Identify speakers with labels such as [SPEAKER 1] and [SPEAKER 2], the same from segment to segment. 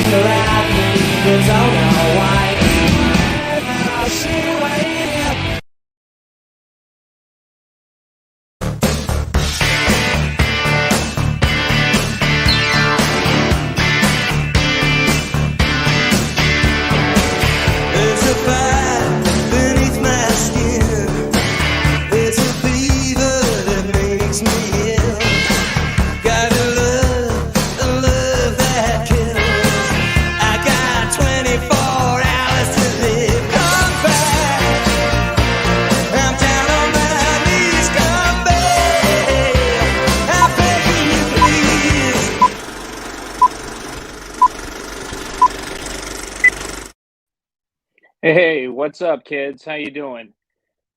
[SPEAKER 1] still at me, but don't know why. She waited. There's a fire beneath my skin. There's a fever that makes me ill. Gotta love, a love that kills. I got 24 hours to live. Come back. I'm down on my knees. Come back. I beg you, please.
[SPEAKER 2] Hey, what's up, kids? How you doing?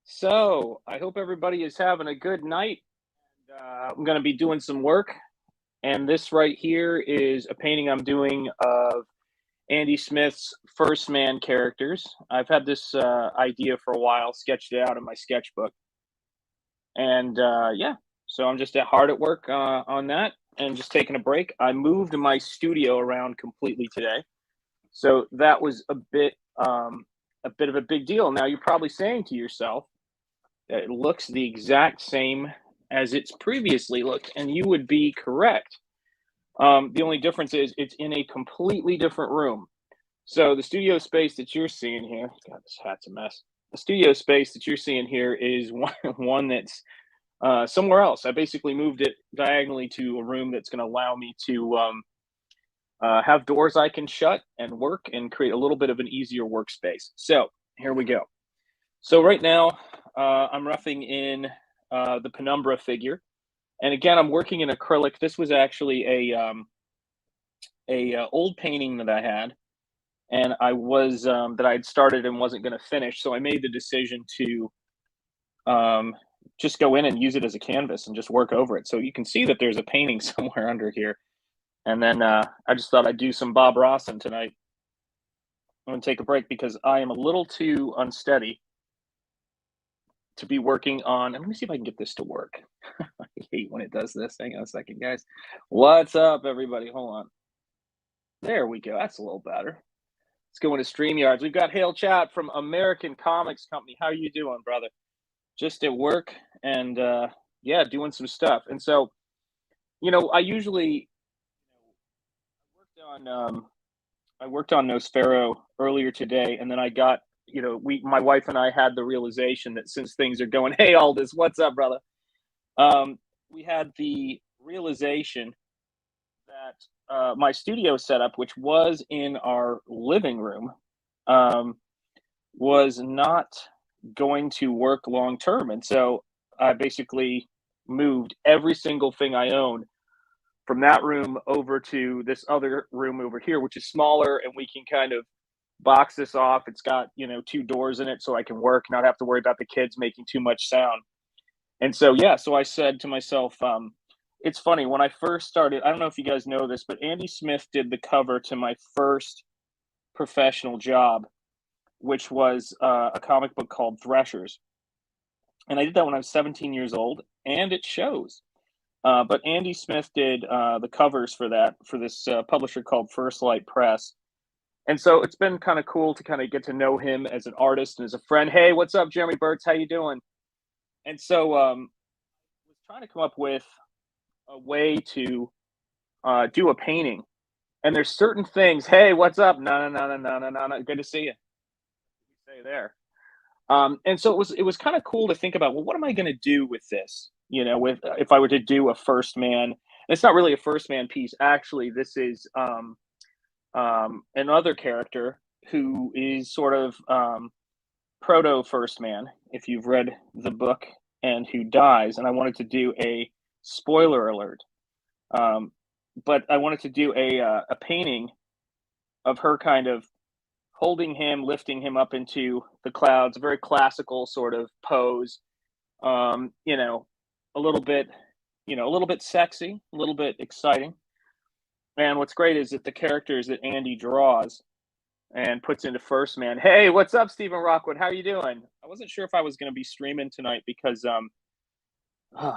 [SPEAKER 2] So, I hope everybody is having a good night. I'm going to be doing some work, and this right here is a painting I'm doing of Andy Smith's First Man characters. I've had this idea for a while, sketched it out in my sketchbook, and yeah, so I'm just hard at work on that and just taking a break. I moved my studio around completely today, so that was a bit of a big deal. Now you're probably saying to yourself that it looks the exact same as it's previously looked, and you would be correct. The only difference is it's in a completely different room. So the studio space that you're seeing here, God, this hat's a mess. The studio space that you're seeing here is one that's somewhere else. I basically moved it diagonally to a room that's going to allow me to have doors I can shut and work and create a little bit of an easier workspace. So here we go. So right now I'm roughing in the penumbra figure. And again, I'm working in acrylic. This was actually a old painting that I had, and I was that I had started and wasn't going to finish. So I made the decision to just go in and use it as a canvas and just work over it. So you can see that there's a painting somewhere under here. And then I just thought I'd do some Bob Rossin tonight. I'm going to take a break because I am a little too unsteady to be working on. Let me see if I can get this to work. I hate when it does this. Hang on a second, guys. What's up, everybody? Hold on. There we go. That's a little better. Let's go into StreamYards. We've got Hail Chat from American Comics Company. How you doing, brother? Just at work and yeah, doing some stuff. And so, I usually I worked on Nosfero earlier today, and then I got, my wife and I had the realization that since things are going, hey, Aldous, what's up, brother? We had the realization that my studio setup, which was in our living room, was not going to work long term. And so I basically moved every single thing I owned from that room over to this other room over here, which is smaller, and we can kind of box this off. It's got, 2 doors in it so I can work, not have to worry about the kids making too much sound. And so, yeah, so I said to myself, it's funny, when I first started, I don't know if you guys know this, but Andy Smith did the cover to my first professional job, which was a comic book called Threshers. And I did that when I was 17 years old, and it shows. But Andy Smith did the covers for this publisher called First Light Press. And so it's been kind of cool to kind of get to know him as an artist and as a friend. Hey, what's up, Jeremy Burtz? How you doing? And so I was trying to come up with a way to do a painting. And there's certain things. Hey, what's up? No. Good to see you. Stay there. And so it was kind of cool to think about, well, what am I going to do with this? If I were to do a first man, and it's not really a first man piece. Actually, this is another character who is sort of proto first man, if you've read the book, and who dies. And I wanted to do a spoiler alert, but I wanted to do a painting of her kind of holding him, lifting him up into the clouds, a very classical sort of pose. A little bit sexy, a little bit exciting. And what's great is that the characters that Andy draws and puts into first man. Hey, what's up, Stephen Rockwood? How are you doing? I wasn't sure if I was going to be streaming tonight because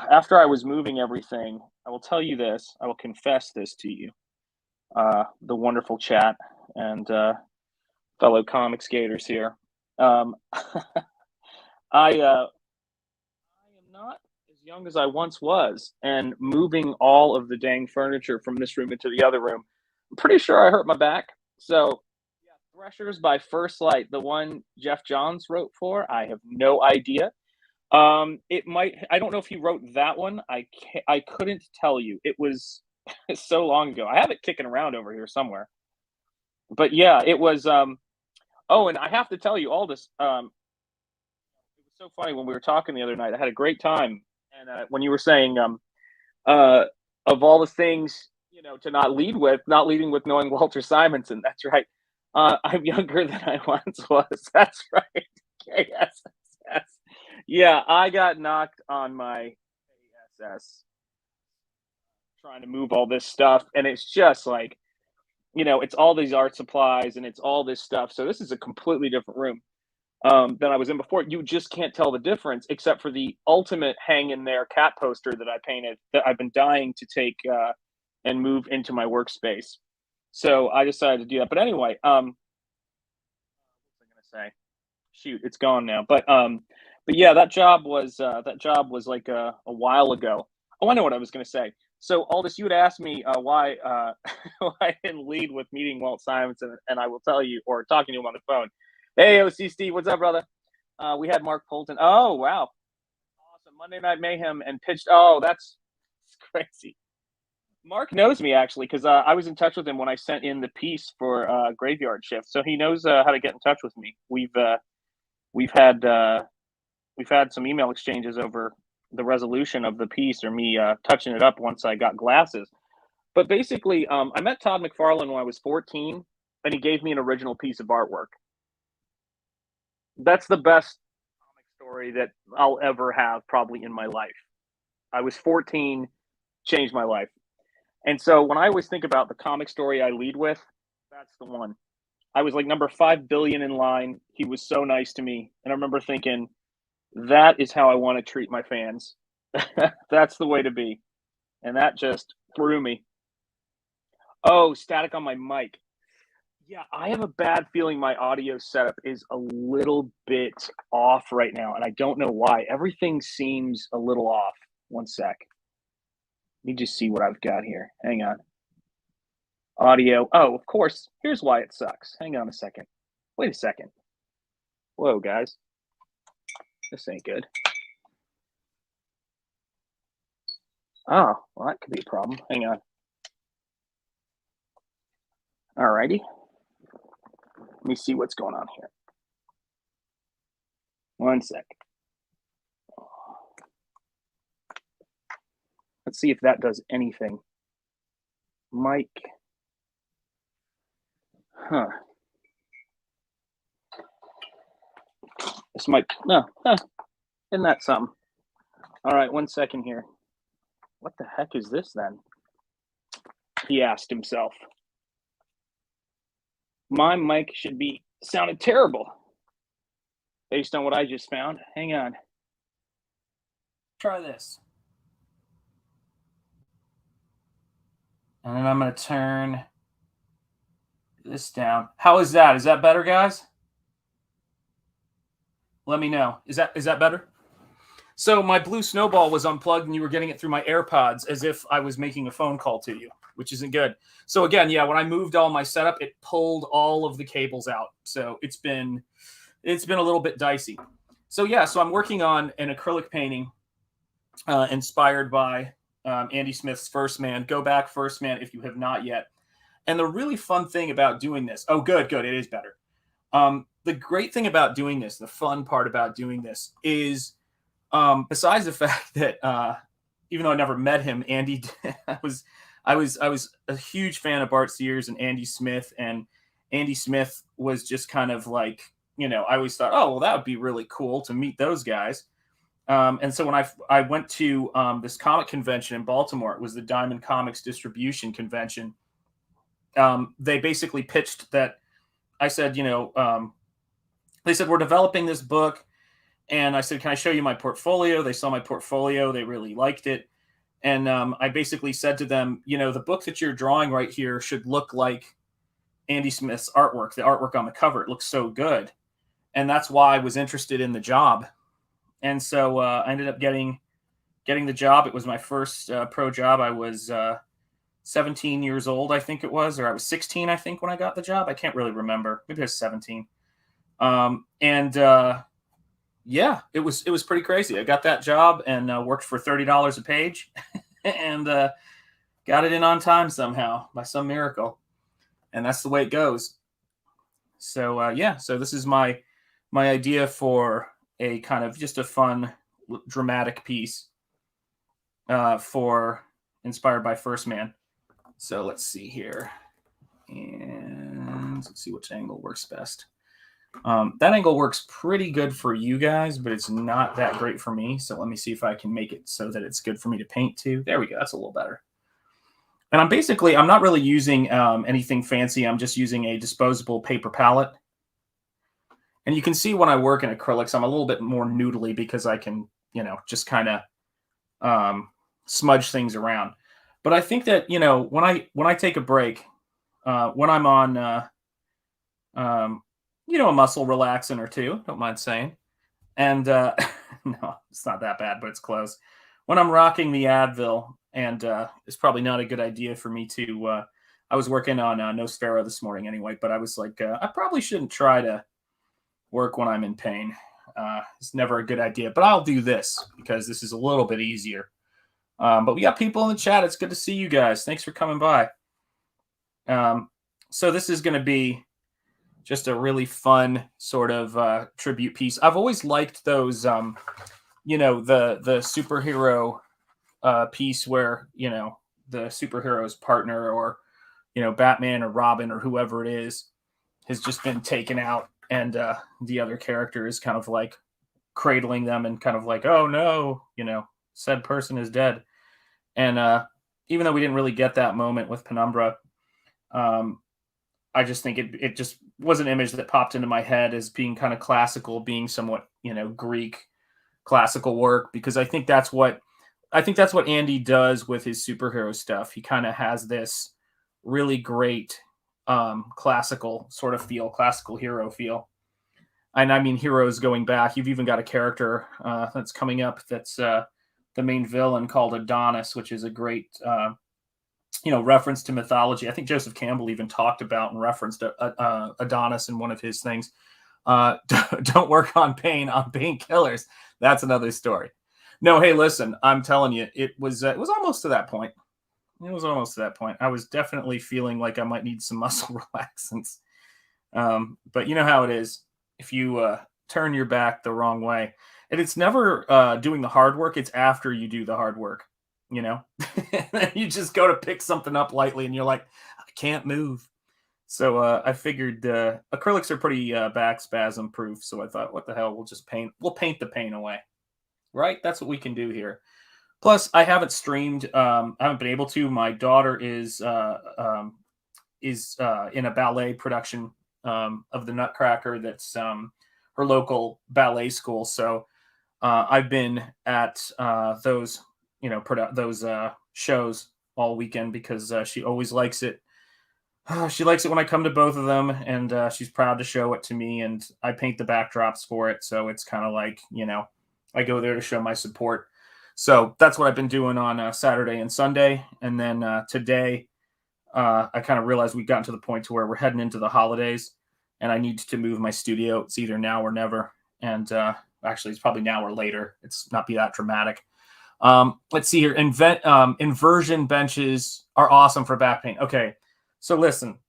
[SPEAKER 2] after I was moving everything, I will tell you this. I will confess this to you. the wonderful chat and fellow comic skaters here. Um, I am not as young as I once was, and moving all of the dang furniture from this room into the other room, I'm pretty sure I hurt my back. So, yeah, Threshers by First Light, the one Jeff Johns wrote for, I have no idea. It might. I don't know if he wrote that one. I couldn't tell you. It was so long ago. I have it kicking around over here somewhere. But yeah, it was. Oh, and I have to tell you all this. It was so funny when we were talking the other night. I had a great time, and when you were saying, uh, of all the things, to not lead with, not leading with knowing Walter Simonson. That's right. I'm younger than I once was. That's right. KSS. Yeah, I got knocked on my KSS trying to move all this stuff, and it's just like, it's all these art supplies and it's all this stuff. So this is a completely different room than I was in before. You just can't tell the difference, except for the ultimate hang in there cat poster that I painted that I've been dying to take and move into my workspace. So I decided to do that. But anyway, what was I gonna say? Shoot, it's gone now. But yeah, that job was like a while ago. Oh, I know what I was gonna say. So Aldous, you had asked me why why I didn't lead with meeting Walt Simonson, and I will tell you, or talking to him on the phone. Hey, OC Steve, what's up, brother? We had Mark Polton. Oh, wow, awesome! Monday Night Mayhem and pitched. Oh, that's crazy. Mark knows me actually because I was in touch with him when I sent in the piece for Graveyard Shift, so he knows how to get in touch with me. We've had we've had some email exchanges over the resolution of the piece or me touching it up once I got glasses. But basically, I met Todd McFarlane when I was 14, and he gave me an original piece of artwork. That's the best comic story that I'll ever have probably in my life. I was 14, changed my life. And so when I always think about the comic story I lead with, that's the one. I was like number 5 billion in line. He was so nice to me. And I remember thinking, that is how I want to treat my fans. That's the way to be. And that just threw me. Oh, static on my mic. Yeah, I have a bad feeling my audio setup is a little bit off right now, and I don't know why. Everything seems a little off. One sec. Let me just see what I've got here. Hang on. Audio. Oh, of course. Here's why it sucks. Hang on a second. Wait a second. Whoa, guys. This ain't good. Oh, well, that could be a problem. Hang on. Alrighty. Let me see what's going on here. One sec. Let's see if that does anything. Mike. Huh. This might. No. Huh. Isn't that something? All right, 1 second here. What the heck is this then? He asked himself. My mic should be sounded terrible based on what I just found. Hang on. Try this. And then I'm going to turn this down. How is that? Is that better, guys? Let me know. Is that better? So my blue snowball was unplugged and you were getting it through my AirPods as if I was making a phone call to you, which isn't good. So again, yeah, when I moved all my setup, it pulled all of the cables out. So it's been a little bit dicey. So yeah, so I'm working on an acrylic painting inspired by Andy Smith's First Man. Go back, First Man, if you have not yet. And the really fun thing about doing this, oh, good, it is better. The great thing about doing this, the fun part about doing this is, besides the fact that even though I never met him, Andy, I was a huge fan of Bart Sears and Andy Smith, and Andy Smith was just kind of like, I always thought, oh, well, that would be really cool to meet those guys. And so when I went to this comic convention in Baltimore, it was the Diamond Comics Distribution Convention. They basically pitched that. I said, they said, we're developing this book. And I said, can I show you my portfolio? They saw my portfolio. They really liked it.
[SPEAKER 3] And I basically said to them, the book that you're drawing right here should look like Andy Smith's artwork, the artwork on the cover. It looks so good. And that's why I was interested in the job. And so I ended up getting the job. It was my first pro job. I was 17 years old, I think it was, or I was 16, I think, when I got the job. I can't really remember. Maybe I was 17. Yeah, it was pretty crazy. I got that job and worked for $30 a page and got it in on time somehow by some miracle. And that's the way it goes. So so this is my idea for a kind of just a fun, dramatic piece for inspired by First Man. So let's see here, and let's see which angle works best. That angle works pretty good for you guys, but it's not that great for me. So let me see if I can make it so that it's good for me to paint to. There we go. That's a little better. And I'm not really using anything fancy. I'm just using a disposable paper palette. And you can see when I work in acrylics, I'm a little bit more noodly because I can, just kind of smudge things around. But I think that, when I take a break, when I'm on, a muscle relaxant or two, don't mind saying. And no, it's not that bad, but it's close. When I'm rocking the Advil, and it's probably not a good idea for me to, I was working on Nosfero this morning anyway, but I was like, I probably shouldn't try to work when I'm in pain. It's never a good idea, but I'll do this because this is a little bit easier. But we got people in the chat. It's good to see you guys. Thanks for coming by. So this is going to be just a really fun sort of tribute piece. I've always liked those, the superhero piece where, the superhero's partner or, Batman or Robin or whoever it is has just been taken out and the other character is kind of like cradling them and kind of like, oh no, said person is dead. And even though we didn't really get that moment with Penumbra, I just think it just was an image that popped into my head as being kind of classical, being somewhat, Greek classical work, because I think that's what Andy does with his superhero stuff. He kind of has this really great classical sort of feel, classical hero feel. And I mean, heroes going back. You've even got a character that's coming up that's the main villain called Adonis, which is a great reference to mythology. I think Joseph Campbell even talked about and referenced Adonis in one of his things. Don't work on painkillers. That's another story. No, hey, listen, I'm telling you, it was almost to that point. It was almost to that point. I was definitely feeling like I might need some muscle relaxants. But you know how it is. If you turn your back the wrong way, and it's never doing the hard work. It's after you do the hard work. You just go to pick something up lightly and you're like, I can't move. So I figured acrylics are pretty back spasm proof. So I thought, what the hell, we'll paint the pain away. Right? That's what we can do here. Plus, I haven't streamed. I haven't been able to. My daughter is in a ballet production of the Nutcracker. That's her local ballet school. So I've been at those shows all weekend because she always likes it. She likes it when I come to both of them, and she's proud to show it to me, and I paint the backdrops for it. So it's kind of like, I go there to show my support. So that's what I've been doing on Saturday and Sunday. And then today, I kind of realized we've gotten to the point to where we're heading into the holidays and I need to move my studio. It's either now or never. And actually, it's probably now or later. It's not be that dramatic. Let's see here. Inversion benches are awesome for back pain. Okay. So listen,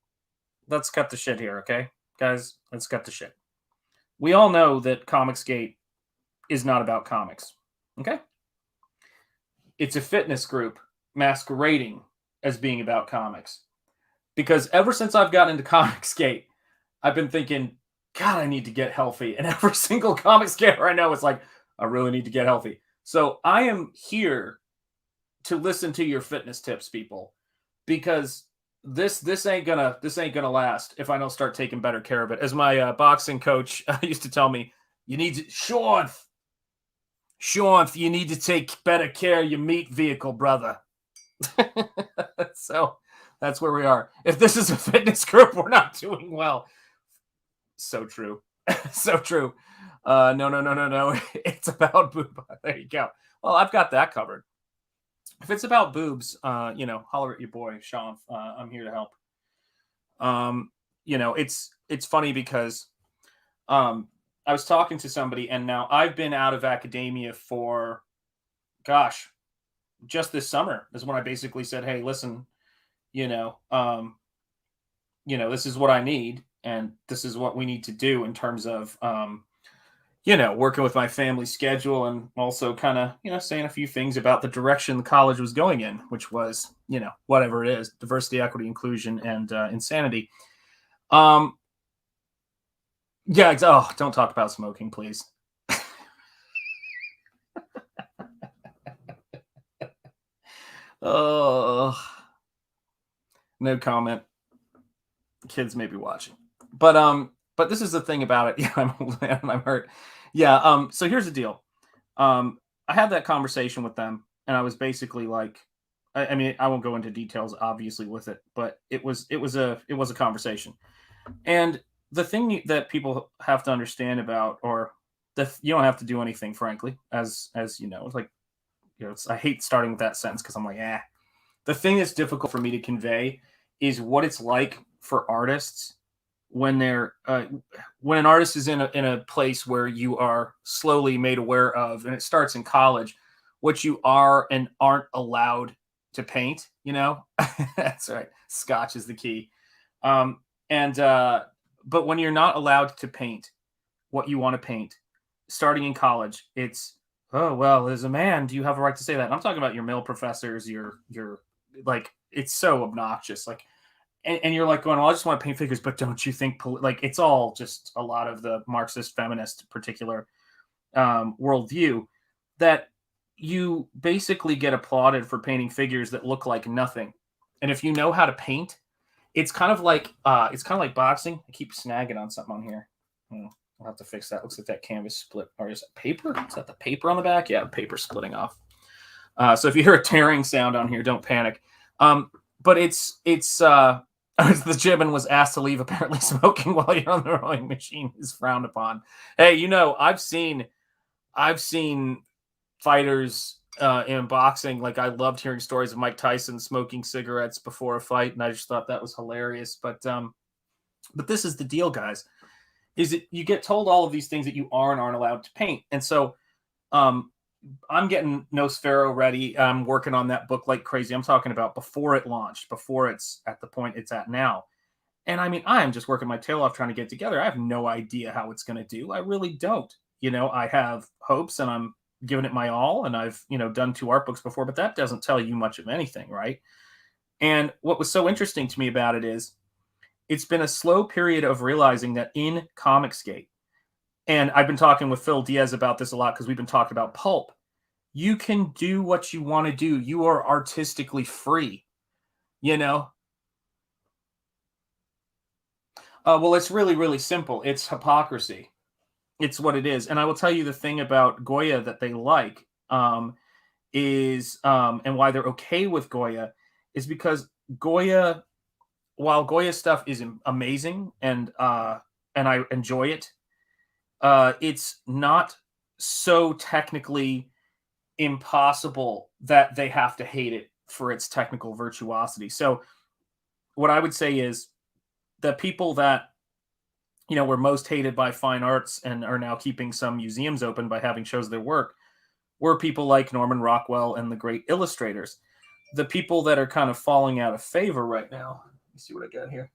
[SPEAKER 3] let's cut the shit here. Okay, guys, let's cut the shit. We all know that Comicsgate is not about comics. Okay. It's a fitness group masquerading as being about comics. Because ever since I've gotten into Comicsgate, I've been thinking, God, I need to get healthy. And every single Comicsgater I know is like, I really need to get healthy. So I am here to listen to your fitness tips, people, because this ain't gonna last if I don't start taking better care of it. As my boxing coach used to tell me, you need to Sean, you need to take better care of your meat vehicle, brother. So that's where we are. If this is a fitness group, we're not doing well. So true. So true. No. It's about boob. There you go. Well, I've got that covered. If it's about boobs, holler at your boy, Sean. I'm here to help. It's funny because I was talking to somebody, and now I've been out of academia for, gosh, just this summer is when I basically said, hey, listen, this is what I need, and this is what we need to do in terms of, working with my family schedule, and also kind of, saying a few things about the direction the college was going in, which was, whatever it is, diversity, equity, inclusion, and insanity. Don't talk about smoking, please. Oh, no comment. Kids may be watching, but this is the thing about it. Yeah, I'm old man and I'm hurt. Yeah. So here's the deal. I had that conversation with them, and I was basically like, I mean, I won't go into details, obviously, with it, but it was a conversation. And the thing that people have to understand about, or you don't have to do anything, frankly, as you know, it's like, I hate starting with that sentence because I'm like, the thing that's difficult for me to convey is what it's like for artists when they're when an artist is in a place where you are slowly made aware of, and it starts in college, what you are and aren't allowed to paint. That's right. Scotch is the key. But when you're not allowed to paint what you want to paint, starting in college, it's, oh, well, as a man, do you have a right to say that? And I'm talking about your male professors, your like, it's so obnoxious. Like, and you're like going, well, I just want to paint figures, but don't you think, like, it's all just a lot of the Marxist feminist particular worldview, that you basically get applauded for painting figures that look like nothing. And if you know how to paint, it's kind of like boxing. I keep snagging on something on here. I'll have to fix that. Looks like that canvas split. Or is it paper? Is that the paper on the back? Yeah, paper splitting off. So if you hear a tearing sound on here, don't panic. But it's the gym and was asked to leave. Apparently, smoking while you're on the rowing machine is frowned upon. Hey, I've seen fighters in boxing. Like, I loved hearing stories of Mike Tyson smoking cigarettes before a fight, and I just thought that was hilarious. But this is the deal, guys. Is it you get told all of these things that you are and aren't allowed to paint. And so I'm getting Nosfero ready. I'm working on that book like crazy. I'm talking about before it launched, before it's at the point it's at now. And I mean, I am just working my tail off trying to get together. I have no idea how it's going to do. I really don't. I have hopes, and I'm giving it my all. And I've, done 2 art books before, but that doesn't tell you much of anything, right? And what was so interesting to me about it is, it's been a slow period of realizing that in Comicsgate, and I've been talking with Phil Diaz about this a lot because we've been talking about pulp, you can do what you want to do. You are artistically free, Well, it's really, really simple. It's hypocrisy. It's what it is. And I will tell you the thing about Goya that they like is, and why they're okay with Goya, is because Goya, while Goya stuff is amazing and I enjoy it, it's not so technically impossible that they have to hate it for its technical virtuosity. So what I would say is the people that, were most hated by fine arts and are now keeping some museums open by having shows of their work were people like Norman Rockwell and the great illustrators. The people that are kind of falling out of favor right now, let me see what I got here.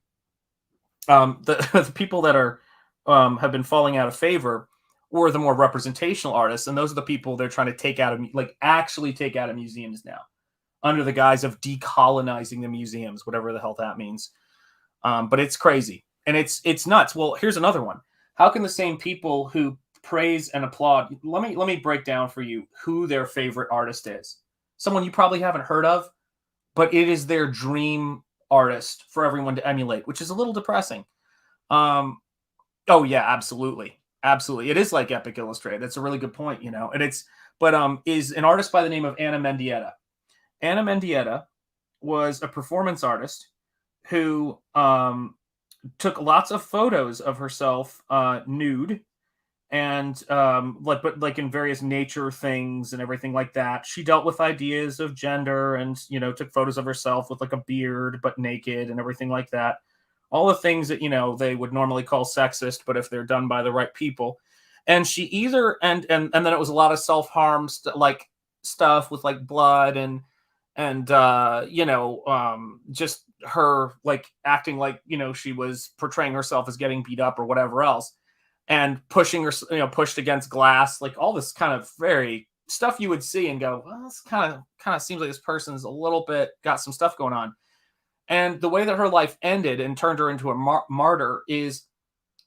[SPEAKER 3] The people that are have been falling out of favor were the more representational artists, and those are the people they're trying to take out of, actually take out of museums now, under the guise of decolonizing the museums, whatever the hell that means. But it's crazy, and it's nuts. Well, here's another one. How can the same people who praise and applaud, let me break down for you who their favorite artist is. Someone you probably haven't heard of, but it is their dream artist for everyone to emulate, which is a little depressing. Oh yeah, absolutely. Absolutely. It is like Epic Illustrated. That's a really good point, and is an artist by the name of Anna Mendieta. Anna Mendieta was a performance artist who took lots of photos of herself nude and but in various nature things and everything like that. She dealt with ideas of gender and took photos of herself with like a beard but naked and everything like that. All the things that they would normally call sexist, but if they're done by the right people. And she either and then it was a lot of self-harm stuff with like blood and just her like acting like she was portraying herself as getting beat up or whatever else, and pushing her pushed against glass, like all this kind of very stuff you would see and go, well, this kind of seems like this person's a little bit got some stuff going on. And the way that her life ended and turned her into a martyr is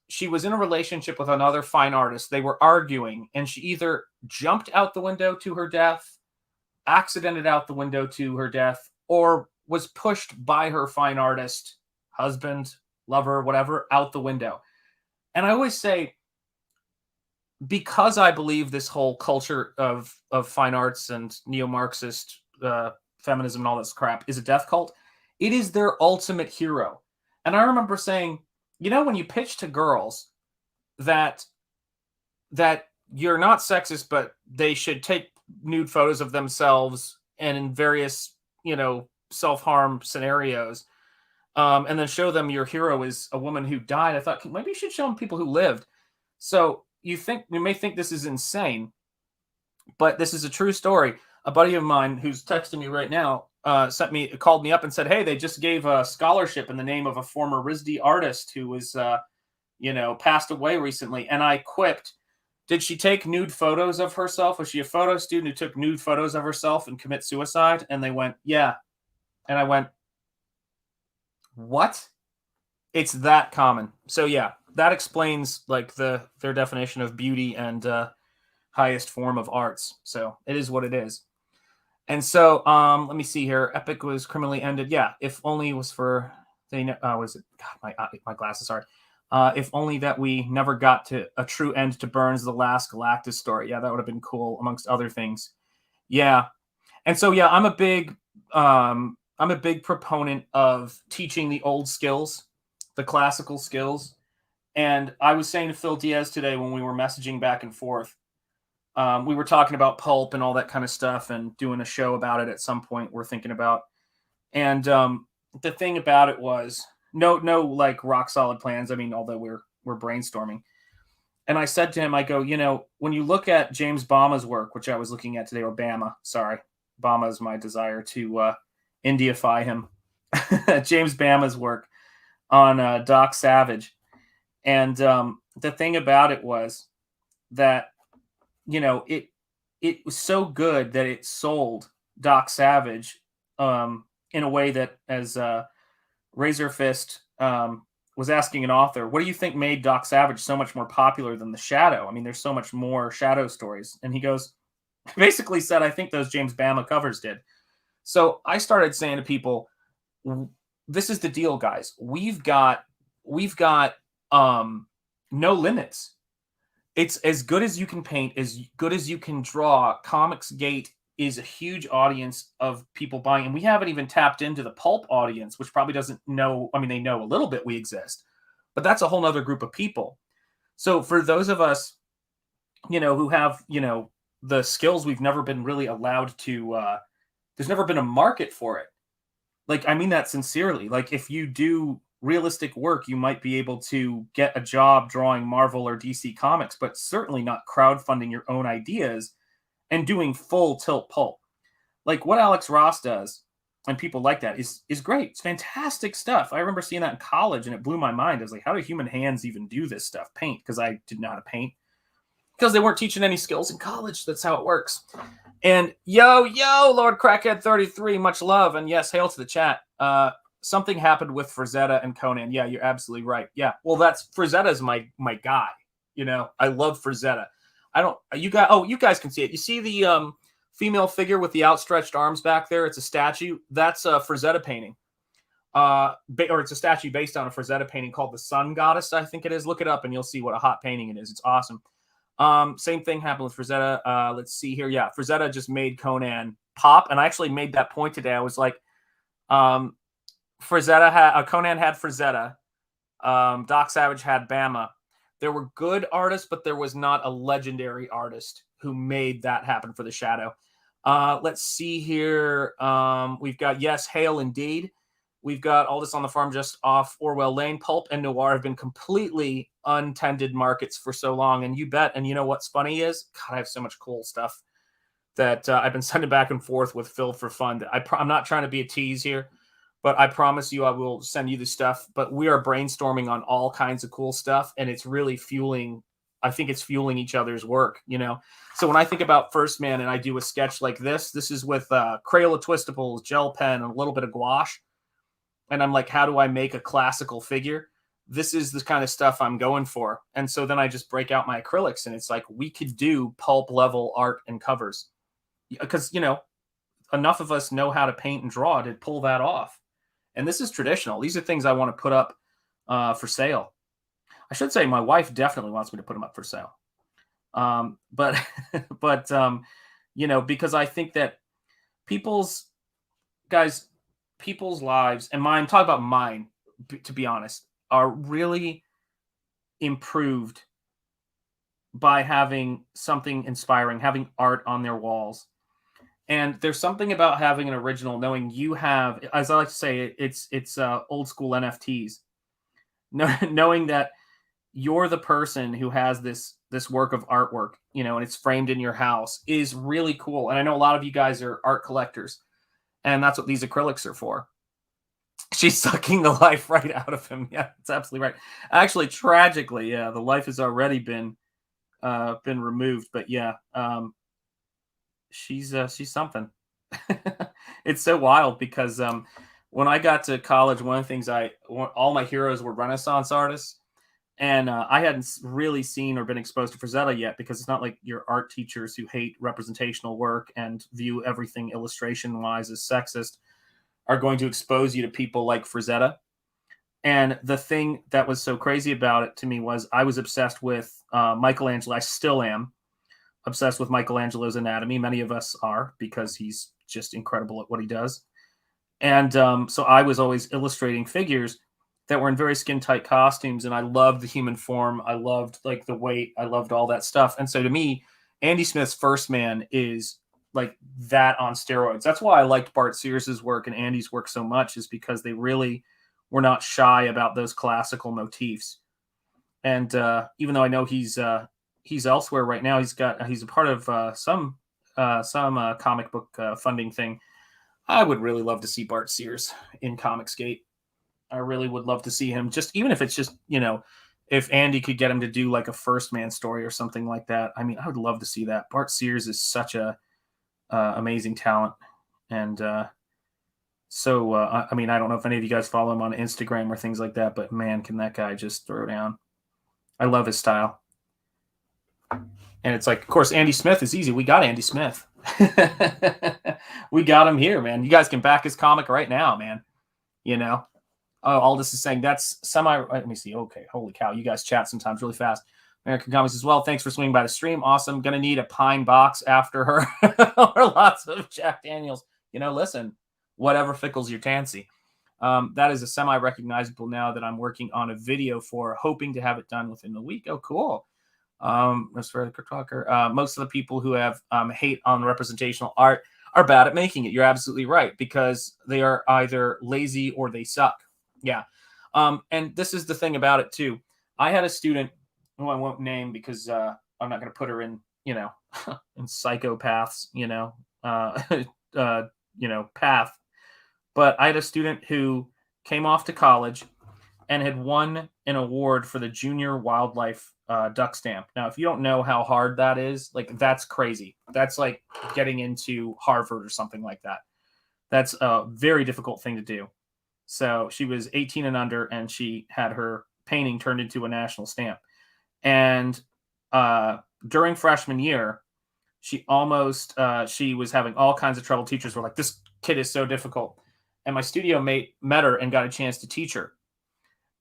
[SPEAKER 3] she was in a relationship with another fine artist. They were arguing, and she either jumped out the window to her death, accidented out the window to her death, or was pushed by her fine artist, husband, lover, whatever, out the window. And I always say, because I believe this whole culture of fine arts and neo-Marxist feminism and all this crap is a death cult, it is their ultimate hero. And I remember saying, when you pitch to girls that you're not sexist, but they should take nude photos of themselves and in various, self-harm scenarios, and then show them your hero is a woman who died, I thought maybe you should show them people who lived. So you may think this is insane, but this is a true story. A buddy of mine who's texting me right now called me up and said, hey, they just gave a scholarship in the name of a former RISD artist who was, passed away recently. And I quipped, did she take nude photos of herself? Was she a photo student who took nude photos of herself and commit suicide? And they went, yeah. And I went, what? It's that common. So yeah, that explains like their definition of beauty and highest form of arts. So it is what it is. And so let me see here. Epic was criminally ended. Yeah, if only it was for was it? God, my glasses. Sorry. If only that we never got to a true end to Burns' The Last Galactus story. Yeah, that would have been cool, amongst other things. Yeah, and so yeah, I'm a big proponent of teaching the old skills, the classical skills. And I was saying to Phil Diaz today when we were messaging back and forth, we were talking about pulp and all that kind of stuff and doing a show about it at some point we're thinking about. And the thing about it was no like rock solid plans. I mean, although we're brainstorming. And I said to him, I go, when you look at James Bama's work, which I was looking at today, or Bama, sorry. Bama is my desire to Indiafy him. James Bama's work on Doc Savage. And the thing about it was that, it was so good that it sold Doc Savage in a way that, as Razor Fist was asking an author, what do you think made Doc Savage so much more popular than The Shadow? I mean, there's so much more Shadow stories. And he basically said, I think those James Bama covers did. So I started saying to people, this is the deal, guys. We've got no limits. It's as good as you can paint, as good as you can draw. Comicsgate is a huge audience of people buying, and we haven't even tapped into the pulp audience, which probably doesn't know. I mean, they know a little bit we exist, but that's a whole nother group of people. So for those of us, who have, the skills, we've never been really allowed to, there's never been a market for it. Like, I mean that sincerely. Like, if you do realistic work, you might be able to get a job drawing Marvel or DC comics, but certainly not crowdfunding your own ideas and doing full tilt pulp. Like what Alex Ross does, and people like that, is great. It's fantastic stuff. I remember seeing that in college, and it blew my mind. I was like, how do human hands even do this stuff? Paint, because I didn't know how to paint. Because they weren't teaching any skills in college. That's how it works. And yo, Lord Crackhead 33, much love. And yes, hail to the chat. Something happened with Frazetta and Conan. Yeah, you're absolutely right. Yeah, well, Frazetta's my guy. I love Frazetta. You guys can see it. You see the female figure with the outstretched arms back there? It's a statue. That's a Frazetta painting. or it's a statue based on a Frazetta painting called the Sun Goddess, I think it is. Look it up and you'll see what a hot painting it is. It's awesome. Same thing happened with Frazetta. Let's see here. Yeah, Frazetta just made Conan pop, and I actually made that point today. I was like, Conan had Frazetta. Doc Savage had Bama. There were good artists, but there was not a legendary artist who made that happen for the Shadow. Let's see here. We've got, yes, Hail indeed. We've got All This on the Farm just off Orwell Lane. Pulp and Noir have been completely untended markets for so long. And you bet. And you know what's funny is, God, I have so much cool stuff that I've been sending back and forth with Phil for fun. I'm not trying to be a tease here, but I promise you I will send you the stuff. But we are brainstorming on all kinds of cool stuff. And it's really fueling, I think it's fueling each other's work, you know? So when I think about First Man and I do a sketch like this is with Crayola Twistables, gel pen, and a little bit of gouache. And I'm like, how do I make a classical figure? This is the kind of stuff I'm going for. And so then I just break out my acrylics, and it's like, we could do pulp level art and covers. Because, you know, enough of us know how to paint and draw to pull that off. And this is traditional. These are things I want to put up for sale. I should say my wife definitely wants me to put them up for sale. But you know, because I think that people's lives, and mine, talk about mine, to be honest, are really improved by having something inspiring, having art on their walls. And there's something about having an original, knowing you have, as I like to say, it's old school NFTs. Knowing that you're the person who has this work of artwork, you know, and it's framed in your house is really cool. And I know a lot of you guys are art collectors, and that's what these acrylics are for. She's sucking the life right out of him. Yeah, that's absolutely right. Actually, tragically, yeah, the life has already been removed. But yeah, she's something. It's so wild because when I got to college, one of the things all my heroes were Renaissance artists. And I hadn't really seen or been exposed to Frazetta yet, because it's not like your art teachers who hate representational work and view everything illustration-wise as sexist are going to expose you to people like Frazetta. And the thing that was so crazy about it to me was I was obsessed with Michelangelo. I still am obsessed with Michelangelo's anatomy. Many of us are, because he's just incredible at what he does. And so I was always illustrating figures that were in very skin-tight costumes, and I loved the human form. I loved like the weight. I loved all that stuff. And so to me, Andy Smith's First Man is like that on steroids. That's why I liked Bart Sears's work and Andy's work so much, is because they really were not shy about those classical motifs. And even though I know he's elsewhere right now, he's a part of some comic book funding thing. I would really love to see Bart Sears in Comicsgate. I really would love to see him, just even if it's just, you know, if Andy could get him to do like a First Man story or something like that. I mean, I would love to see that. Bart Sears is such a amazing talent. And so, I mean, I don't know if any of you guys follow him on Instagram or things like that, but man, can that guy just throw down. I love his style. And it's like, of course, Andy Smith is easy. We got Andy Smith. We got him here, man. You guys can back his comic right now, man. You know? Oh, all this is saying that's let me see. Okay, holy cow. You guys chat sometimes really fast. American Comics as well. Thanks for swinging by the stream. Awesome. Gonna need a pine box after her. Or lots of Jack Daniels. You know, listen, whatever fickles your fancy. That is a semi-recognizable now that I'm working on a video for, hoping to have it done within a week. Oh, cool. Most of the people who have hate on representational art are bad at making it. You're absolutely right, because they are either lazy or they suck. Yeah. And this is the thing about it too. I had a student who I won't name because I'm not going to put her in, you know, in psychopaths, you know, path. But I had a student who came off to college and had won an award for the Junior Wildlife Duck Stamp. Now, if you don't know how hard that is, like, that's crazy. That's like getting into Harvard or something like that. That's a very difficult thing to do. So she was 18 and under, and she had her painting turned into a national stamp. And during freshman year, she was having all kinds of trouble. Teachers were like, this kid is so difficult. and my studio mate met her and got a chance to teach her.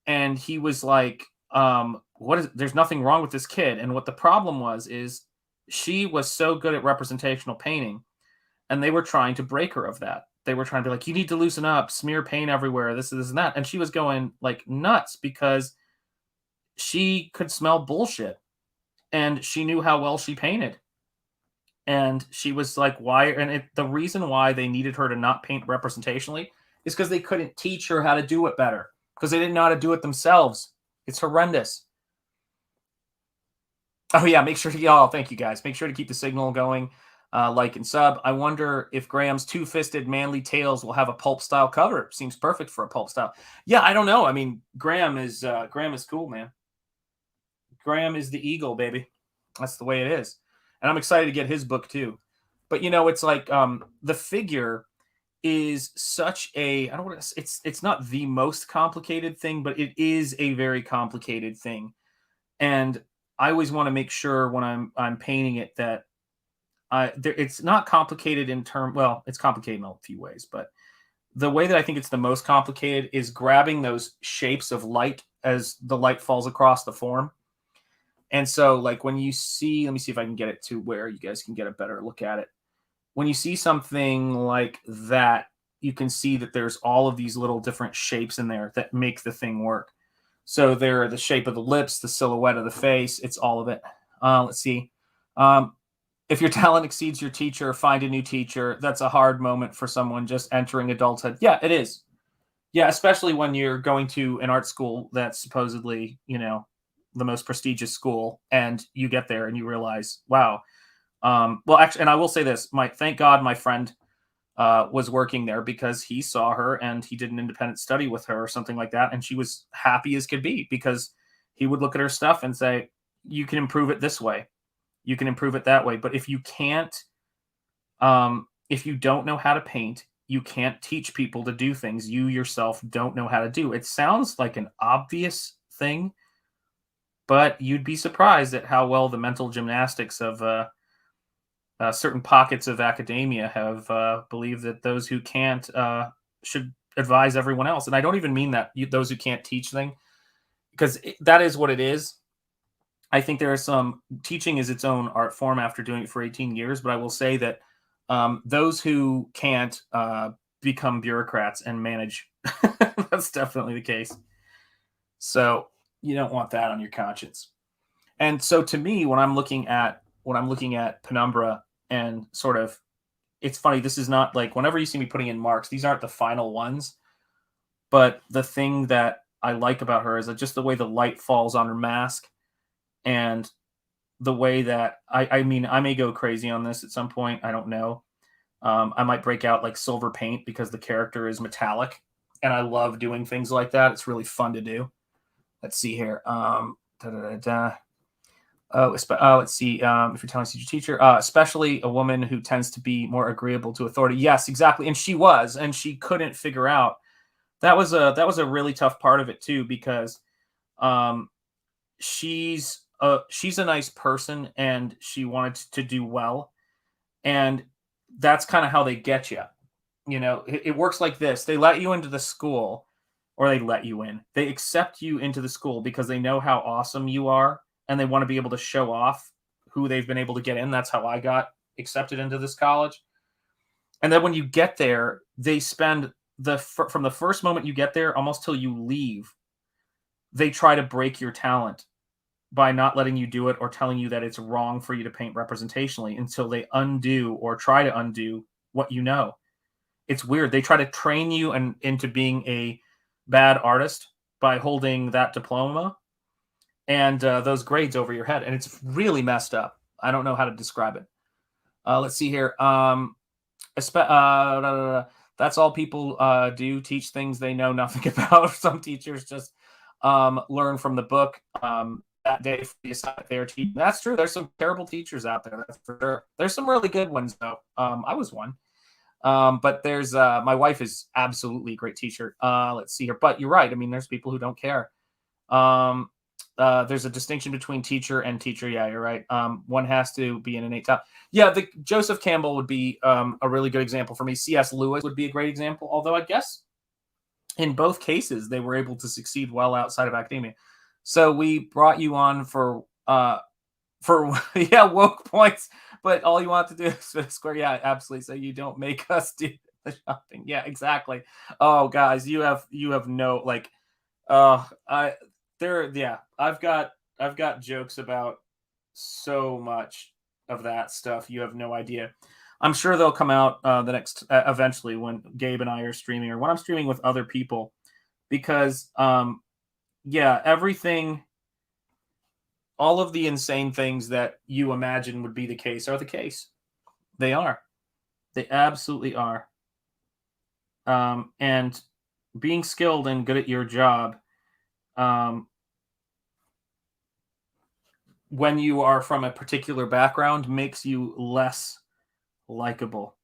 [SPEAKER 3] And he was like, there's nothing wrong with this kid. And what the problem was is she was so good at representational painting, and they were trying to break her of that. They were trying to be like, you need to loosen up, smear paint everywhere, this and that. And she was going like nuts because she could smell bullshit and she knew how well she painted. And she was like, why? And the reason why they needed her to not paint representationally is because they couldn't teach her how to do it better, because they didn't know how to do it themselves. It's horrendous. Oh, yeah. Make sure to, oh, thank you guys. Make sure to keep the signal going. Like and sub. I wonder if Graham's two-fisted manly tales will have a pulp style cover. Seems perfect for a pulp style. Yeah, I don't know. I mean, Graham is cool, man. Graham is the eagle, baby. That's the way it is. And I'm excited to get his book too. But it's like the figure is such a, I don't want to, it's not the most complicated thing, but it is a very complicated thing. And I always want to make sure when I'm painting it that it's not complicated in well, it's complicated in a few ways, but the way that I think it's the most complicated is grabbing those shapes of light as the light falls across the form. And so like when you see, let me see if I can get it to where you guys can get a better look at it. When you see something like that, you can see that there's all of these little different shapes in there that make the thing work. So they're the shape of the lips, the silhouette of the face. It's all of it. Let's see. If your talent exceeds your teacher, find a new teacher. That's a hard moment for someone just entering adulthood. Yeah, it is. Yeah, especially when you're going to an art school that's supposedly, the most prestigious school, and you get there and you realize, wow. Well, actually, and I will say this, thank God my friend was working there, because he saw her and he did an independent study with her or something like that. And she was happy as could be, because he would look at her stuff and say, you can improve it this way. You can improve it that way. But if you can't, if you don't know how to paint, you can't teach people to do things you yourself don't know how to do. It sounds like an obvious thing, but you'd be surprised at how well the mental gymnastics of certain pockets of academia have believed that those who can't should advise everyone else. And I don't even mean that those who can't teach thing, because that is what it is. I think there are some, teaching is its own art form after doing it for 18 years. But I will say that those who can't become bureaucrats and manage. That's definitely the case. So you don't want that on your conscience. And so to me, when I'm looking at Penumbra, and sort of, it's funny, this is not like, whenever you see me putting in marks, these aren't the final ones. But the thing that I like about her is that just the way the light falls on her mask, and the way that I mean, I may go crazy on this at some point. I don't know. I might break out like silver paint because the character is metallic, and I love doing things like that. It's really fun to do. Let's see here. Let's see. If you're telling your teacher, especially a woman who tends to be more agreeable to authority. Yes, exactly. And she was, and she couldn't figure out. That was a really tough part of it too, because she's a nice person and she wanted to do well, and that's kind of how they get you. It works like this: they let you into the school, or they accept you into the school because they know how awesome you are, and they want to be able to show off who they've been able to get in. That's how I got accepted into this college. And then when you get there, they spend from the first moment you get there almost till you leave, they try to break your talent by not letting you do it, or telling you that it's wrong for you to paint representationally, until they undo or try to undo what you know. It's weird. They try to train you into being a bad artist by holding that diploma and those grades over your head. And it's really messed up. I don't know how to describe it. Let's see here. That's all people do, teach things they know nothing about. Some teachers just learn from the book that day for the assignment they're teaching. That's true. There's some terrible teachers out there, that's for sure. There's some really good ones, though. I was one. But there's my wife is absolutely a great teacher. Let's see here. But you're right. I mean, there's people who don't care. There's a distinction between teacher and teacher. Yeah, you're right. One has to be an innate talent. Yeah, Joseph Campbell would be a really good example for me. C.S. Lewis would be a great example. Although I guess in both cases, they were able to succeed well outside of academia. So we brought you on for yeah, woke points, but all you want to do is square. Yeah, absolutely. So you don't make us do the shopping. Yeah, exactly. Oh, guys, you have no like. I there. Yeah, I've got jokes about so much of that stuff. You have no idea. I'm sure they'll come out the next eventually when Gabe and I are streaming or when I'm streaming with other people, because yeah, everything, all of the insane things that you imagine would be the case are the case. They are. They absolutely are. And being skilled and good at your job, when you are from a particular background, makes you less likable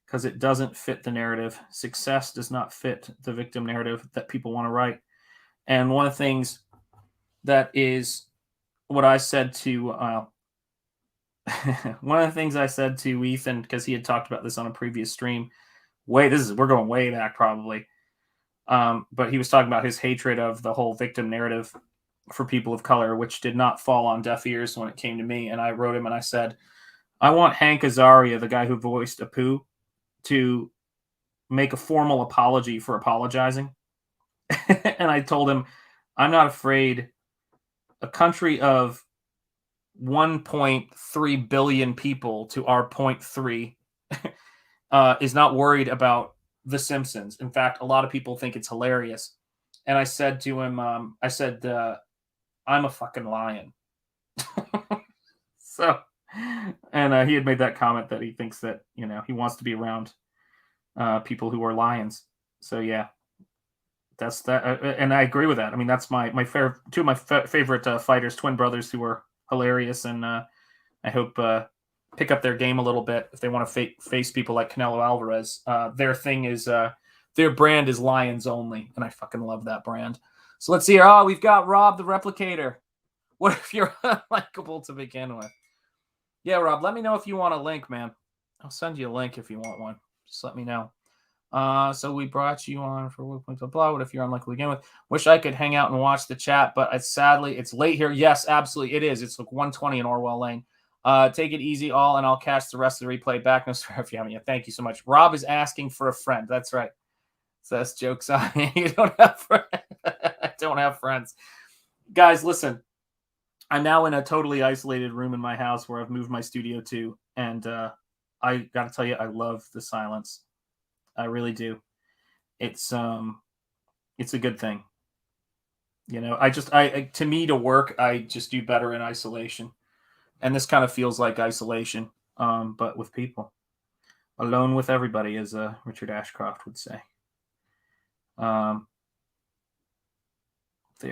[SPEAKER 3] because it doesn't fit the narrative. Success does not fit the victim narrative that people want to write. And one of the things that is what I said to one of the things I said to Ethan, because he had talked about this on a previous stream. We're going way back probably. But he was talking about his hatred of the whole victim narrative for people of color, which did not fall on deaf ears when it came to me. And I wrote him and I said, I want Hank Azaria, the guy who voiced Apu, to make a formal apology for apologizing. And I told him, I'm not afraid. A country of 1.3 billion people to our 0.3 is not worried about The Simpsons. In fact, a lot of people think it's hilarious. And I said to him, I'm a fucking lion. So, and he had made that comment that he thinks that, he wants to be around people who are lions. So yeah, that's that. And I agree with that. I mean, that's two of my favorite fighters, twin brothers who are hilarious. And I hope pick up their game a little bit if they want to face people like Canelo Alvarez. Their thing is, their brand is lions only. And I fucking love that brand. So let's see here. Oh, we've got Rob the Replicator. What if you're unlikable to begin with? Yeah, Rob, let me know if you want a link, man. I'll send you a link if you want one. Just let me know. So we brought you on for blah. What if you're unlikable to begin with? Wish I could hang out and watch the chat, but sadly it's late here. Yes, absolutely, it is. It's like 1:20 in Orwell Lane. Take it easy, all, and I'll catch the rest of the replay back. No, sorry if you haven't yet. Thank you so much. Rob is asking for a friend. That's right. So that's jokes on me. You don't have friends. I don't have friends. Guys, listen. I'm now in a totally isolated room in my house where I've moved my studio to, and I got to tell you, I love the silence. I really do. It's a good thing. To me, to work, I just do better in isolation, and this kind of feels like isolation, but with people, alone with everybody, as Richard Ashcroft would say. There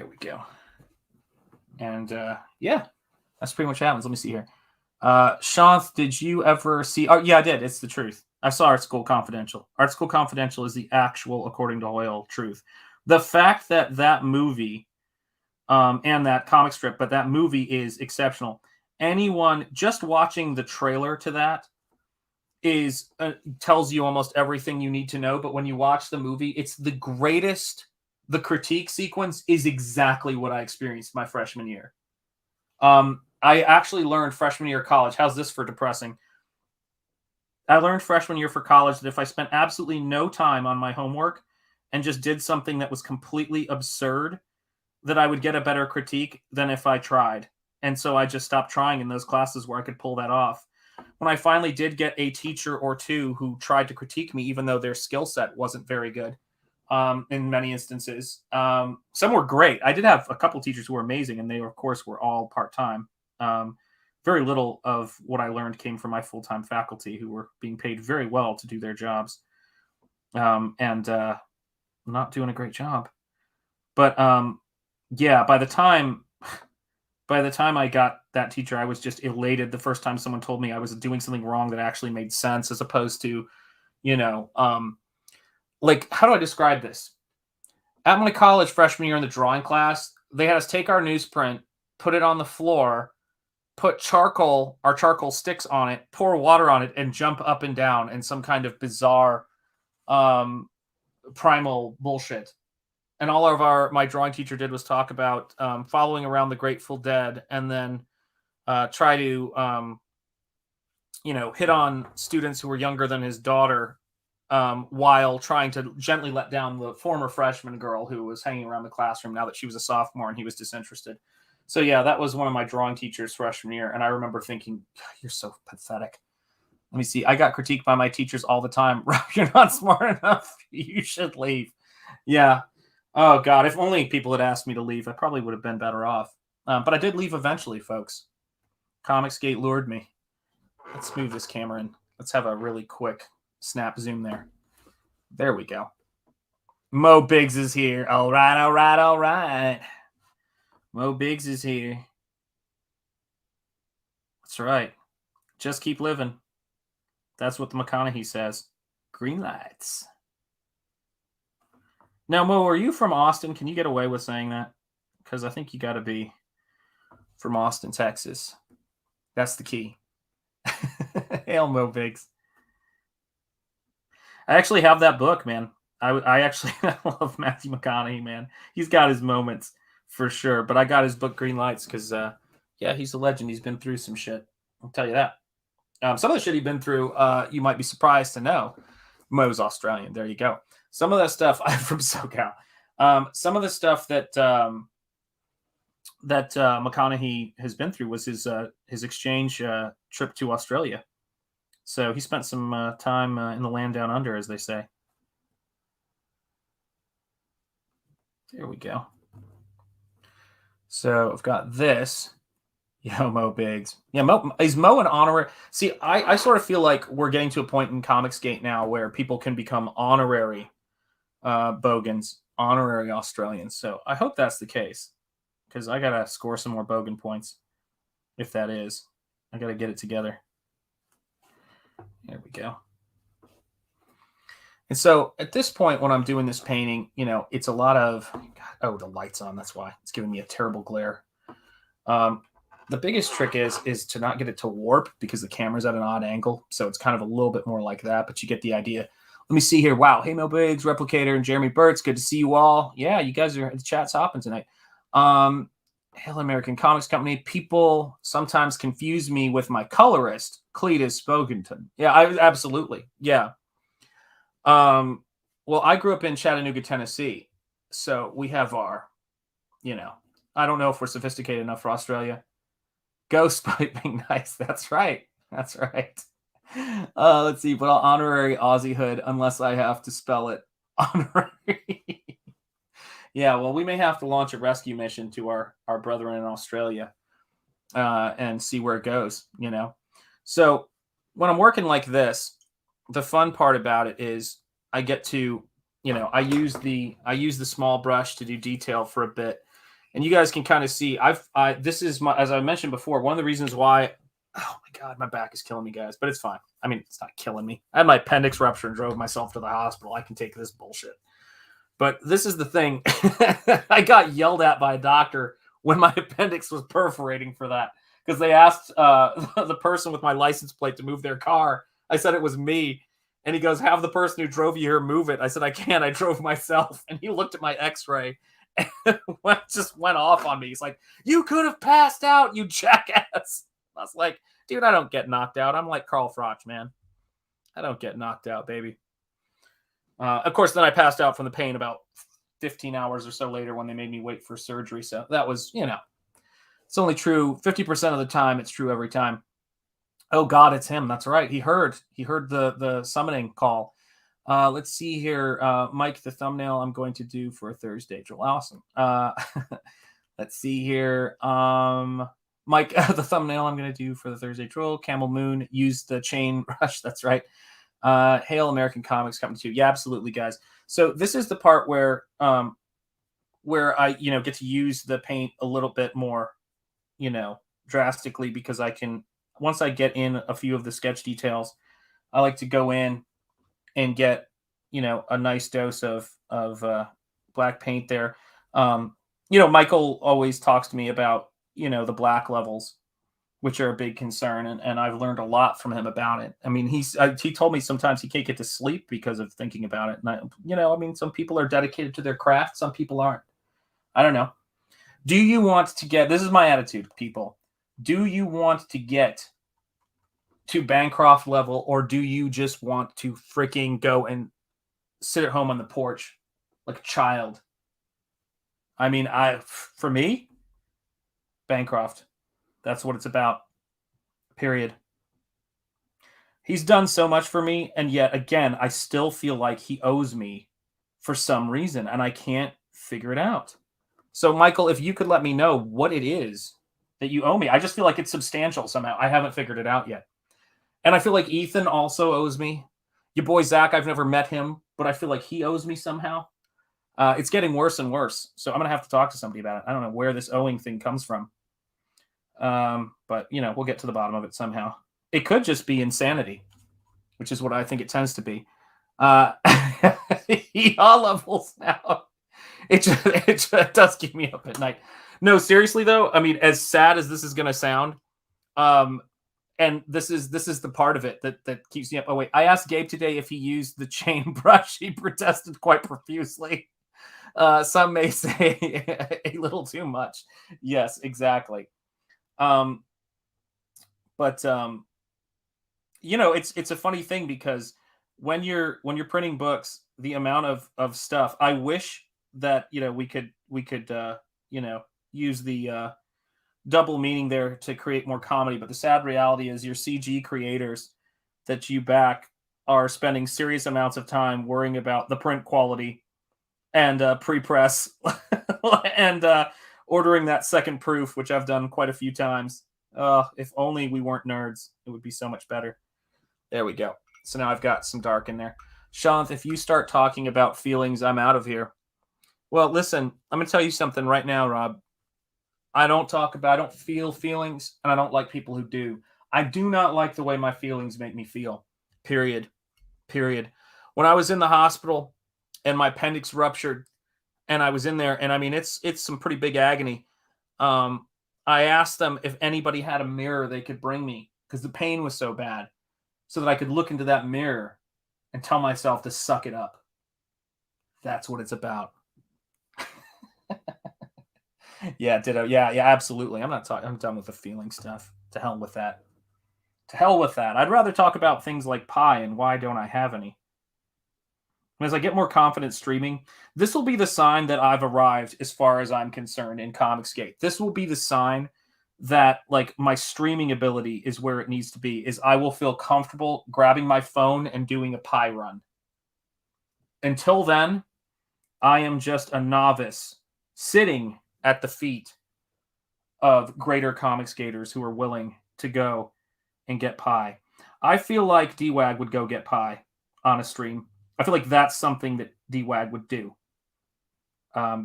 [SPEAKER 3] we go. And yeah, that's pretty much what happens. Let me see here. Shanth, did you ever see? Oh, yeah, I did. It's the truth. I saw Art School Confidential. Art School Confidential is the actual, according to Hoyle, truth. The fact that movie and that comic strip, but that movie is exceptional. Anyone just watching the trailer to that is tells you almost everything you need to know. But when you watch the movie, it's the greatest. The critique sequence is exactly what I experienced my freshman year. I actually learned freshman year of college. How's this for depressing? I learned freshman year for college that if I spent absolutely no time on my homework and just did something that was completely absurd, that I would get a better critique than if I tried. And so I just stopped trying in those classes where I could pull that off. When I finally did get a teacher or two who tried to critique me, even though their skill set wasn't very good, in many instances, some were great. I did have a couple teachers who were amazing, and they, of course, were all part-time. Very little of what I learned came from my full-time faculty who were being paid very well to do their jobs, and not doing a great job. But yeah, by the time I got that teacher, I was just elated the first time someone told me I was doing something wrong that actually made sense, as opposed to, like, how do I describe this? At my college freshman year in the drawing class, they had us take our newsprint, put it on the floor, put our charcoal sticks on it, pour water on it, and jump up and down in some kind of bizarre primal bullshit. and all of my drawing teacher did was talk about following around the Grateful Dead, and then try to hit on students who were younger than his daughter, while trying to gently let down the former freshman girl who was hanging around the classroom now that she was a sophomore and he was disinterested. So yeah, that was one of my drawing teachers freshman year, and I remember thinking, "You're so pathetic." Let me see. I got critiqued by my teachers all the time. Rob, you're not smart enough. You should leave. Yeah. Oh God, if only people had asked me to leave, I probably would have been better off. But I did leave eventually, folks. Comicsgate lured me. Let's move this camera in. Let's have a really quick snap zoom there. There we go. Mo Biggs is here. All right, all right, all right. Mo Biggs is here. That's right. Just keep living. That's what the McConaughey says. Green lights. Now, Mo, are you from Austin? Can you get away with saying that? Because I think you got to be from Austin, Texas. That's the key. Hail, Mo Biggs. I actually have that book, man. I actually love Matthew McConaughey, man. He's got his moments for sure. But I got his book, Green Lights, because, yeah, he's a legend. He's been through some shit. I'll tell you that. Some of the shit he's been through, you might be surprised to know. Mo's Australian. There you go. Some of that stuff, I'm from SoCal. Some of the stuff that McConaughey has been through was his exchange trip to Australia. So he spent some time in the land down under, as they say. There we go. So I've got this. Yo, Mo Biggs. Yeah, is Mo an honorary? See, I sort of feel like we're getting to a point in Comicsgate now where people can become honorary Bogans, honorary Australians. So I hope that's the case, because I got to score some more Bogan points, if that is. I got to get it together. There we go. And so at this point, when I'm doing this painting, it's a lot of, God, the light's on. That's why it's giving me a terrible glare. The biggest trick is to not get it to warp, because the camera's at an odd angle. So it's kind of a little bit more like that, but you get the idea. Let me see here. Wow. Hey, Mo Biggs, Replicator, and Jeremy Burt's. Good to see you all. Yeah, you guys are, the chat's hopping tonight. Hail American Comics Company. People sometimes confuse me with my colorist, Cletus Spogenton. Yeah, absolutely. Yeah. Well, I grew up in Chattanooga, Tennessee. So we have our, I don't know if we're sophisticated enough for Australia. Ghost piping, nice. That's right. That's right. Let's see, but I'll honorary Aussie hood unless I have to spell it honorary. Yeah, well, we may have to launch a rescue mission to our brethren in Australia and see where it goes, So when I'm working like this, the fun part about it is I get to, I use the small brush to do detail for a bit. And you guys can kind of see, this is my, as I mentioned before, one of the reasons why, oh my God, my back is killing me, guys, but it's fine. I mean, it's not killing me. I had my appendix rupture and drove myself to the hospital. I can take this bullshit. But this is the thing. I got yelled at by a doctor when my appendix was perforating for that, because they asked the person with my license plate to move their car. I said it was me. And he goes, have the person who drove you here move it. I said, I can't. I drove myself. And he looked at my x-ray and just went off on me. He's like, you could have passed out, you jackass. I was like, dude, I don't get knocked out. I'm like Carl Froch, man. I don't get knocked out, baby. Of course, then I passed out from the pain about 15 hours or so later when they made me wait for surgery. So that was, it's only true 50% of the time. It's true every time. Oh God, it's him. That's right. He heard the summoning call. Let's see here. Mike, the thumbnail I'm going to do for Thursday. Joel Allison. Let's see here. Mike, the thumbnail I'm going to do for the Thursday troll. Camel Moon, use the chain rush. That's right. Hail American Comics Company too. Yeah, absolutely, guys. So this is the part where I, get to use the paint a little bit more, drastically, because I can, once I get in a few of the sketch details, I like to go in and get, a nice dose of black paint there. Michael always talks to me about, the black levels which are a big concern, and I've learned a lot from him about it. I mean, he told me sometimes he can't get to sleep because of thinking about it. And I mean, some people are dedicated to their craft, some people aren't. I don't know. Do you want to get? This is my attitude, people. Do you want to get to Bancroft level, or do you just want to freaking go and sit at home on the porch like a child? I mean, for me, Bancroft. That's what it's about. Period. He's done so much for me, and yet again, I still feel like he owes me for some reason, and I can't figure it out. So, Michael, if you could let me know what it is that you owe me. I just feel like it's substantial somehow. I haven't figured it out yet. And I feel like Ethan also owes me. Your boy Zach, I've never met him, but I feel like he owes me somehow. It's getting worse and worse. So I'm going to have to talk to somebody about it. I don't know where this owing thing comes from. But, we'll get to the bottom of it somehow. It could just be insanity, which is what I think it tends to be. All levels now. It does keep me up at night. No, seriously though, I mean, as sad as this is going to sound, and this is the part of it that keeps me up. Oh wait, I asked Gabe today if he used the chain brush. He protested quite profusely. Some may say a little too much. Yes, exactly. But it's a funny thing because when you're printing books, the amount of stuff. I wish that we could use the double meaning there to create more comedy, but the sad reality is your CG creators that you back are spending serious amounts of time worrying about the print quality and pre-press and ordering that second proof, which I've done quite a few times. If only we weren't nerds, it would be so much better. There we go. So now I've got some dark in there. Shanth, if you start talking about feelings, I'm out of here. Well, listen, I'm going to tell you something right now, Rob. I don't feel feelings, and I don't like people who do. I do not like the way my feelings make me feel. Period. When I was in the hospital and my appendix ruptured and I was in there, and I mean, it's some pretty big agony. I asked them if anybody had a mirror they could bring me because the pain was so bad so that I could look into that mirror and tell myself to suck it up. That's what it's about. Yeah, ditto. Yeah, absolutely. I'm done with the feeling stuff. To hell with that. I'd rather talk about things like pie and why don't I have any. And as I get more confident streaming, this will be the sign that I've arrived as far as I'm concerned in Comicsgate. This will be the sign that like my streaming ability is where it needs to be, is I will feel comfortable grabbing my phone and doing a pie run. Until then, I am just a novice sitting at the feet of greater Comicsgaters who are willing to go and get pie. I feel like D-Wag would go get pie on a stream. I feel like that's something that D-Wag would do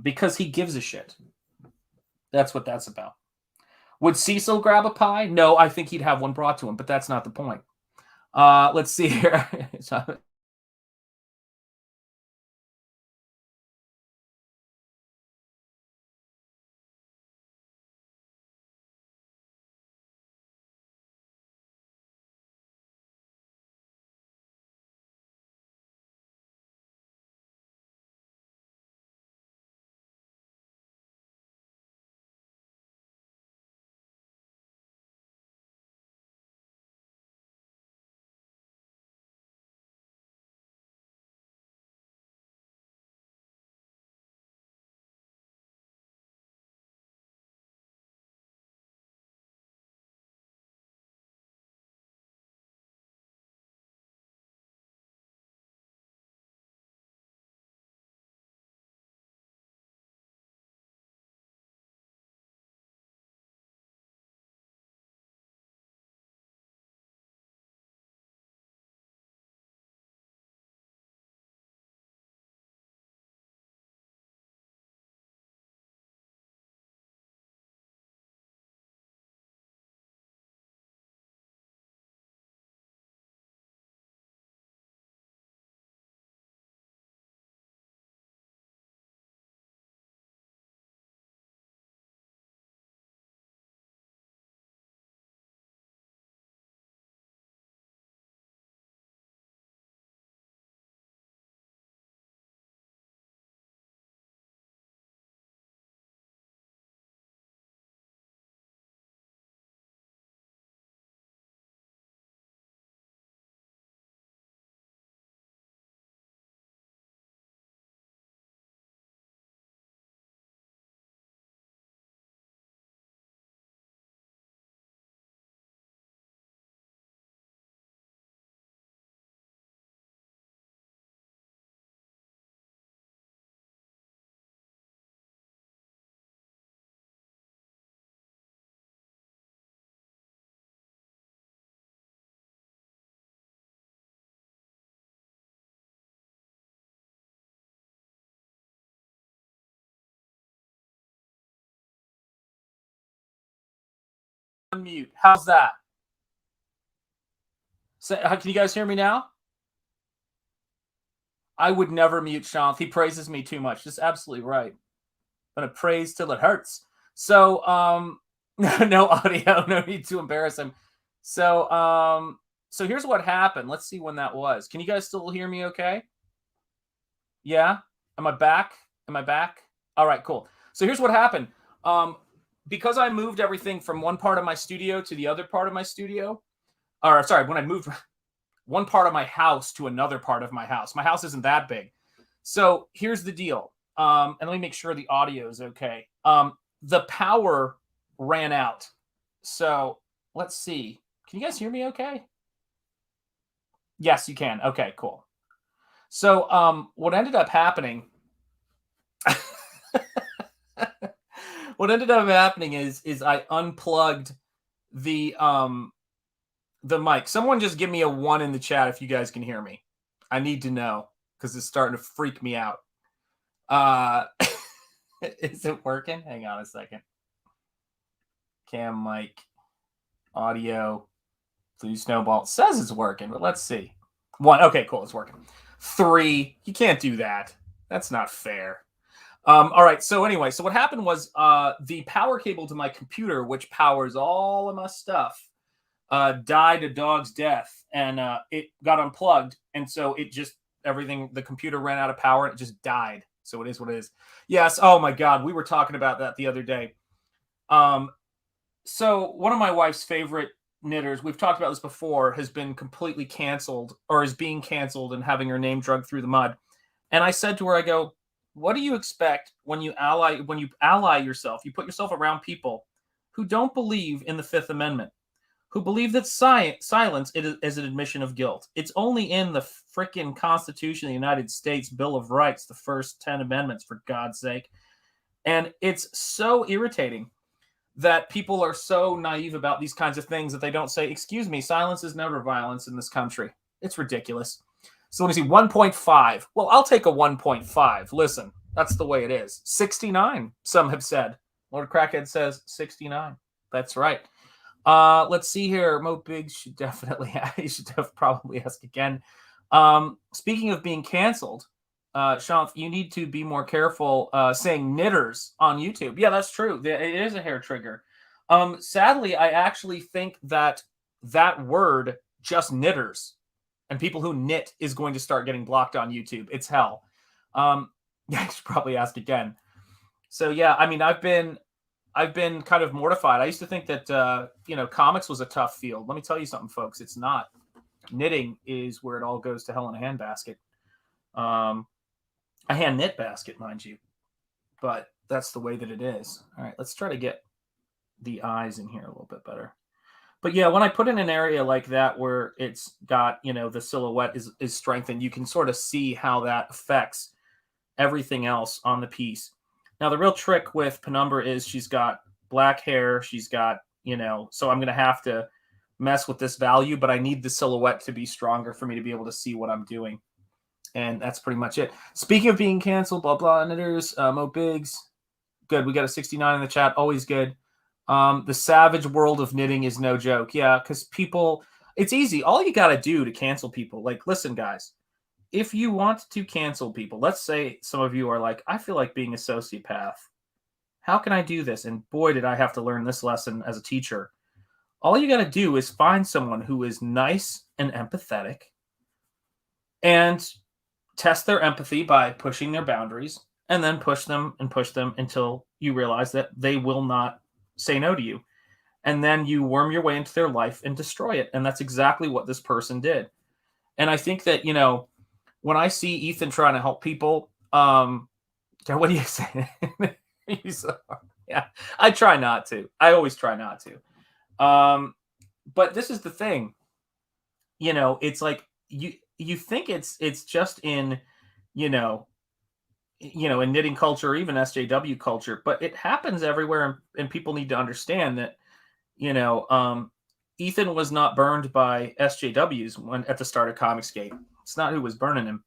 [SPEAKER 3] because he gives a shit. That's what that's about. Would Cecil grab a pie? No, I think he'd have one brought to him, but that's not the point. Let's see here. unmute. How's that? So, can you guys hear me now? I would never mute Sean. He praises me too much. Just absolutely right. I'm gonna praise till it hurts. So no audio, no need to embarrass him. So so here's what happened. Let's see when that was. Can you guys still hear me okay? Yeah? Am I back? Am I back? All right, cool. So here's what happened. Because I moved everything from one part of my studio to the other part of my studio, or sorry, when I moved one part of my house to another part of my house. My house isn't that big. So here's the deal. And let me make sure the audio is okay. The power ran out. So let's see. Can you guys hear me okay? Yes, you can. Okay, cool. So what ended up happening is I unplugged the mic. Someone just give me a 1 in the chat if you guys can hear me. I need to know because it's starting to freak me out. Is it working? Hang on a second. Cam, mic, audio, blue snowball. It says it's working, but let's see. 1. Okay, cool. It's working. 3. You can't do that. That's not fair. All right. So anyway, so what happened was the power cable to my computer, which powers all of my stuff, died a dog's death, and it got unplugged, and so it just the computer ran out of power and it just died. So it is what it is. Yes. Oh my God, we were talking about that the other day. So one of my wife's favorite knitters, we've talked about this before, has been completely canceled or is being canceled and having her name dragged through the mud. And I said to her, I go, what do you expect when you ally yourself? You put yourself around people who don't believe in the Fifth Amendment, who believe that silence is an admission of guilt. It's only in the frickin' Constitution of the United States Bill of Rights, the first 10 amendments, for God's sake. And it's so irritating that people are so naive about these kinds of things that they don't say, excuse me, silence is never violence in this country. It's ridiculous. So let me see, 1.5. Well, I'll take a 1.5. Listen, that's the way it is. 69, some have said. Lord Crackhead says 69. That's right. Let's see here. Mo Biggs should definitely probably ask again. Speaking of being canceled, Sean, you need to be more careful saying knitters on YouTube. Yeah, that's true. It is a hair trigger. Sadly, I actually think that word, just knitters, and people who knit, is going to start getting blocked on YouTube. It's hell. Yeah, I should probably ask again. So yeah, I mean, I've been kind of mortified. I used to think that comics was a tough field. Let me tell you something, folks. It's not. Knitting is where it all goes to hell in a handbasket. A hand knit basket, mind you. But that's the way that it is. All right, let's try to get the eyes in here a little bit better. But yeah, when I put in an area like that where it's got, the silhouette is strengthened, you can sort of see how that affects everything else on the piece. Now, the real trick with Penumbra is she's got black hair. She's got, so I'm going to have to mess with this value, but I need the silhouette to be stronger for me to be able to see what I'm doing. And that's pretty much it. Speaking of being canceled, blah, blah, knitters, Mo Biggs. Good. We got a 69 in the chat. Always good. The savage world of knitting is no joke. Yeah, because people, it's easy. All you got to do to cancel people, like, listen, guys, if you want to cancel people, let's say some of you are like, I feel like being a sociopath. How can I do this? And boy, did I have to learn this lesson as a teacher. All you got to do is find someone who is nice and empathetic and test their empathy by pushing their boundaries, and then push them until you realize that they will not say no to you. And then you worm your way into their life and destroy it. And that's exactly what this person did. And I think that, when I see Ethan trying to help people, what do you say? Yeah, I try not to. I always try not to. But this is the thing, it's like you think it's just in, in knitting culture or even SJW culture, but it happens everywhere, and people need to understand that, Ethan was not burned by SJWs at the start of Comicsgate. It's not who was burning him.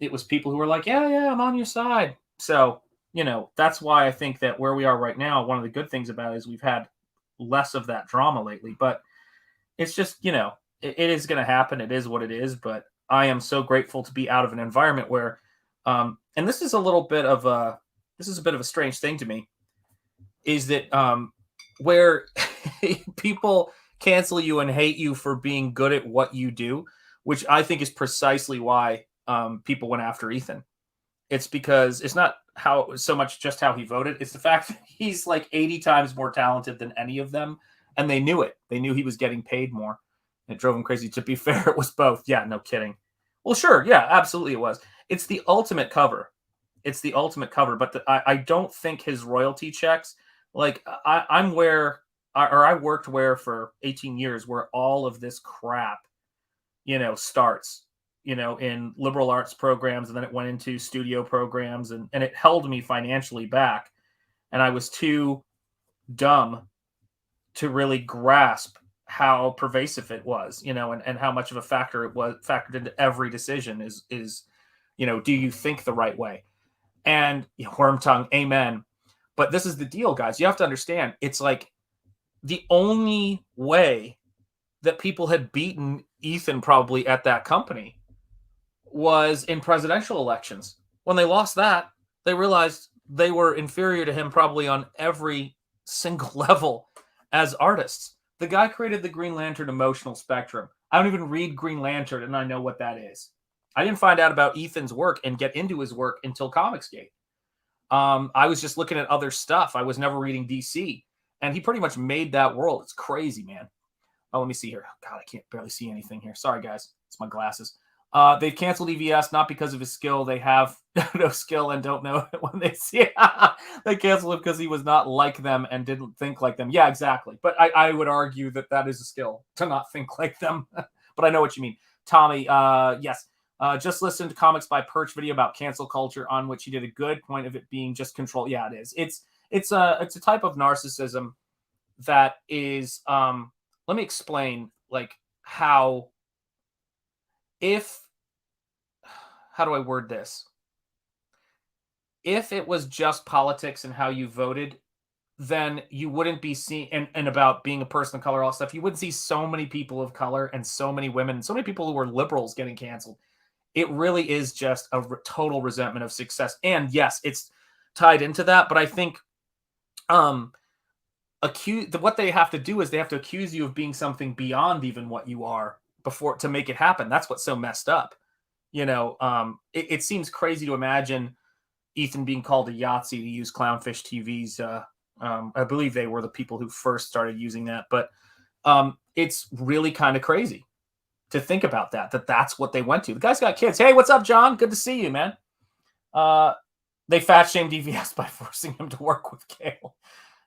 [SPEAKER 3] It was people who were like, yeah, I'm on your side. So, that's why I think that where we are right now, one of the good things about it is we've had less of that drama lately. But it's just, it is going to happen. It is what it is. But I am so grateful to be out of an environment where, and this is a bit of a strange thing to me, is that where people cancel you and hate you for being good at what you do, which I think is precisely why people went after Ethan. It's because it's not so much just how he voted. It's the fact that he's like 80 times more talented than any of them. And they knew it. They knew he was getting paid more. It drove him crazy. To be fair, it was both. Yeah, no kidding. Well, sure. Yeah, absolutely it was. It's the ultimate cover. But I don't think his royalty checks, like I worked where for 18 years where all of this crap, starts, in liberal arts programs, and then it went into studio programs, and it held me financially back. And I was too dumb to really grasp how pervasive it was, and how much of a factor it was factored into every decision is, do you think the right way? And worm tongue, amen. But this is the deal, guys. You have to understand, it's like the only way that people had beaten Ethan probably at that company was in presidential elections. When they lost that, they realized they were inferior to him probably on every single level as artists. The guy created the Green Lantern emotional spectrum. I don't even read Green Lantern, and I know what that is. I didn't find out about Ethan's work and get into his work until Comicsgate. I was just looking at other stuff. I was never reading DC, and he pretty much made that world. It's crazy, man. Oh, let me see here. God, I can't barely see anything here. Sorry, guys. It's my glasses. They've canceled EVS not because of his skill. They have no skill and don't know it when they see it. They canceled him because he was not like them and didn't think like them. Yeah, exactly. But I would argue that is a skill to not think like them. But I know what you mean. Tommy, yes. Just listened to Comics by Perch video about cancel culture, on which he did a good point of it being just control. Yeah, it is. It's a type of narcissism that is. Let me explain how do I word this? If it was just politics and how you voted, then you wouldn't be seeing, and about being a person of color, all stuff, you wouldn't see so many people of color and so many women and so many people who were liberals getting canceled. It really is just a total resentment of success. And yes, it's tied into that, but I think what they have to do is they have to accuse you of being something beyond even what you are before to make it happen. That's what's so messed up. It seems crazy to imagine Ethan being called a Yahtzee, to use Clownfish TV's. I believe they were the people who first started using that, but it's really kind of crazy to think about that's what they went to. The guy's got kids. Hey, what's up, John? Good to see you, man. They fat shamed EVS by forcing him to work with Kale.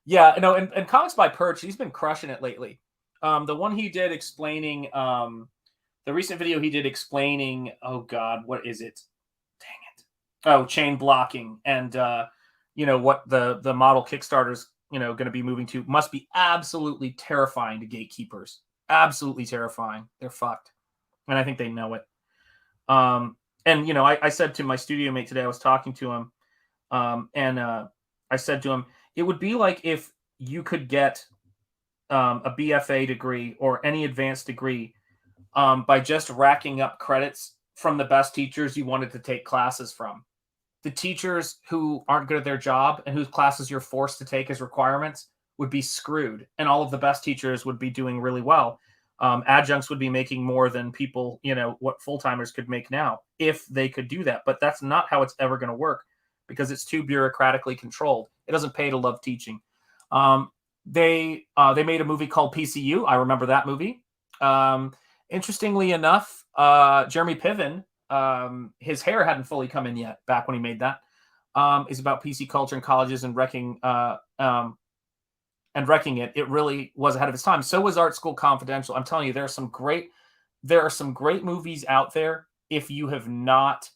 [SPEAKER 3] Yeah, and Comics by Perch, he's been crushing it lately. The one he did explaining, the recent video he did explaining, oh God, what is it? Dang it. Oh, chain blocking and, what the model Kickstarter's, going to be moving to must be absolutely terrifying to gatekeepers. Absolutely terrifying. They're fucked. And I think they know it. I said to my studio mate today, I was talking to him, and I said to him, it would be like if you could get a BFA degree or any advanced degree by just racking up credits from the best teachers you wanted to take classes from. The teachers who aren't good at their job and whose classes you're forced to take as requirements would be screwed. And all of the best teachers would be doing really well. Adjuncts would be making more than people, what full-timers could make now if they could do that. But that's not how it's ever going to work because it's too bureaucratically controlled. It doesn't pay to love teaching. They made a movie called PCU. I remember that movie. Interestingly enough, Jeremy Piven, his hair hadn't fully come in yet back when he made that. Is about PC culture in colleges and wrecking it. It really was ahead of its time. So was Art School Confidential. I'm telling you, there are some great movies out there. If you have not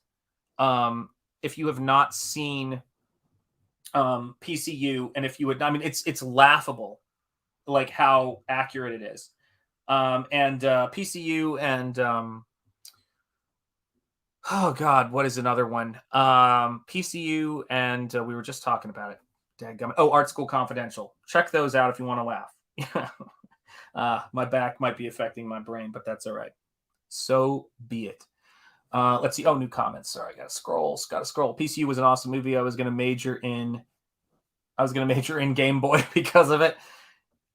[SPEAKER 3] seen PCU, and if you would, it's laughable, like how accurate it is. PCU and oh God, what is another one? PCU and we were just talking about it. Dadgummit. Oh, Art School Confidential. Check those out if you want to laugh. My back might be affecting my brain, but that's all right. So be it. Let's see. Oh, new comments. Sorry, gotta scroll. PCU was an awesome movie. I was gonna major in Game Boy because of it.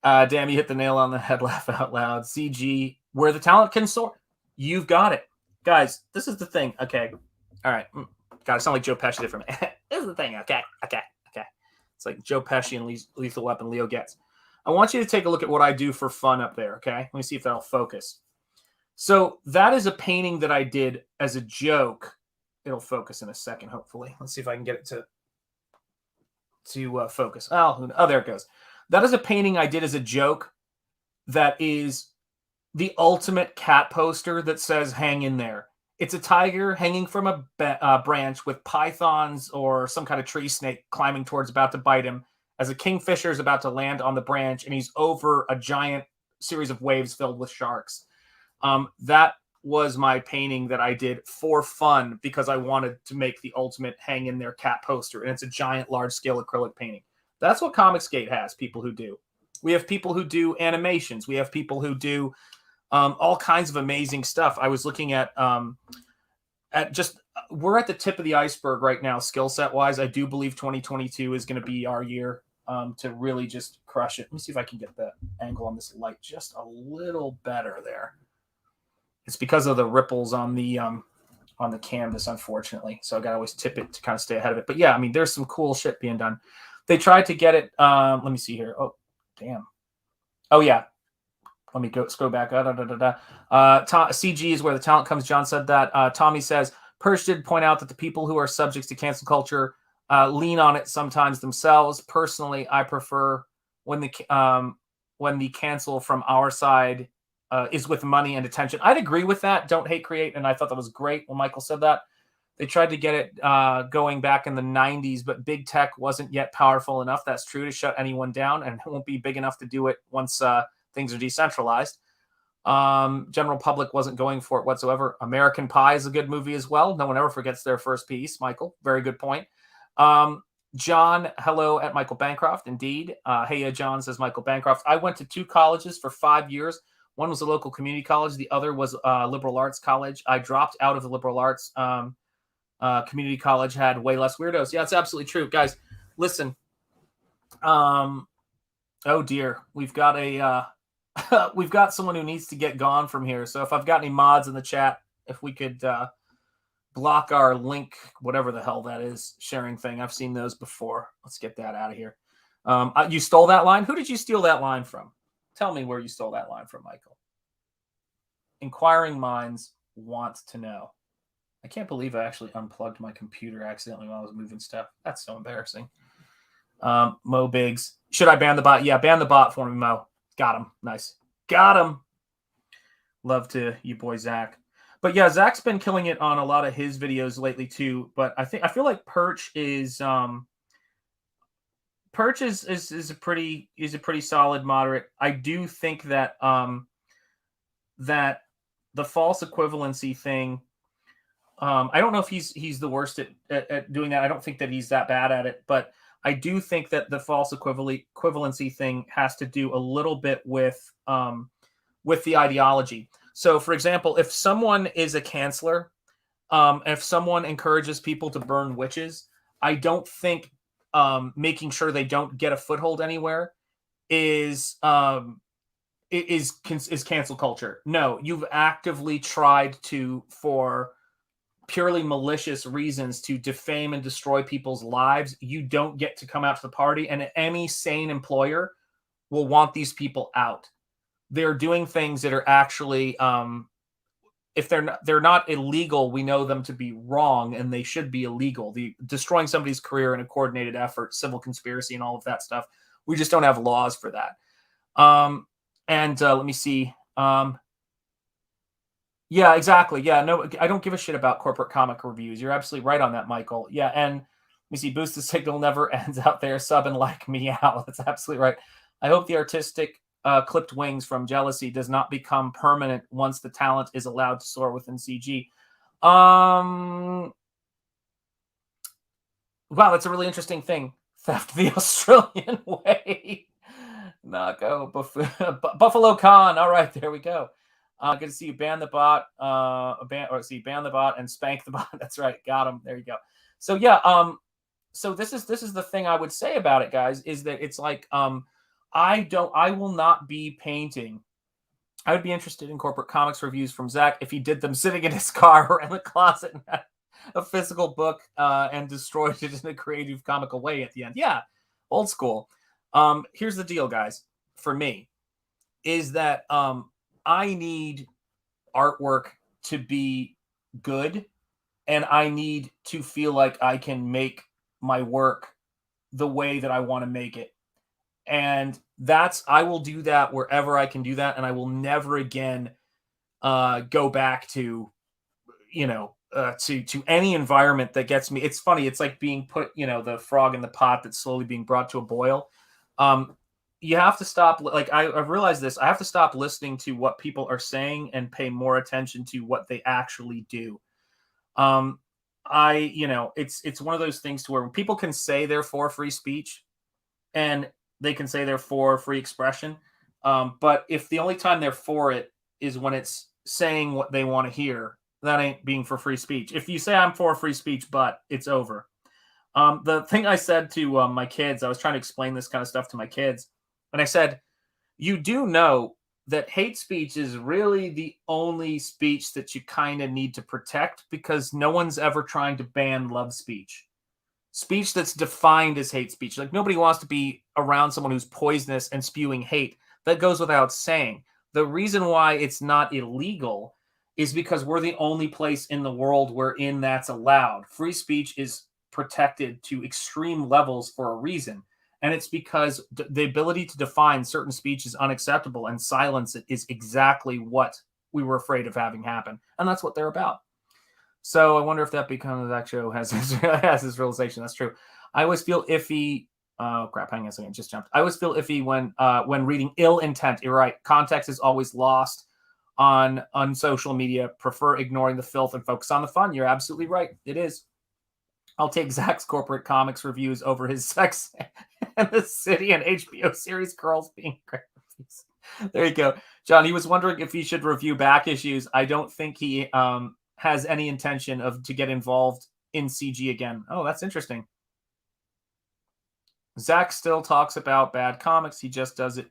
[SPEAKER 3] Damn, you hit the nail on the head. Laugh out loud. CG, where the talent can soar. You've got it, guys. This is the thing. Okay, all right. God, I sound like Joe Pesci there for a minute. This is the thing. Okay. It's like Joe Pesci and Lethal Weapon. Leo Getz. I want you to take a look at what I do for fun up there. Okay, let me see if that'll focus. So that is a painting that I did as a joke. It'll focus in a second, hopefully. Let's see if I can get it to focus. Oh, there it goes. That is a painting I did as a joke that is the ultimate cat poster that says hang in there. It's a tiger hanging from a branch with pythons or some kind of tree snake climbing towards, about to bite him, as a kingfisher is about to land on the branch, and he's over a giant series of waves filled with sharks. That was my painting that I did for fun because I wanted to make the ultimate hang in there cat poster, and it's a giant, large-scale acrylic painting. That's what Comicsgate has, people who do. We have people who do animations. We have people who do all kinds of amazing stuff. I was looking at we're at the tip of the iceberg right now, skill set wise. I do believe 2022 is going to be our year to really just crush it. Let me see if I can get the angle on this light just a little better there. It's because of the ripples on the canvas, unfortunately. So I got to always tip it to kind of stay ahead of it. But yeah, I mean, there's some cool shit being done. They tried to get it. Let me see here. Oh, damn. Oh yeah. Let me scroll back. CG is where the talent comes. John said that. Tommy says, Perch did point out that the people who are subjects to cancel culture lean on it sometimes themselves. Personally, I prefer when the cancel from our side is with money and attention. I'd agree with that. Don't hate, create. And I thought that was great when Michael said that. They tried to get it going back in the 90s, but big tech wasn't yet powerful enough. That's true, to shut anyone down, and it won't be big enough to do it once things are decentralized. General public wasn't going for it whatsoever. American Pie is a good movie as well. No one ever forgets their first piece. Michael, very good point. John, hello at Michael Bancroft. Indeed. Hey, John, says Michael Bancroft. I went to 2 colleges for 5 years. One was a local community college. The other was a liberal arts college. I dropped out of the liberal arts. Community college had way less weirdos. Yeah, it's absolutely true. Guys, listen. Oh, dear. We've got we've got someone who needs to get gone from here. So if I've got any mods in the chat, if we could block our link, whatever the hell that is, sharing thing. I've seen those before. Let's get that out of here. You stole that line? Who did you steal that line from? Tell me where you stole that line from, Michael. Inquiring minds want to know. I can't believe I actually unplugged my computer accidentally while I was moving stuff. That's so embarrassing. Mo Biggs. Should I ban the bot? Yeah, ban the bot for me, Mo. Got him. Nice. Got him. Love to you, boy, Zach. But yeah, Zach's been killing it on a lot of his videos lately too. But I feel like Perch is a pretty solid moderate. I do think that that the false equivalency thing. I don't know if he's the worst at doing that. I don't think that he's that bad at it, but I do think that the false equivalency thing has to do a little bit with the ideology. So, for example, if someone is a canceller, if someone encourages people to burn witches, I don't think making sure they don't get a foothold anywhere is cancel culture. No, you've actively tried to, for purely malicious reasons, to defame and destroy people's lives. You don't get to come out to the party, and any sane employer will want these people out. They're doing things that are actually, if they're not illegal, we know them to be wrong, and they should be illegal. Destroying somebody's career in a coordinated effort, civil conspiracy, and all of that stuff. We just don't have laws for that. Let me see. Yeah, exactly. Yeah, no, I don't give a shit about corporate comic reviews. You're absolutely right on that, Michael. Yeah, and let me see. Boost the signal never ends out there. Sub and like me out. That's absolutely right. I hope the artistic clipped wings from jealousy does not become permanent once the talent is allowed to soar within CG. Wow, that's a really interesting thing. Theft the Australian way. Buffalo Con. All right, there we go. Good to see you ban the bot, ban the bot and spank the bot. That's right, got him. There you go. So yeah, so this is the thing I would say about it, guys, is that it's like I will not be painting. I would be interested in corporate comics reviews from Zach if he did them sitting in his car or in the closet and had a physical book and destroyed it in a creative, comical way at the end. Yeah, old school. Here's the deal, guys. For me, is that I need artwork to be good, and I need to feel like I can make my work the way that I want to make it. And I will do that wherever I can do that, and I will never again go back to, to any environment that gets me. It's funny. It's like being put, the frog in the pot that's slowly being brought to a boil. You have to stop. Like I've realized this. I have to stop listening to what people are saying and pay more attention to what they actually do. It's one of those things to where people can say they're for free speech and they can say they're for free expression. But if the only time they're for it is when it's saying what they want to hear, that ain't being for free speech. If you say I'm for free speech, but it's over. The thing I said to my kids, I was trying to explain this kind of stuff to my kids. And I said, you do know that hate speech is really the only speech that you kind of need to protect, because no one's ever trying to ban love speech. Speech that's defined as hate speech. Like nobody wants to be around someone who's poisonous and spewing hate. That goes without saying. The reason why it's not illegal is because we're the only place in the world wherein that's allowed. Free speech is protected to extreme levels for a reason. And it's because the ability to define certain speech is unacceptable and silence it is exactly what we were afraid of having happen. And that's what they're about. So I wonder if that becomes Zach Show has his realization. That's true. I always feel iffy. Oh crap! Hang on a second. Just jumped. I always feel iffy when reading ill intent. You're right. Context is always lost on social media. Prefer ignoring the filth and focus on the fun. You're absolutely right. It is. I'll take Zach's corporate comics reviews over his Sex and the City and HBO series Girls Being Great reviews. There you go. John, he was wondering if he should review back issues. I don't think he has any intention to get involved in CG again. Oh, that's interesting. Zach still talks about bad comics. He just does it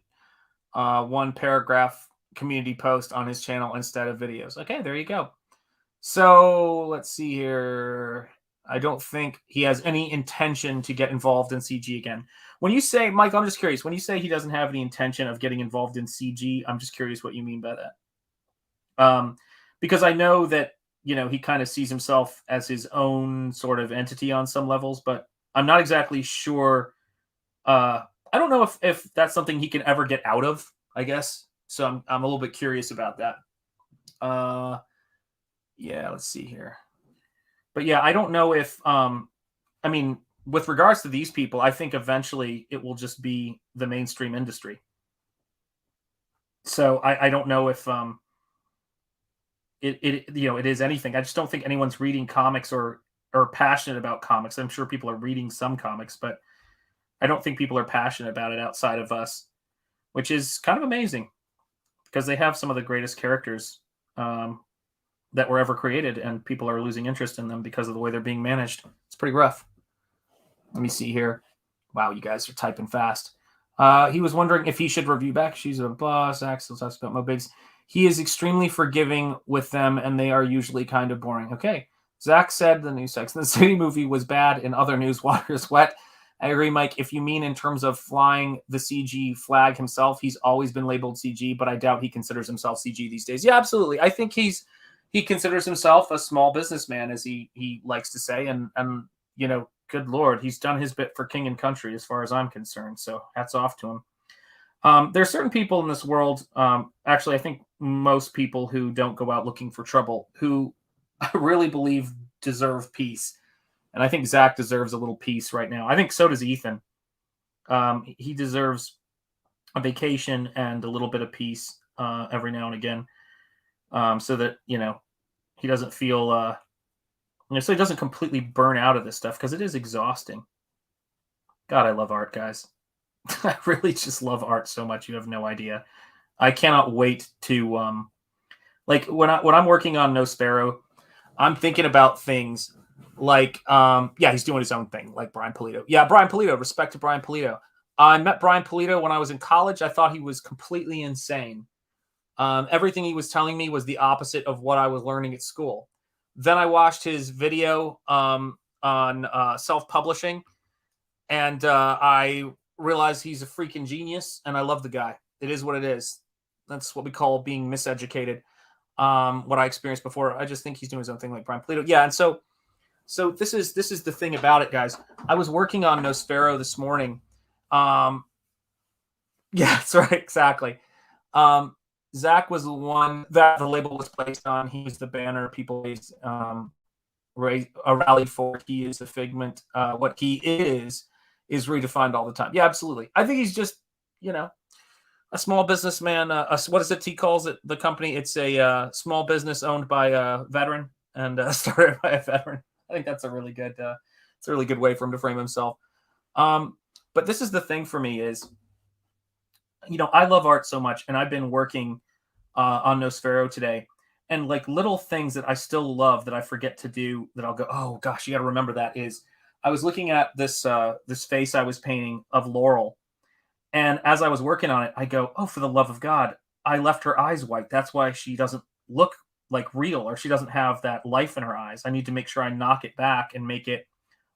[SPEAKER 3] one paragraph community post on his channel instead of videos. Okay, there you go. So let's see here. I don't think he has any intention to get involved in CG again. When you say, Mike, I'm just curious, when you say he doesn't have any intention of getting involved in CG, I'm just curious what you mean by that. Because I know that, he kind of sees himself as his own sort of entity on some levels, but I'm not exactly sure. I don't know if that's something he can ever get out of, I guess. So I'm a little bit curious about that. Yeah, let's see here. But yeah, I don't know if, with regards to these people, I think eventually it will just be the mainstream industry. So I don't know if it is anything. I just don't think anyone's reading comics or passionate about comics. I'm sure people are reading some comics, but I don't think people are passionate about it outside of us, which is kind of amazing because they have some of the greatest characters that were ever created, and people are losing interest in them because of the way they're being managed. It's pretty rough. Let me see here. Wow, you guys are typing fast. He was wondering if he should review back. She's a boss. Axel talks about Mobigs. He is extremely forgiving with them, and they are usually kind of boring. Okay. Zach said the new Sex and the City movie was bad. In other news, water is wet. I agree, Mike. If you mean in terms of flying the CG flag himself, he's always been labeled CG, but I doubt he considers himself CG these days. Yeah, absolutely. I think he considers himself a small businessman, as he likes to say, and good Lord, he's done his bit for king and country as far as I'm concerned. So hats off to him. There are certain people in this world, actually, I think most people who don't go out looking for trouble, who I really believe deserve peace. And I think Zach deserves a little peace right now. I think so does Ethan. He deserves a vacation and a little bit of peace every now and again. So that, he doesn't feel, so he doesn't completely burn out of this stuff, because it is exhausting. God, I love art, guys. I really just love art so much. You have no idea. I cannot wait to like when I'm working on No Sparrow, I'm thinking about things like yeah, he's doing his own thing, like Brian Pulido. Yeah, Brian Pulido, respect to Brian Pulido. I met Brian Pulido when I was in college. I thought he was completely insane. Everything he was telling me was the opposite of what I was learning at school. Then I watched his video on self-publishing, and I realized he's a freaking genius, and I love the guy. It is what it is. That's what we call being miseducated. What I experienced before. I just think he's doing his own thing like Brian Pulido. Yeah, and so this is the thing about it, guys. I was working on No Sparrow this morning. Yeah, that's right, exactly. Zach was the one that the label was placed on. He was the banner people rallied for. He is the figment. What he is redefined all the time. Yeah, absolutely. I think he's just, a small businessman. What is it? He calls it the company. It's a small business owned by a veteran and started by a veteran. I think that's a really good. It's a really good way for him to frame himself. But this is the thing for me is, I love art so much, and I've been working on No Sparrow today, and like little things that I still love that I forget to do that I'll go, oh gosh, you got to remember that is. I was looking at this this face I was painting of Laurel. And as I was working on it, I go, oh, for the love of God, I left her eyes white. That's why she doesn't look like real, or she doesn't have that life in her eyes. I need to make sure I knock it back and make it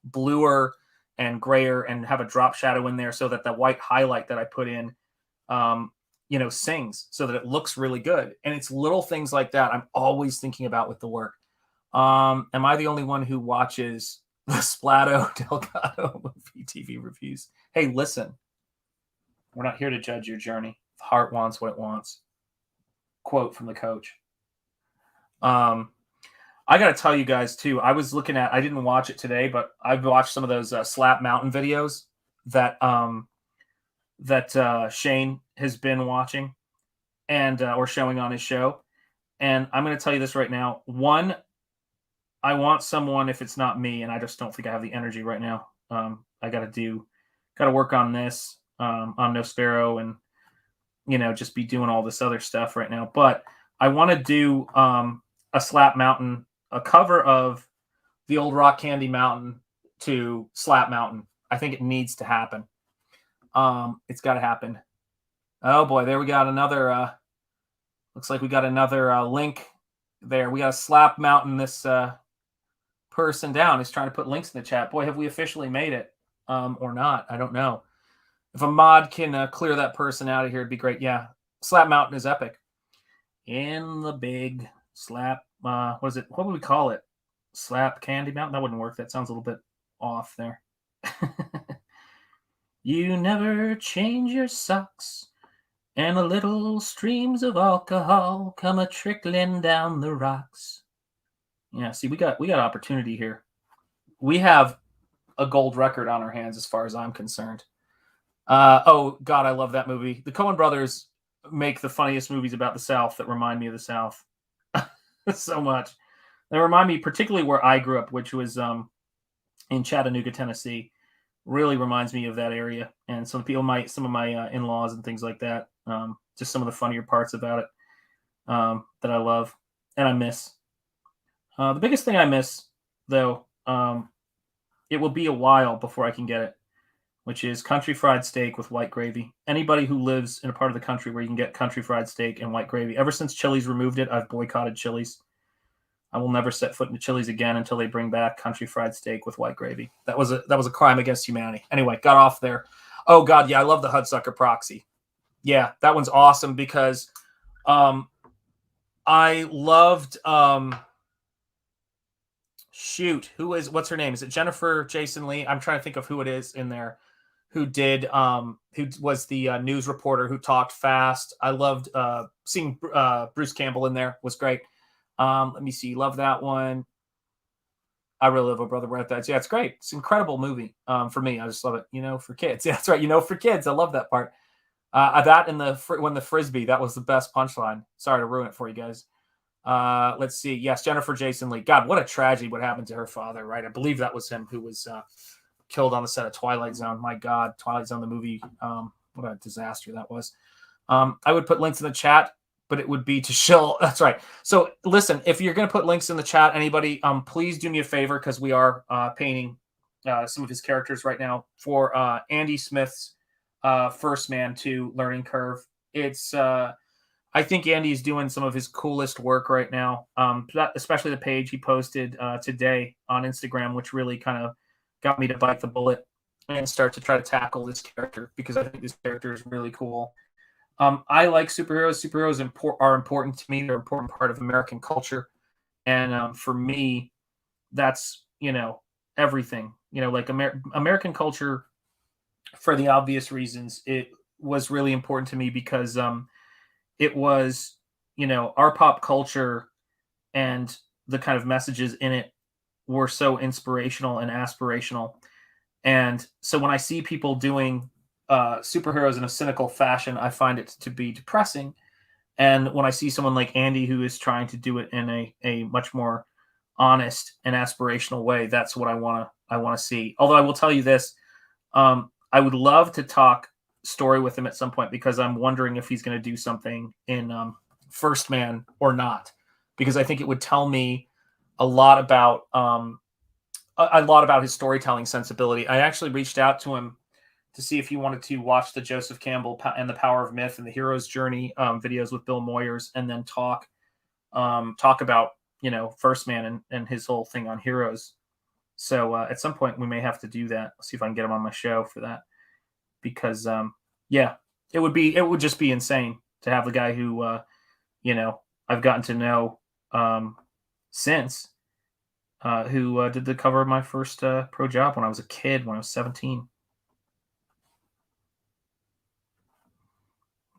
[SPEAKER 3] bluer and grayer and have a drop shadow in there so that the white highlight that I put in, sings so that it looks really good. And it's little things like that I'm always thinking about with the work. Am I the only one who watches the Splato Delgado movie TV reviews? Hey, listen. We're not here to judge your journey. The heart wants what it wants. Quote from the coach. I got to tell you guys, too, I didn't watch it today, but I've watched some of those Slap Mountain videos that Shane has been watching and or showing on his show. And I'm going to tell you this right now. One, I want someone, if it's not me, and I just don't think I have the energy right now. I got to work on this. On No Sparrow and, just be doing all this other stuff right now. But I want to do a Slap Mountain, a cover of the old Rock Candy Mountain to Slap Mountain. I think it needs to happen. It's got to happen. Oh, boy, there we got another, looks like we got another link there. We got to Slap Mountain this person down. He's trying to put links in the chat. Boy, have we officially made it or not? I don't know. If a mod can clear that person out of here, it'd be great. Yeah, Slap Mountain is epic. In the big slap, what is it? What would we call it? Slap Candy Mountain? That wouldn't work. That sounds a little bit off there. You never change your socks, and the little streams of alcohol come a trickling down the rocks. Yeah, see, we got opportunity here. We have a gold record on our hands as far as I'm concerned. Oh God, I love that movie. The Coen brothers make the funniest movies about the South that remind me of the South so much. They remind me particularly where I grew up, which was in Chattanooga, Tennessee. Really reminds me of that area, and some of my in-laws and things like that. Just some of the funnier parts about it that I love and I miss. The biggest thing I miss, though, it will be a while before I can get it, which is country fried steak with white gravy. Anybody who lives in a part of the country where you can get country fried steak and white gravy. Ever since Chili's removed it, I've boycotted Chili's. I will never set foot into Chili's again until they bring back country fried steak with white gravy. That was a crime against humanity. Anyway, got off there. Oh God, yeah, I love the Hudsucker Proxy. Yeah, that one's awesome because I loved what's her name? Is it Jennifer Jason Leigh? I'm trying to think of who it is in there. Who was the news reporter who talked fast. I loved seeing Bruce Campbell in there. Was great. Let me see. Love that one. I really love a Brother Where That. Yeah, it's great. It's an incredible movie for me. I just love it. For kids. Yeah, that's right. For kids. I love that part. That and when the Frisbee, that was the best punchline. Sorry to ruin it for you guys. Let's see. Yes, Jennifer Jason Leigh. God, what a tragedy what happened to her father, right? I believe that was him who was killed on the set of Twilight Zone. My God, Twilight Zone, the movie. What a disaster that was. I would put links in the chat, but it would be to shill. That's right. So listen, if you're going to put links in the chat, anybody, please do me a favor, because we are painting some of his characters right now for Andy Smith's First Man 2 learning curve. It's I think Andy's doing some of his coolest work right now, especially the page he posted today on Instagram, which really kind of got me to bite the bullet and start to try to tackle this character, because I think this character is really cool. I like superheroes. Superheroes are important to me. They're an important part of American culture. And for me, that's, everything. Like American culture, for the obvious reasons, it was really important to me because it was, our pop culture and the kind of messages in it were so inspirational and aspirational. And so when I see people doing superheroes in a cynical fashion, I find it to be depressing. And when I see someone like Andy who is trying to do it in a much more honest and aspirational way, that's what I want to see. Although I will tell you this, I would love to talk story with him at some point, because I'm wondering if he's going to do something in First Man or not, because I think it would tell me a lot about his storytelling sensibility. I actually reached out to him to see if he wanted to watch the Joseph Campbell and the Power of Myth and the Hero's Journey videos with Bill Moyers, and then talk about First Man and his whole thing on heroes. So at some point we may have to do that. I'll see if I can get him on my show for that, because it would just be insane to have the guy who I've gotten to know since who did the cover of my first pro job when I was a kid, when I was 17.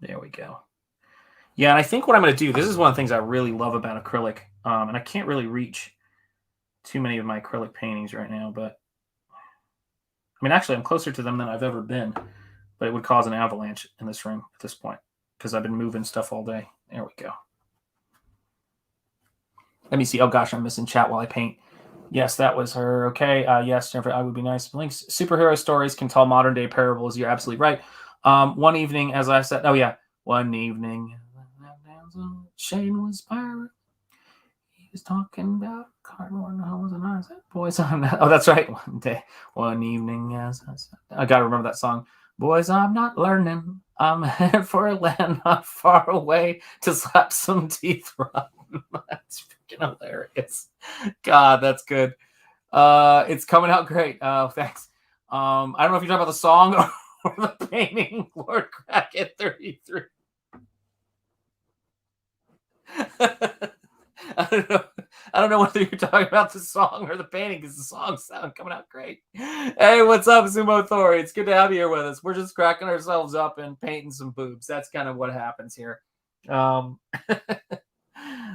[SPEAKER 3] There we go. Yeah, and I think what I'm going to do, this is one of the things I really love about acrylic, and I can't really reach too many of my acrylic paintings right now, but I mean, actually, I'm closer to them than I've ever been, but it would cause an avalanche in this room at this point, because I've been moving stuff all day. There we go. Let me see. Oh, gosh, I'm missing chat while I paint. Yes, that was her. Okay. Yes, Jennifer, I would be nice. Links. Superhero stories can tell modern-day parables. You're absolutely right. One evening, as I said, one evening, Shane was pirate. He was talking about cardboard homes and I said, boys, I'm not. Oh, that's right. One evening, as I said, I got to remember that song. Boys, I'm not learning. I'm headed for a land not far away to slap some teeth rotten. That's freaking hilarious. God, that's good. It's coming out great. Thanks. I don't know if you're talking about the song or the painting, Lord Crackett 33. I don't know whether you're talking about the song or the painting, because the song sound coming out great. Hey, what's up, Sumo Thor? It's good to have you here with us. We're just cracking ourselves up and painting some boobs. That's kind of what happens here.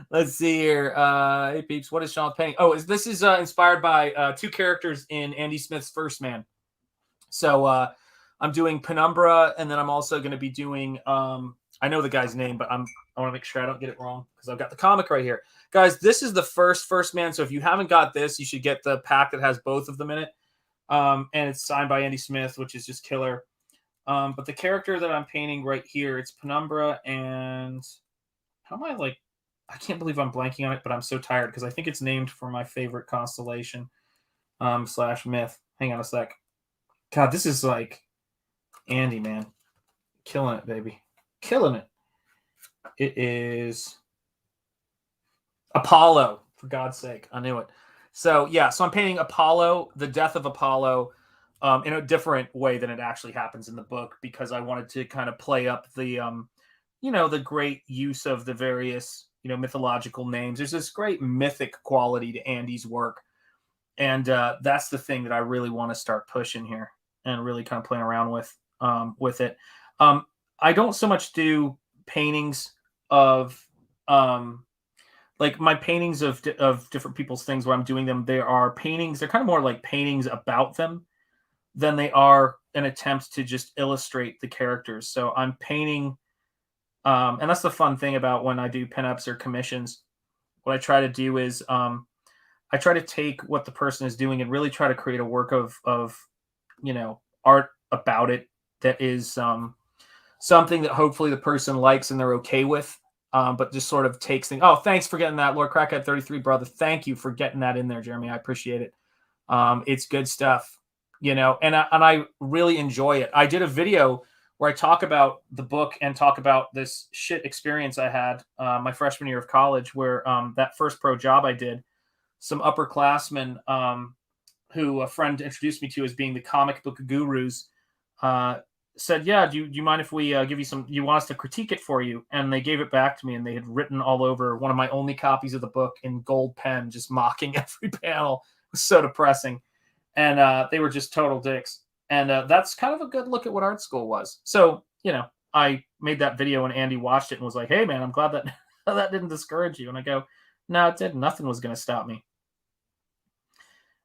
[SPEAKER 3] Let's see here. Hey, peeps, what is Sean's painting? Oh, this is inspired by two characters in Andy Smith's First Man. So I'm doing Penumbra, and then I'm also going to be doing I know the guy's name, but I want to make sure I don't get it wrong, because I've got the comic right here. Guys, this is the First Man, so if you haven't got this, you should get the pack that has both of them in it. And it's signed by Andy Smith, which is just killer. But the character that I'm painting right here, it's Penumbra, and how am I I can't believe I'm blanking on it, but I'm so tired, because I think it's named for my favorite constellation / myth. Hang on a sec. God, this is Andy, man. Killing it, baby. Killing it. It is Apollo, for God's sake. I knew it. So I'm painting Apollo, the death of Apollo, in a different way than it actually happens in the book, because I wanted to kind of play up the the great use of the various mythological names. There's this great mythic quality to Andy's work, and that's the thing that I really want to start pushing here and really kind of playing around with it. I don't so much do paintings of my paintings of different people's things where I'm doing them. They are paintings. They're kind of more like paintings about them than they are an attempt to just illustrate the characters. So I'm painting, and that's the fun thing about when I do pinups or commissions. What I try to do is I try to take what the person is doing and really try to create a work of art about it that is something that hopefully the person likes and they're okay with, but just sort of takes things. Oh, thanks for getting that, Lord Crackhead 33, brother. Thank you for getting that in there, Jeremy. I appreciate it. It's good stuff, and I really enjoy it. I did a video where I talk about the book and talk about this shit experience I had my freshman year of college, where that first pro job I did, some upperclassmen who a friend introduced me to as being the comic book gurus, said, yeah, do you mind if we give you some, you want us to critique it for you? And they gave it back to me, and they had written all over one of my only copies of the book in gold pen, just mocking every panel. It was so depressing. And they were just total dicks. And that's kind of a good look at what art school was. So, I made that video and Andy watched it and was like, hey, man, I'm glad that that didn't discourage you. And I go, no, it didn't. Nothing was going to stop me.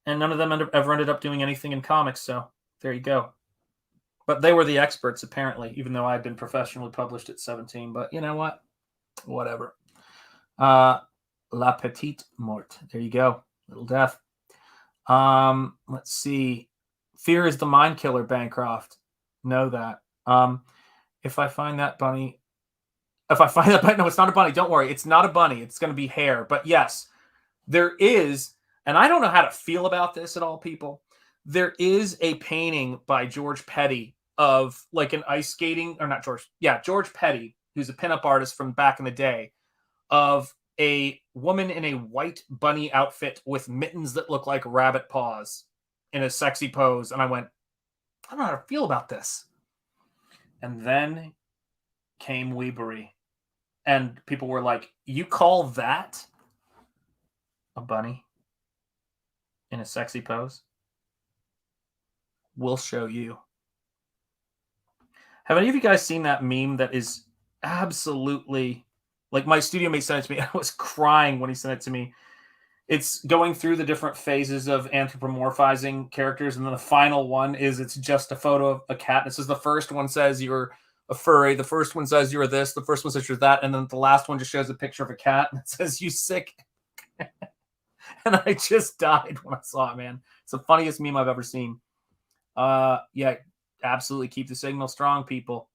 [SPEAKER 3] And none of them ever ended up doing anything in comics. So there you go. But they were the experts, apparently, even though I'd been professionally published at 17. But you know what? Whatever. La Petite Mort. There you go. Little death. Let's see. Fear is the mind killer, Bancroft. Know that. If I find that bunny... no, it's not a bunny. Don't worry. It's not a bunny. It's going to be hair. But yes, there is... And I don't know how to feel about this at all, people. There is a painting by George Petty of like an ice skating, or not George. Yeah, George Petty, who's a pinup artist from back in the day, of a woman in a white bunny outfit with mittens that look like rabbit paws in a sexy pose. And I went, I don't know how to feel about this. And then came Weebury. And people were like, you call that a bunny in a sexy pose? We'll show you. Have any of you guys seen that meme that is absolutely, like, my studio mate sent it to me. I was crying when he sent it to me. It's going through the different phases of anthropomorphizing characters, and then the final one is it's just a photo of a cat. And it says the first one says you're a furry, the first one says you're this, the first one says you're that, and then the last one just shows a picture of a cat and it says you sick. And I just died when I saw it, man. It's the funniest meme I've ever seen. Yeah, absolutely keep the signal strong, people.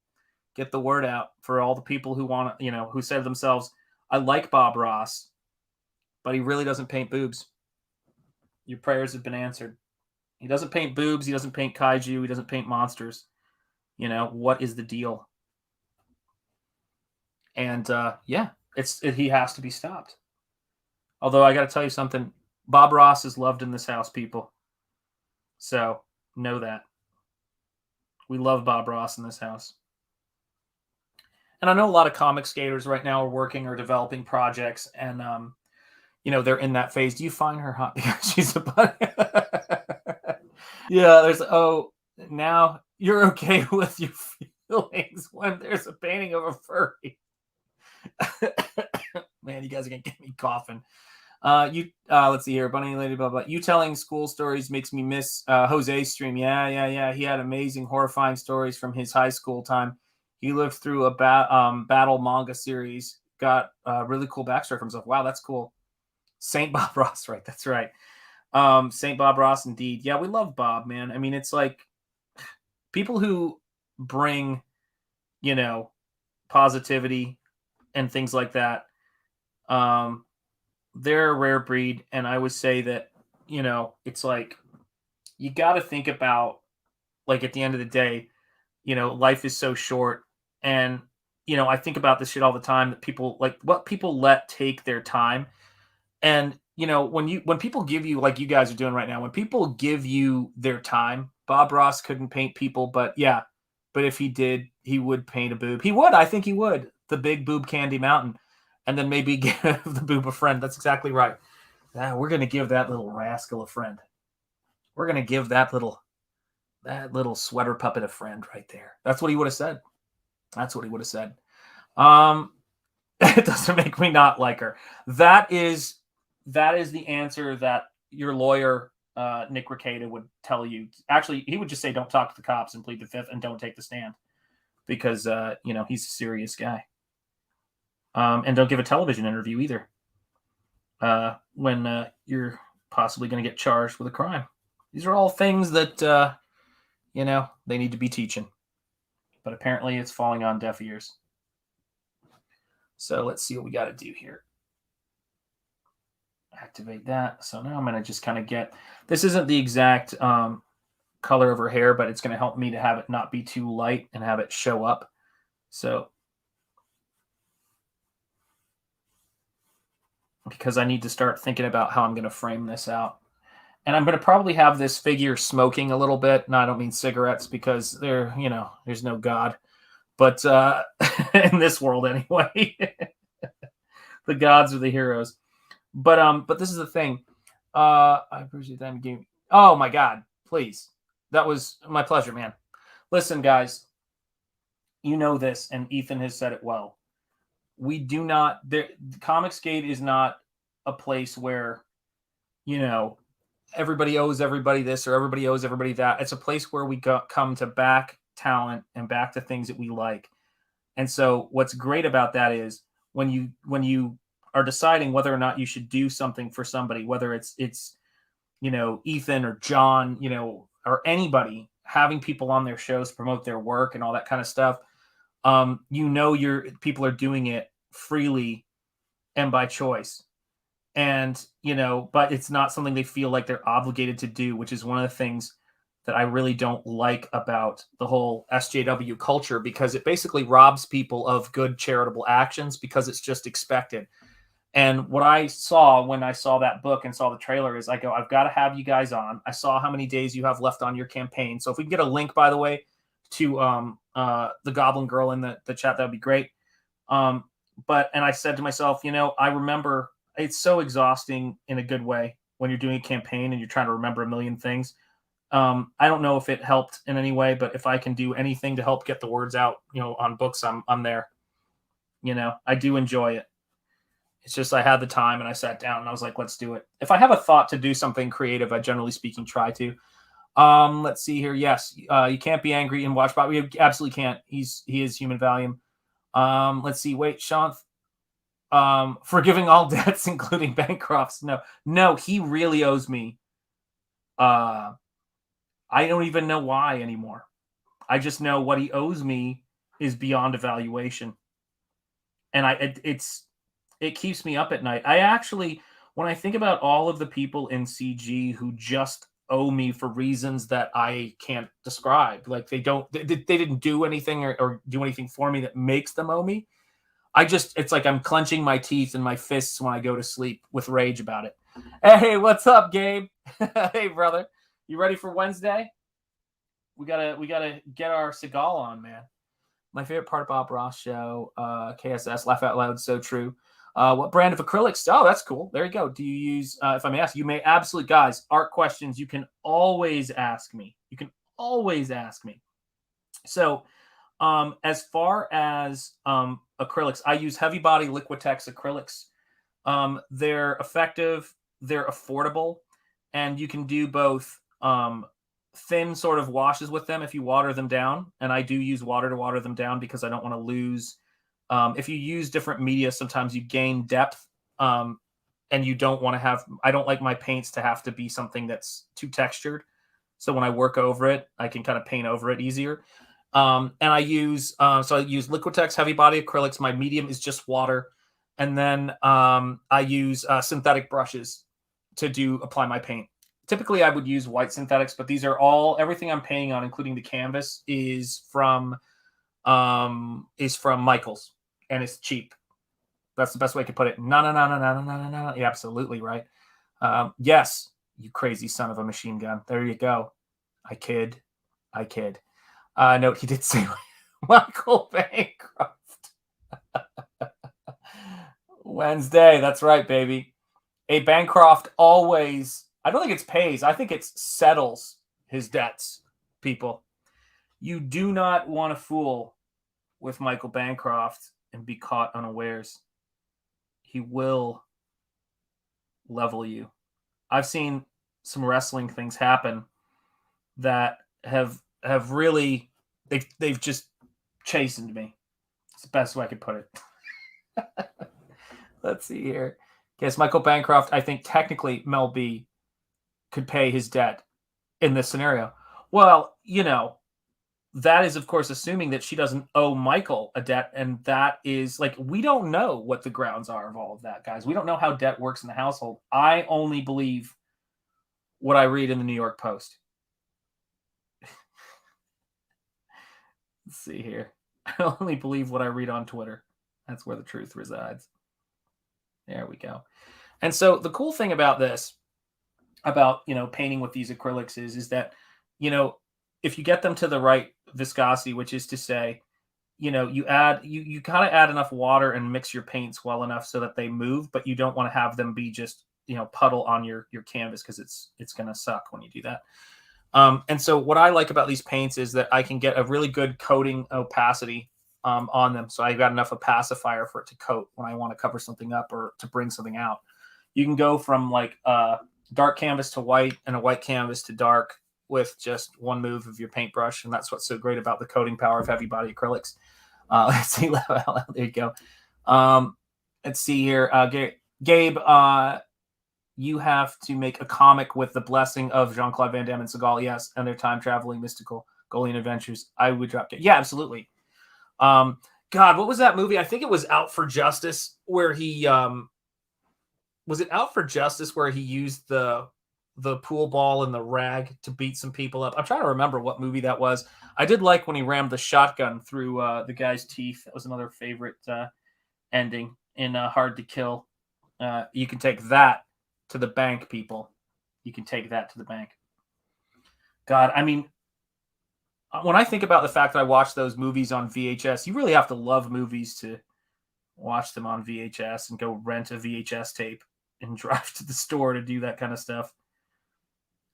[SPEAKER 3] Get the word out for all the people who want to, who say to themselves, I like Bob Ross, but he really doesn't paint boobs. Your prayers have been answered. He doesn't paint boobs. He doesn't paint kaiju. He doesn't paint monsters. What is the deal? And yeah, he has to be stopped. Although I got to tell you something, Bob Ross is loved in this house, people. So know that. We love Bob Ross in this house. And I know a lot of comic skaters right now are working or developing projects, and they're in that phase. Do you find her hot because she's a bunny? Yeah, now you're okay with your feelings when there's a painting of a furry. Man, you guys are gonna get me coughing. Let's see here, bunny lady, blah blah. You telling school stories makes me miss Jose's stream. Yeah. He had amazing, horrifying stories from his high school time. He lived through a battle manga series. Got a really cool backstory for himself. Wow, that's cool. Saint Bob Ross, right? That's right. Saint Bob Ross, indeed. Yeah, we love Bob, man. I mean, it's like people who bring, positivity and things like that. They're a rare breed, and I would say that, it's like you got to think about, like, at the end of the day, life is so short, and I think about this shit all the time, that people, like, what people let take their time. And when people give you, like you guys are doing right now, when people give you their time, Bob Ross couldn't paint people, but if he did, he would paint a boob. He would. I think he would. The big boob candy mountain. And then maybe give the boob a friend. That's exactly right. We're going to give that little rascal a friend. We're going to give that little sweater puppet a friend right there. That's what he would have said. That's what he would have said. It doesn't make me not like her. That is the answer that your lawyer, Nick Ricada, would tell you. Actually, he would just say, don't talk to the cops and plead the fifth and don't take the stand. Because, he's a serious guy. And don't give a television interview either when you're possibly going to get charged with a crime. These are all things that, you know, they need to be teaching. But apparently it's falling on deaf ears. So let's see what we got to do here. Activate that. So now I'm going to just kind of get, this isn't the exact color of her hair, but it's going to help me to have it not be too light and have it show up. So, because I need to start thinking about how I'm going to frame this out. And I'm going to probably have this figure smoking a little bit. No, I don't mean cigarettes because they're, you know, there's no God. But in this world anyway, the gods are the heroes. But this is the thing. I appreciate that game. Oh my God, please. That was my pleasure, man. Listen, guys, you know this, and Ethan has said it well. We do not, Comicsgate is not a place where, you know, everybody owes everybody this or everybody owes everybody that. It's a place where we come to back talent and back to things that we like. And so what's great about that is when you are deciding whether or not you should do something for somebody, whether it's you know, Ethan or John, you know, or anybody, having people on their shows promote their work and all that kind of stuff, you know, people are doing it freely and by choice. And, you know, but it's not something they feel like they're obligated to do, which is one of the things that I really don't like about the whole SJW culture, because it basically robs people of good charitable actions because it's just expected. And what I saw when I saw that book and saw the trailer is I go, I've got to have you guys on. I saw how many days you have left on your campaign. So if we can get a link, by the way, to the Goblin Girl in the chat, that would be great. And I said to myself, you know, I remember it's so exhausting in a good way when you're doing a campaign and you're trying to remember a million things. I don't know if it helped in any way, but if I can do anything to help get the words out, you know, on books, I'm there. You know, I do enjoy it. It's just I had the time and I sat down and I was like, let's do it. If I have a thought to do something creative, I generally speaking try to. Let's see here. Yes, you can't be angry and watch, but we absolutely can't. He is human volume. Let's see. Wait, Sean. Forgiving all debts, including Bancroft's. No, he really owes me. I don't even know why anymore. I just know what he owes me is beyond evaluation. And it keeps me up at night. I actually, when I think about all of the people in CG who just owe me for reasons that I can't describe, like they didn't do anything or do anything for me that makes them owe me. It's like I'm clenching my teeth and my fists when I go to sleep with rage about it. Hey, what's up, Gabe? Hey, brother. You ready for Wednesday? We gotta get our Seagal on, man. My favorite part of Bob Ross show, KSS, laugh out loud, so true. What brand of acrylics? Oh, that's cool. There you go. Do you use, if I may ask, you may absolutely, guys, art questions, you can always ask me. So as far as acrylics, I use heavy body Liquitex acrylics. They're effective, they're affordable, and you can do both thin sort of washes with them if you water them down. And I do use water to water them down because I don't want to lose. If you use different media, sometimes you gain depth, and you don't want to have, I don't like my paints to have to be something that's too textured. So when I work over it, I can kind of paint over it easier. And I use Liquitex heavy body acrylics. My medium is just water. And then I use synthetic brushes to apply my paint. Typically I would use white synthetics, but these are everything I'm painting on, including the canvas, is from Michael's, and it's cheap. That's the best way I could put it. No. Yeah, absolutely right. Yes, you crazy son of a machine gun. There you go. I kid. Note, he did say Michael Bancroft. Wednesday. That's right, baby. A Bancroft always, I don't think it's pays. I think it's settles his debts, people. You do not want to fool with Michael Bancroft and be caught unawares. He will level you. I've seen some wrestling things happen that have really, they've just chastened me. It's the best way I could put it. Let's see here. Yes, Michael Bancroft, I think technically Mel B could pay his debt in this scenario. Well, you know, that is, of course, assuming that she doesn't owe Michael a debt. And that is like, we don't know what the grounds are of all of that, guys. We don't know how debt works in the household. I only believe what I read in the New York Post. Let's see here. I only believe what I read on Twitter. That's where the truth resides. There we go. And so the cool thing about this, about, you know, painting with these acrylics is that, you know, if you get them to the right viscosity, which is to say, you know, you kind of add enough water and mix your paints well enough so that they move, but you don't want to have them be just, you know, puddle on your canvas, because it's going to suck when you do that. And so what I like about these paints is that I can get a really good coating opacity on them. So I've got enough opacifier for it to coat when I want to cover something up or to bring something out. You can go from like dark canvas to white and a white canvas to dark with just one move of your paintbrush. And that's what's so great about the coating power of heavy body acrylics. Let's see. There you go. Let's see here. Gabe, you have to make a comic with the blessing of Jean-Claude Van Damme and Seagal. Yes. And their time traveling mystical Golian adventures. I would drop it. Yeah, absolutely. God, what was that movie? I think it was Out for Justice, where he, was it Out for Justice where he used the pool ball and the rag to beat some people up? I'm trying to remember what movie that was. I did like when he rammed the shotgun through the guy's teeth. That was another favorite ending in Hard to Kill. You can take that to the bank, people. You can take that to the bank. God, I mean, when I think about the fact that I watched those movies on VHS, you really have to love movies to watch them on VHS and go rent a VHS tape and drive to the store to do that kind of stuff.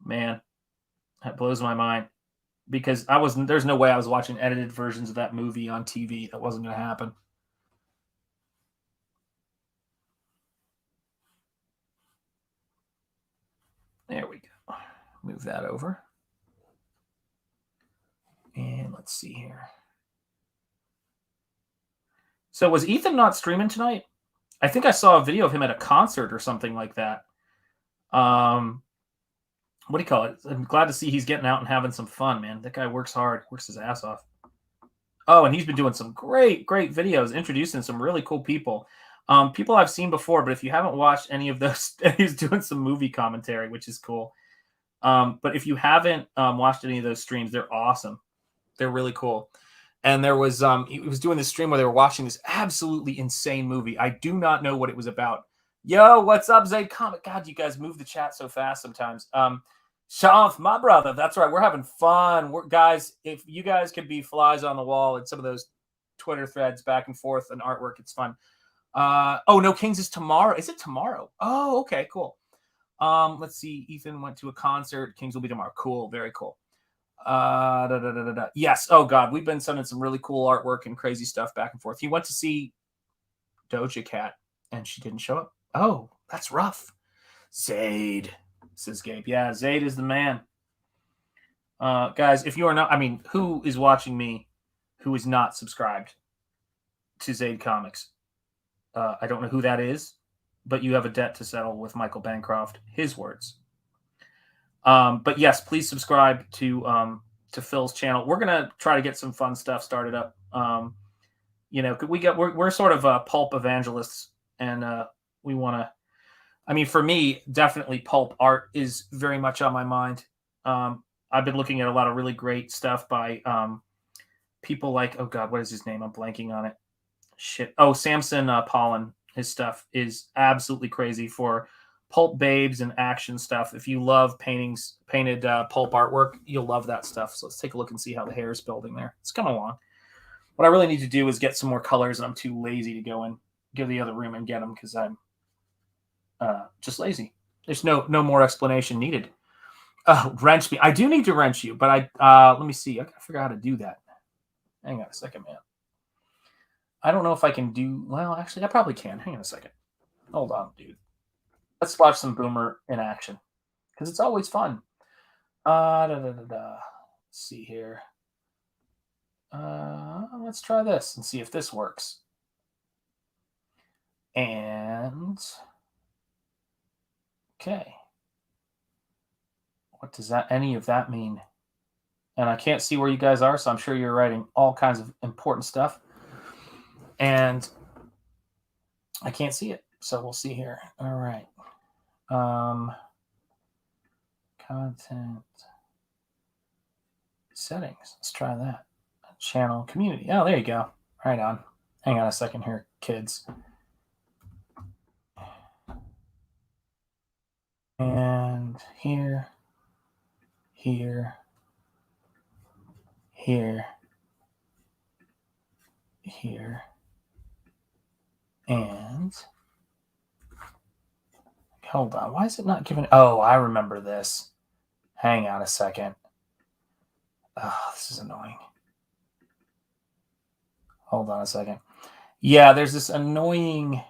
[SPEAKER 3] Man, that blows my mind, because there's no way I was watching edited versions of that movie on TV. That wasn't going to happen. There we go. Move that over. And let's see here. So was Ethan not streaming tonight? I think I saw a video of him at a concert or something like that. What do you call it? I'm glad to see he's getting out and having some fun, man. That guy works hard, works his ass off. Oh, and he's been doing some great videos, introducing some really cool people. People I've seen before, but if you haven't watched any of those, he's doing some movie commentary, which is cool. But if you haven't watched any of those streams, they're awesome. They're really cool. And there was, he was doing this stream where they were watching this absolutely insane movie. I do not know what it was about. Yo, what's up, Zayd Comic? God, you guys move the chat so fast sometimes. Shanth, my brother. That's right. We're having fun. Guys, if you guys could be flies on the wall in some of those Twitter threads back and forth and artwork, it's fun. Oh, No Kings is tomorrow. Is it tomorrow? Oh, okay, cool. Let's see. Ethan went to a concert. Kings will be tomorrow. Cool. Very cool. Yes. Oh God, we've been sending some really cool artwork and crazy stuff back and forth. He went to see Doja Cat and she didn't show up. Oh, that's rough. Zayd, says Gabe. Yeah, Zayd is the man. Guys, if you are not, I mean, who is watching me who is not subscribed to Zayd Comics? I don't know who that is, but you have a debt to settle with Michael Bancroft. His words. But yes, please subscribe to Phil's channel. We're gonna try to get some fun stuff started up. You know, we're sort of pulp evangelists, and we want to. I mean, for me, definitely pulp art is very much on my mind. I've been looking at a lot of really great stuff by people like, oh God, what is his name? I'm blanking on it. Shit. Oh, Samson Pollan. His stuff is absolutely crazy for pulp babes and action stuff. If you love painted pulp artwork, you'll love that stuff. So let's take a look and see how the hair is building there. It's coming along. What I really need to do is get some more colors, and I'm too lazy to go and go to the other room and get them because I'm just lazy. There's no more explanation needed. Wrench me. I do need to wrench you, but let me see. I gotta figure out how to do that. Hang on a second, man. I don't know if I can do. Well, actually, I probably can. Hang on a second. Hold on, dude. Let's watch some Boomer in action because it's always fun. Let's see here. Let's try this and see if this works. And okay. What does any of that mean? and I can't see where you guys are, so I'm sure you're writing all kinds of important stuff. And I can't see it, so we'll see here. All right. Content settings. Let's try that. Channel community. Oh, there you go. Right on. Hang on a second here, kids. And here, here, here, here, and hold on. Why is it not giving? Oh, I remember this. Hang on a second. Oh, this is annoying. Hold on a second. Yeah, there's this annoying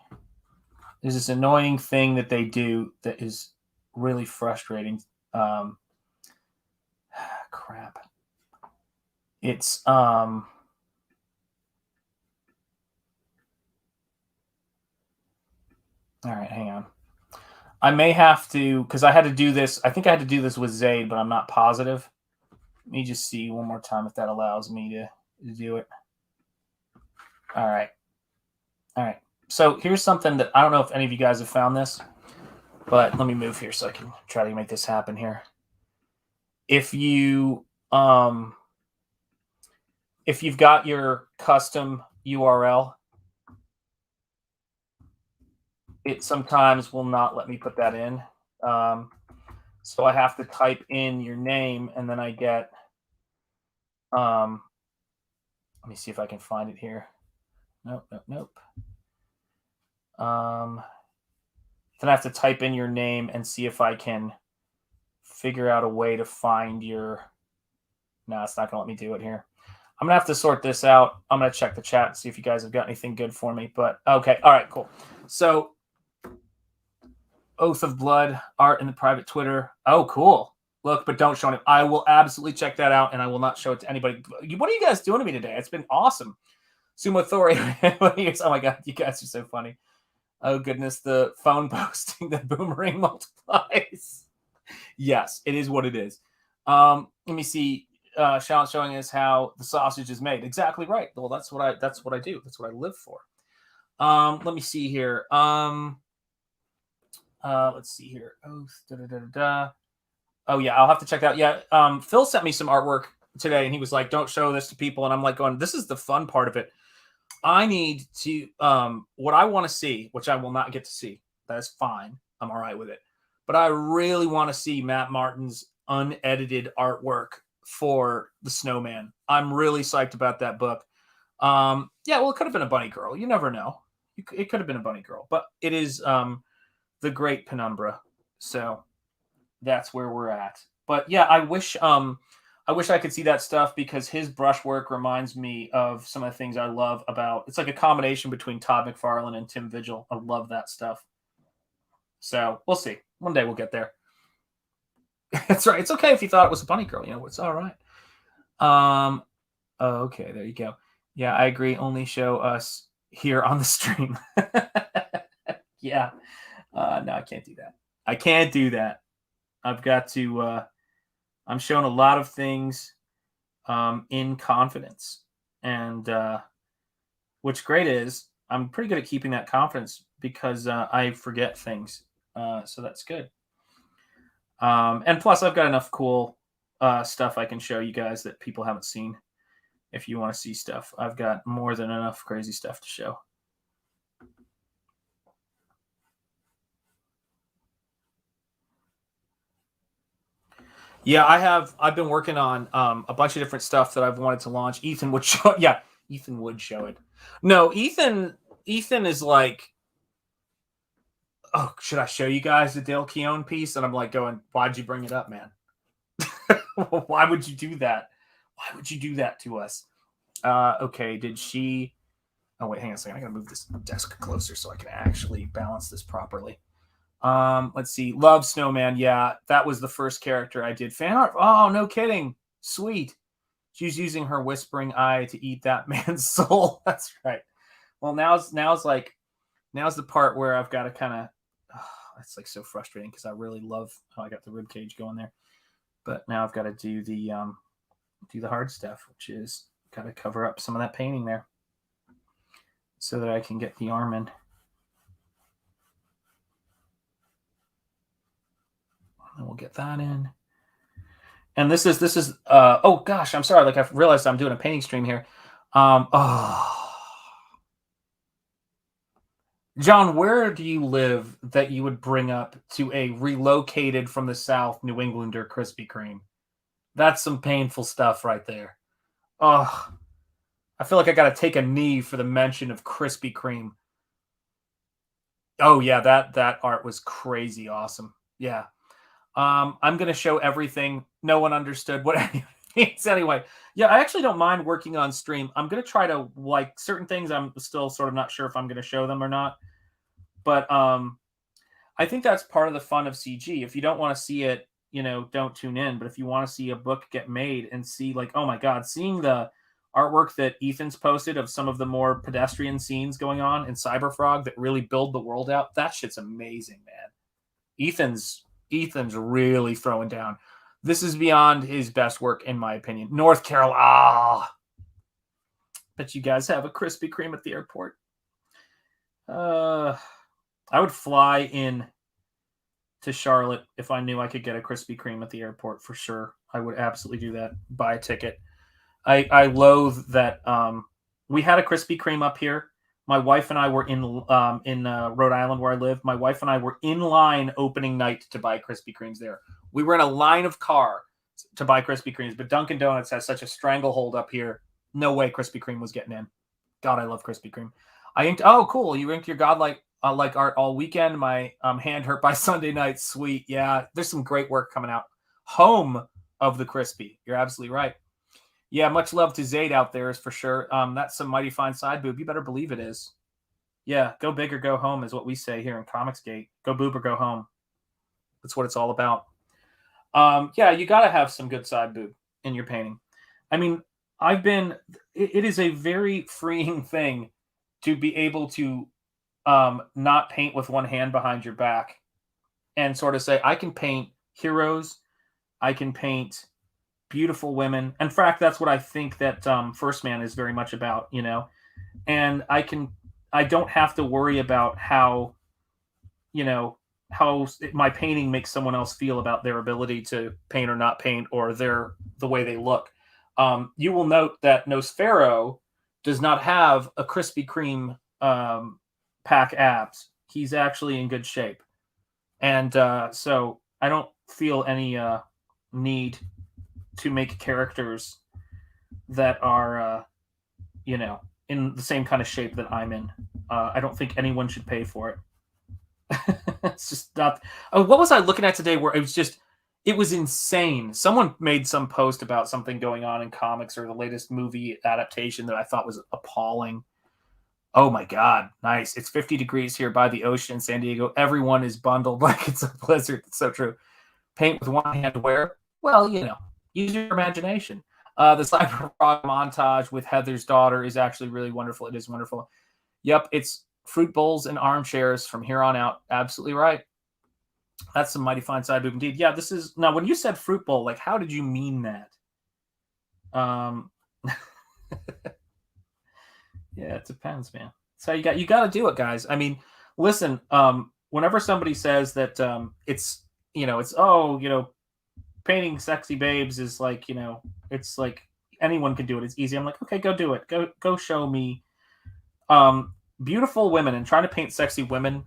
[SPEAKER 3] thing that they do that is really frustrating. Crap. It's all right, hang on. I may have to, because I had to do this. I think I had to do this with Zaid, but I'm not positive. Let me just see one more time if that allows me to do it. All right. So here's something that I don't know if any of you guys have found this, but let me move here so I can try to make this happen here. If you've got your custom URL, it sometimes will not let me put that in. So I have to type in your name, and then I get, let me see if I can find it here. Nope. Then I have to type in your name and see if I can figure out a way to find your, no, it's not going to let me do it here. I'm going to have to sort this out. I'm going to check the chat and see if you guys have got anything good for me. But okay. All right, cool. So Oath of Blood art in the private Twitter. Oh, cool. Look, but don't show it. I will absolutely check that out, and I will not show it to anybody. What are you guys doing to me today? It's been awesome. Sumo Thori. Oh, my God. You guys are so funny. Oh, goodness. The phone posting, the boomerang multiplies. Yes, it is what it is. Let me see. Shallot showing us how the sausage is made. Exactly right. Well, that's what I do. That's what I live for. Let me see here. Let's see here. Oh yeah, I'll have to check that out. Yeah. Phil sent me some artwork today, and he was like, "Don't show this to people." And I'm like, going, "This is the fun part of it." I need to what I want to see, which I will not get to see. That's fine. I'm all right with it. But I really want to see Matt Martin's unedited artwork for The Snowman. I'm really psyched about that book. Yeah, well, it could have been a bunny girl. You never know. It could have been a bunny girl, but it is the Great Penumbra. So that's where we're at. But yeah, I wish I could see that stuff, because his brushwork reminds me of some of the things I love about. It's like a combination between Todd McFarlane and Tim Vigil. I love that stuff. So we'll see. One day we'll get there. That's right. It's okay if you thought it was a bunny girl. You know, it's all right. Okay, there you go. Yeah, I agree. Only show us here on the stream. Yeah. No, I can't do that. I can't do that. I've got to. I'm showing a lot of things in confidence, and what's great is I'm pretty good at keeping that confidence, because I forget things. So that's good. And plus, I've got enough cool stuff I can show you guys that people haven't seen. If you want to see stuff, I've got more than enough crazy stuff to show. Yeah, I've been working on a bunch of different stuff that I've wanted to launch. Ethan would show. Yeah, Ethan would show it. No, Ethan is like, oh, should I show you guys the Dale Keown piece? And I'm like going, why'd you bring it up, man? Why would you do that? Why would you do that to us? Okay, did she? Oh wait, hang on a second. I gotta move this desk closer so I can actually balance this properly. Let's see. Love Snowman. Yeah, that was the first character I did fan art. Oh, no kidding. Sweet. She's using her whispering eye to eat that man's soul. That's right. Well, now's the part where I've got to kind of. Oh, it's like so frustrating, because I really love. Oh, I got the rib cage going there, but now I've got to do the do the hard stuff, which is got to cover up some of that painting there so that I can get the arm in. And we'll get that in. And this is oh gosh, I'm sorry. Like, I've realized I'm doing a painting stream here. John, where do you live that you would bring up to a relocated from the South New Englander Krispy Kreme? That's some painful stuff right there. Oh, I feel like I got to take a knee for the mention of Krispy Kreme. Oh yeah, that art was crazy awesome. Yeah. I'm going to show everything. No one understood what it means anyway. Yeah, I actually don't mind working on stream. I'm going to try to, like, certain things I'm still sort of not sure if I'm going to show them or not. But I think that's part of the fun of CG. If you don't want to see it, don't tune in. But if you want to see a book get made and see, like, oh my God, seeing the artwork that Ethan's posted of some of the more pedestrian scenes going on in Cyberfrog that really build the world out, that shit's amazing, man. Ethan's really throwing down. This is beyond his best work, in my opinion. North Carolina. Bet you guys have a Krispy Kreme at the airport. I would fly in to Charlotte if I knew I could get a Krispy Kreme at the airport for sure. I would absolutely do that. Buy a ticket. I loathe that we had a Krispy Kreme up here. My wife and I were in Rhode Island where I live. My wife and I were in line opening night to buy Krispy Kremes there. We were in a line of car to buy Krispy Kremes, but Dunkin' Donuts has such a stranglehold up here. No way Krispy Kreme was getting in. God, I love Krispy Kreme. I inked. Oh, cool! You inked your godlike like art all weekend. My hand hurt by Sunday night. Sweet, yeah. There's some great work coming out. Home of the Crispy. You're absolutely right. Yeah, much love to Zayd out there is for sure. That's some mighty fine side boob. You better believe it is. Yeah, go big or go home is what we say here in Comicsgate. Go boob or go home. That's what it's all about. Yeah, you got to have some good side boob in your painting. I mean, it is a very freeing thing to be able to not paint with one hand behind your back and sort of say, I can paint heroes. I can paint beautiful women. In fact, that's what I think that First Man is very much about, and I don't have to worry about how my painting makes someone else feel about their ability to paint or not paint or the way they look. You will note that Nosfero does not have a Krispy Kreme pack abs. He's actually in good shape. And so I don't feel any need to make characters that are, in the same kind of shape that I'm in. I don't think anyone should pay for it. It's just not. Oh, what was I looking at today where it was insane. Someone made some post about something going on in comics or the latest movie adaptation that I thought was appalling. Oh my God. Nice. It's 50 degrees here by the ocean in San Diego. Everyone is bundled like it's a blizzard. It's so true. Paint with one hand where? Well, use your imagination. The Cyberfrog montage with Heather's daughter is actually really wonderful. It is wonderful. Yep, it's fruit bowls and armchairs from here on out. Absolutely right. That's some mighty fine side boob indeed. Yeah, this is now when you said fruit bowl, like how did you mean that? Yeah, it depends, man. So you got to do it, guys. I mean, listen, whenever somebody says that it's painting sexy babes is like, it's like anyone can do it. It's easy. I'm like, okay, go do it. Go show me beautiful women, and trying to paint sexy women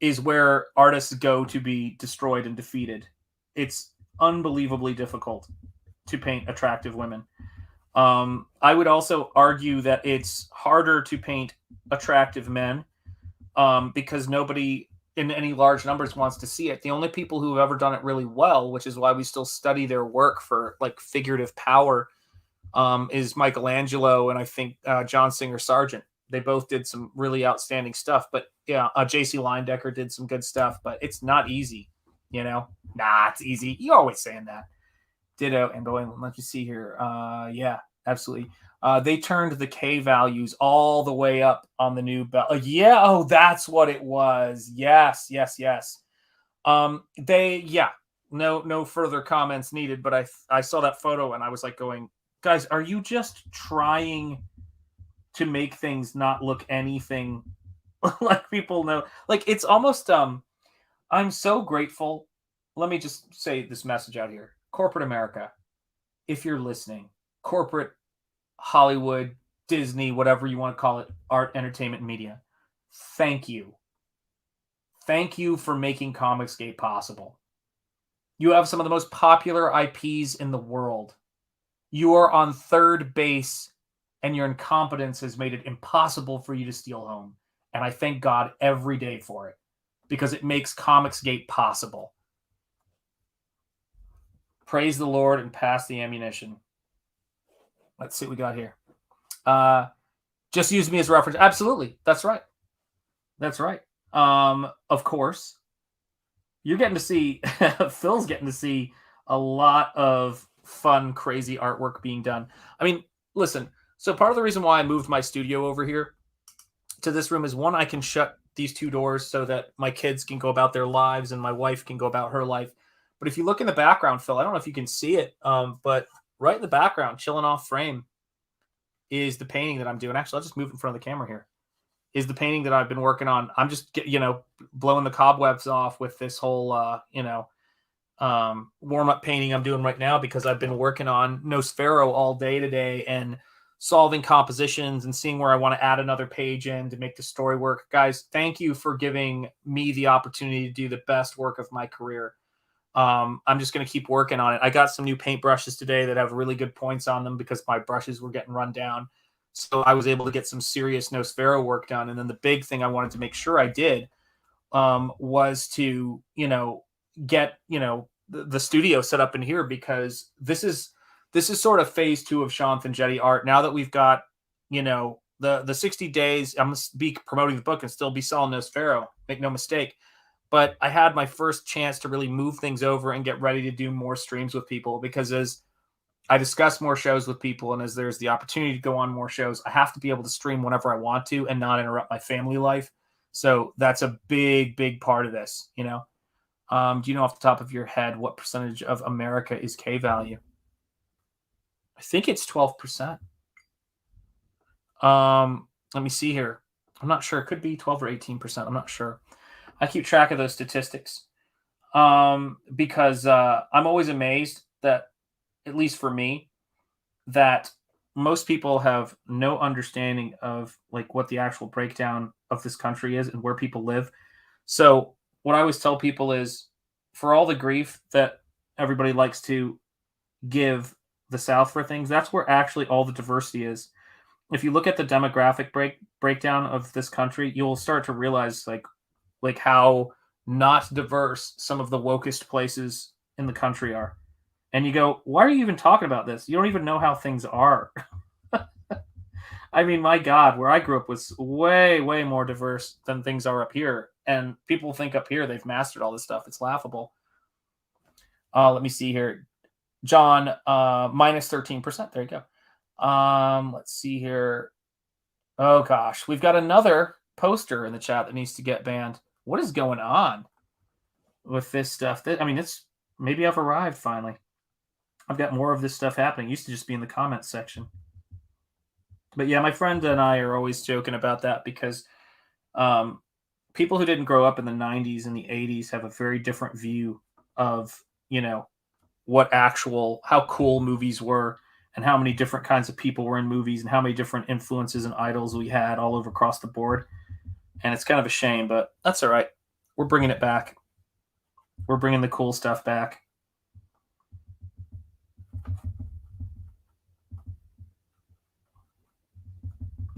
[SPEAKER 3] is where artists go to be destroyed and defeated. It's unbelievably difficult to paint attractive women. I would also argue that it's harder to paint attractive men because nobody in any large numbers wants to see it. The only people who have ever done it really well, which is why we still study their work for like figurative power, is Michelangelo and I think John Singer Sargent. They both did some really outstanding stuff. But yeah, J.C. Leyendecker did some good stuff, but it's not easy, Nah, it's easy. You're always saying that. Ditto. And going, let me see here. Yeah, absolutely. They turned the K values all the way up on the new belt. Yeah. Oh, that's what it was. Yes. no further comments needed. But I saw that photo and I was like going, guys, are you just trying to make things not look anything like people know? Like, it's almost I'm so grateful. Let me just say this message out here. Corporate America, if you're listening, corporate Hollywood, Disney, whatever you want to call it, art, entertainment, media, thank you. Thank you for making Comicsgate possible. You have some of the most popular IPs in the world. You are on third base, and your incompetence has made it impossible for you to steal home. And I thank God every day for it, because it makes Comicsgate possible. Praise the Lord and pass the ammunition. Let's see what we got here. Just use me as a reference. Absolutely. That's right. That's right. Of course, you're getting to see, Phil's getting to see a lot of fun, crazy artwork being done. I mean, listen, so part of the reason why I moved my studio over here to this room is, one, I can shut these two doors so that my kids can go about their lives and my wife can go about her life. But if you look in the background, Phil, I don't know if you can see it, but right in the background, chilling off frame, is the painting that I'm doing. Actually, I'll just move in front of the camera here. Is the painting that I've been working on. I'm just, blowing the cobwebs off with this whole, warm-up painting I'm doing right now, because I've been working on Nosfero all day today and solving compositions and seeing where I want to add another page in to make the story work. Guys, thank you for giving me the opportunity to do the best work of my career. I'm just going to keep working on it. I got some new paint brushes today that have really good points on them because my brushes were getting run down. So I was able to get some serious Nosfero work done. And then the big thing I wanted to make sure I did was to, get, the studio set up in here, because this is sort of phase 2 of Sean Fingetti art. Now that we've got, the 60 days, I'm going to be promoting the book and still be selling Nosfero, make no mistake. But I had my first chance to really move things over and get ready to do more streams with people, because as I discuss more shows with people and as there's the opportunity to go on more shows, I have to be able to stream whenever I want to and not interrupt my family life. So that's a big, big part of this, Do you know off the top of your head what percentage of America is K value? I think it's 12%. Let me see here. I'm not sure. It could be 12 or 18%. I'm not sure. I keep track of those statistics because I'm always amazed that, at least for me, that most people have no understanding of like what the actual breakdown of this country is and where people live. So what I always tell people is, for all the grief that everybody likes to give the South for things, that's where actually all the diversity is. If you look at the demographic breakdown of this country, you'll start to realize like how not diverse some of the wokest places in the country are. And you go, why are you even talking about this? You don't even know how things are. I mean, my God, where I grew up was way, way more diverse than things are up here. And people think up here they've mastered all this stuff. It's laughable. Let me see here. John, minus 13%. There you go. Let's see here. Oh, gosh. We've got another poster in the chat that needs to get banned. What is going on with this stuff? It's maybe I've arrived finally. I've got more of this stuff happening. It used to just be in the comments section. But yeah, my friend and I are always joking about that because people who didn't grow up in the 90s and the 80s have a very different view of, how cool movies were and how many different kinds of people were in movies and how many different influences and idols we had all over across the board. And it's kind of a shame, but that's all right. We're bringing it back. We're bringing the cool stuff back.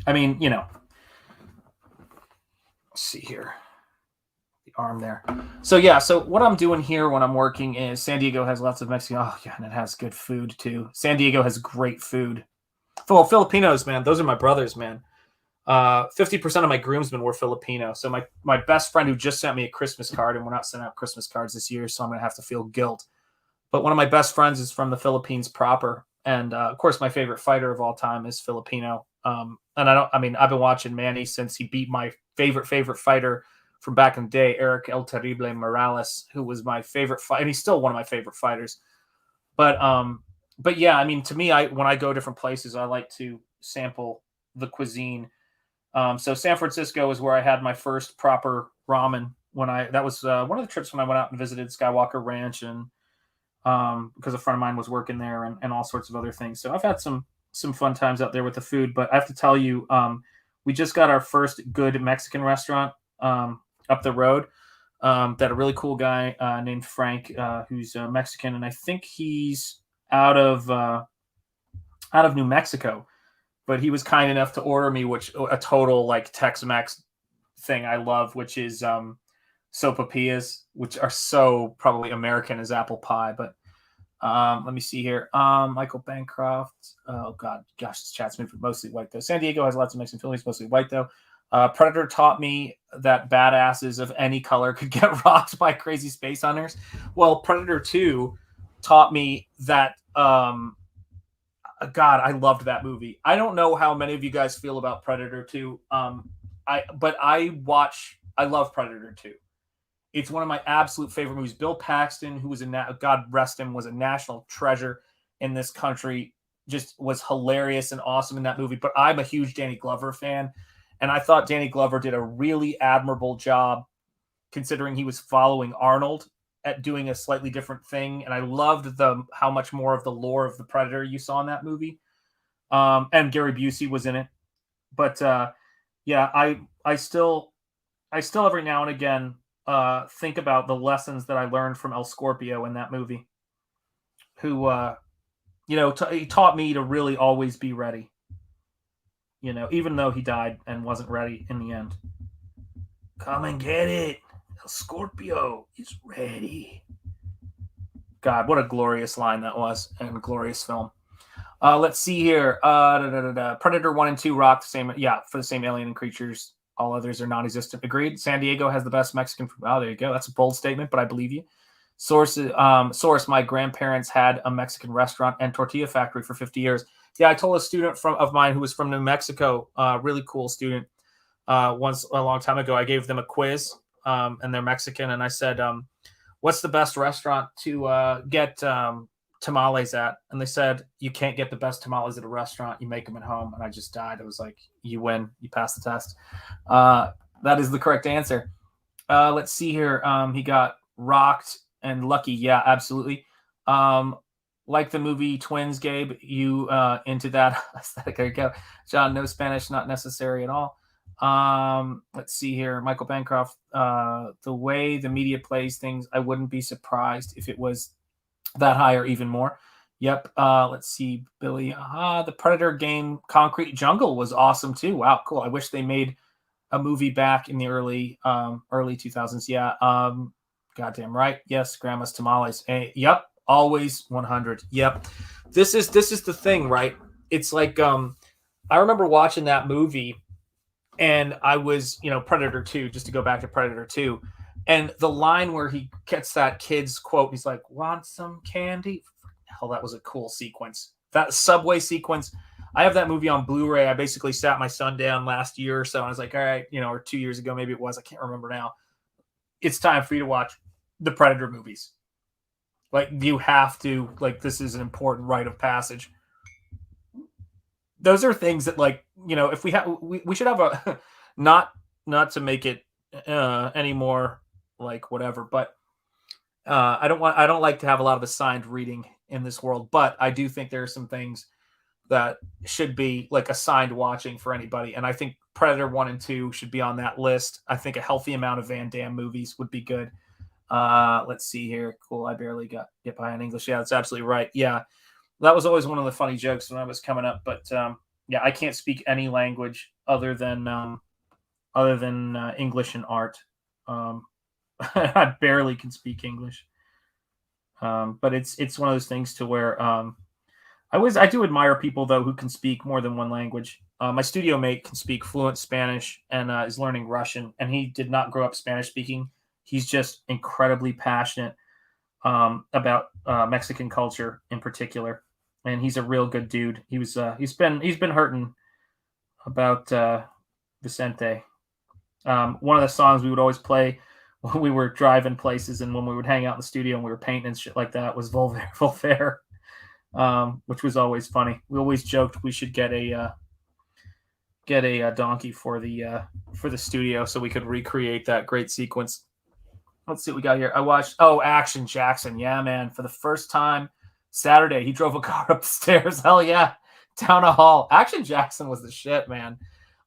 [SPEAKER 3] Let's see here. The arm there. So what I'm doing here when I'm working is San Diego has lots of Mexican. Oh, yeah, and it has good food too. San Diego has great food. Well, Filipinos, man. Those are my brothers, man. 50% of my groomsmen were Filipino. So my best friend who just sent me a Christmas card, and we're not sending out Christmas cards this year, so I'm going to have to feel guilt. But one of my best friends is from the Philippines proper. And of course, my favorite fighter of all time is Filipino. And I've been watching Manny since he beat my favorite fighter from back in the day, Eric El Terrible Morales, who was my favorite fighter, and he's still one of my favorite fighters. But yeah, I mean, to me, when I go different places, I like to sample the cuisine. So San Francisco is where I had my first proper ramen. That was one of the trips when I went out and visited Skywalker Ranch, and because a friend of mine was working there, and all sorts of other things. So I've had some fun times out there with the food. But I have to tell you, we just got our first good Mexican restaurant up the road. That a really cool guy named Frank, who's Mexican, and I think he's out of New Mexico. But he was kind enough to order me a total like Tex-Mex thing I love, which is sopapillas, which are so probably American as apple pie. But let me see here. Michael Bancroft. Oh gosh, this chat's moved mostly white though. San Diego has lots of Mexican Phillies, mostly white though. Predator taught me that badasses of any color could get rocked by crazy space hunters. Well, Predator 2 taught me that. God, I loved that movie. I don't know how many of you guys feel about Predator 2. I love Predator 2. It's one of my absolute favorite movies. Bill Paxton, who was God rest him, was a national treasure in this country, just was hilarious and awesome in that movie. But I'm a huge Danny Glover fan, and I thought Danny Glover did a really admirable job considering he was following Arnold at doing a slightly different thing. And I loved how much more of the lore of the Predator you saw in that movie. And Gary Busey was in it. But yeah, I still every now and again think about the lessons that I learned from El Scorpio in that movie, who he taught me to really always be ready, even though he died and wasn't ready in the end. Come and get it. El Scorpio is ready. God, what a glorious line that was, and a glorious film. Let's see here. Predator 1 and 2 rock the same. Yeah, for the same alien and creatures. All others are non-existent. Agreed. San Diego has the best Mexican food. Oh, there you go. That's a bold statement, but I believe you. Source. My grandparents had a Mexican restaurant and tortilla factory for 50 years. Yeah, I told a student of mine who was from New Mexico, really cool student, once a long time ago. I gave them a quiz. And they're Mexican. And I said, what's the best restaurant to get tamales at? And they said, you can't get the best tamales at a restaurant. You make them at home. And I just died. I was like, you win. You pass the test. That is the correct answer. Let's see here. He got rocked and lucky. Yeah, absolutely. Like the movie Twins, Gabe, you into that aesthetic. There you go. John, no Spanish, not necessary at all. Let's see here. Michael Bancroft, the way the media plays things, I wouldn't be surprised if it was that high or even more. Yep. Let's see, Billy. The Predator game Concrete Jungle was awesome too. Wow, cool. I wish they made a movie back in the early 2000s. Yeah. Goddamn right. Yes, Grandma's Tamales. Yep. Always 100. Yep. This is the thing, right? It's like I remember watching that movie. And I was, Predator 2, just to go back to Predator 2. And the line where he gets that kid's quote, he's like, want some candy? Hell, that was a cool sequence. That subway sequence. I have that movie on Blu-ray. I basically sat my son down last year or so. And I was like, all right, or 2 years ago, maybe it was. I can't remember now. It's time for you to watch the Predator movies. Like, you have to, this is an important rite of passage. Those are things that, if we should have a not to make it any more whatever, but I don't like to have a lot of assigned reading in this world, but I do think there are some things that should be assigned watching for anybody, and I think Predator 1 and 2 should be on that list. I think a healthy amount of Van Damme movies would be good. Let's see here. Cool. I barely get by in English. Yeah, that's absolutely right. Yeah. That was always one of the funny jokes when I was coming up, but yeah, I can't speak any language other than English and art. I barely can speak English, but it's one of those things to where I do admire people though who can speak more than one language. My studio mate can speak fluent Spanish and is learning Russian, and he did not grow up Spanish speaking. He's just incredibly passionate about Mexican culture in particular. And he's a real good dude. He's been hurting about Vicente. One of the songs we would always play when we were driving places and when we would hang out in the studio and we were painting and shit like that was Voltaire, which was always funny. We always joked we should get a donkey for the studio so we could recreate that great sequence. Let's see what we got here. I watched Action Jackson. Yeah, man. For the first time Saturday, he drove a car up the stairs. Hell yeah. Down a hall. Action Jackson was the shit, man.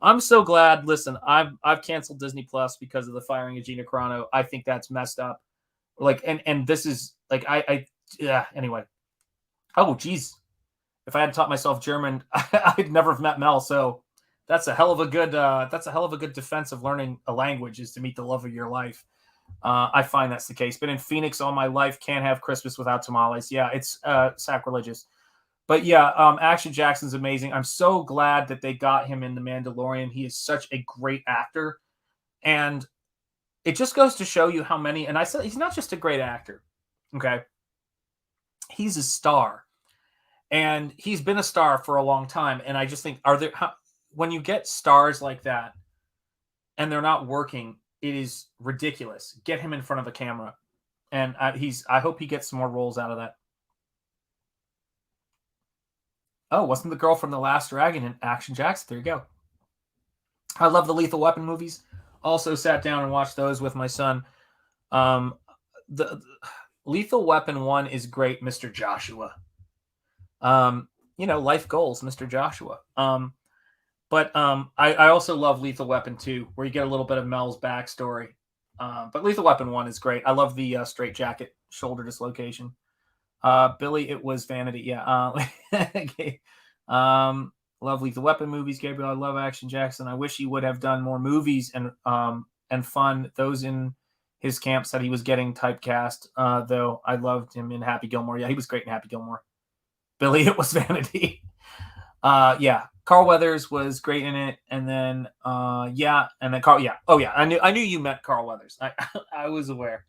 [SPEAKER 3] I'm so glad. Listen, I've canceled Disney Plus because of the firing of Gina Carano. I think that's messed up. Like, and this is like yeah, anyway. Oh, geez. If I had taught myself German, I'd never have met Mel. So that's a hell of a good defense of learning a language, is to meet the love of your life. I find that's the case. Been in Phoenix all my life. Can't have Christmas without tamales. Yeah, it's sacrilegious. But yeah, Action Jackson's amazing. I'm so glad that they got him in The Mandalorian. He is such a great actor. And it just goes to show you how many, and I said he's not just a great actor. Okay. He's a star. And he's been a star for a long time. And I just think, when you get stars like that and they're not working, it is ridiculous. Get him in front of a camera. And I hope he gets some more roles out of that. Oh, wasn't the girl from The Last Dragon in Action Jackson? There you go. I love the Lethal Weapon movies. Also sat down and watched those with my son. The Lethal Weapon 1 is great, Mr. Joshua. Life goals, Mr. Joshua. But I also love Lethal Weapon 2, where you get a little bit of Mel's backstory. But Lethal Weapon 1 is great. I love the straitjacket shoulder dislocation. Billy, it was vanity. Yeah. Okay. Love Lethal Weapon movies, Gabriel. I love Action Jackson. I wish he would have done more movies and fun. Those in his camp said he was getting typecast, though I loved him in Happy Gilmore. Yeah, he was great in Happy Gilmore. Billy, it was vanity. Yeah. Carl Weathers was great in it. And then, and then Carl, yeah. Oh yeah. I knew you met Carl Weathers. I was aware.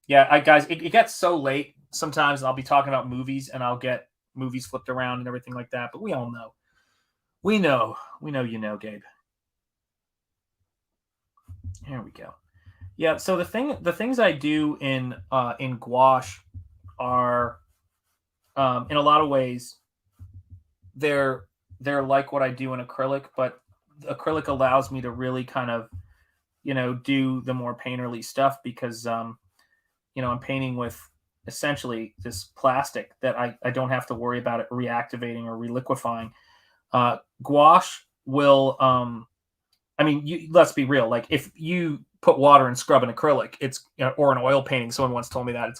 [SPEAKER 3] Yeah. Guys, it gets so late. Sometimes I'll be talking about movies and I'll get movies flipped around and everything like that. But we all know. We know, Gabe. Here we go. Yeah. So the things I do in gouache are, in a lot of ways, they're like what I do in acrylic, but acrylic allows me to really kind of, do the more painterly stuff because, I'm painting with essentially this plastic that I don't have to worry about it reactivating or reliquefying. Gouache will, let's be real. Like if you put water and scrub an acrylic, it's, or an oil painting, someone once told me that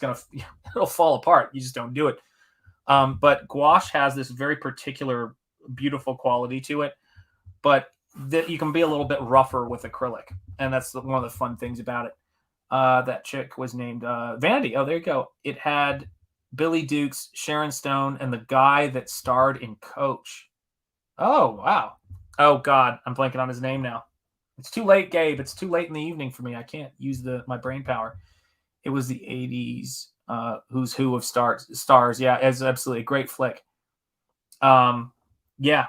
[SPEAKER 3] it'll fall apart. You just don't do it. But gouache has this very particular beautiful quality to it, but that you can be a little bit rougher with acrylic. And that's one of the fun things about it. That chick was named Vanity. Oh, there you go. It had Billy Dukes, Sharon Stone, and the guy that starred in Coach. Oh, wow. Oh, God. I'm blanking on his name now. It's too late, Gabe. It's too late in the evening for me. I can't use my brain power. It was the 80s. Who's Who of Stars. Yeah, it's absolutely a great flick. Yeah.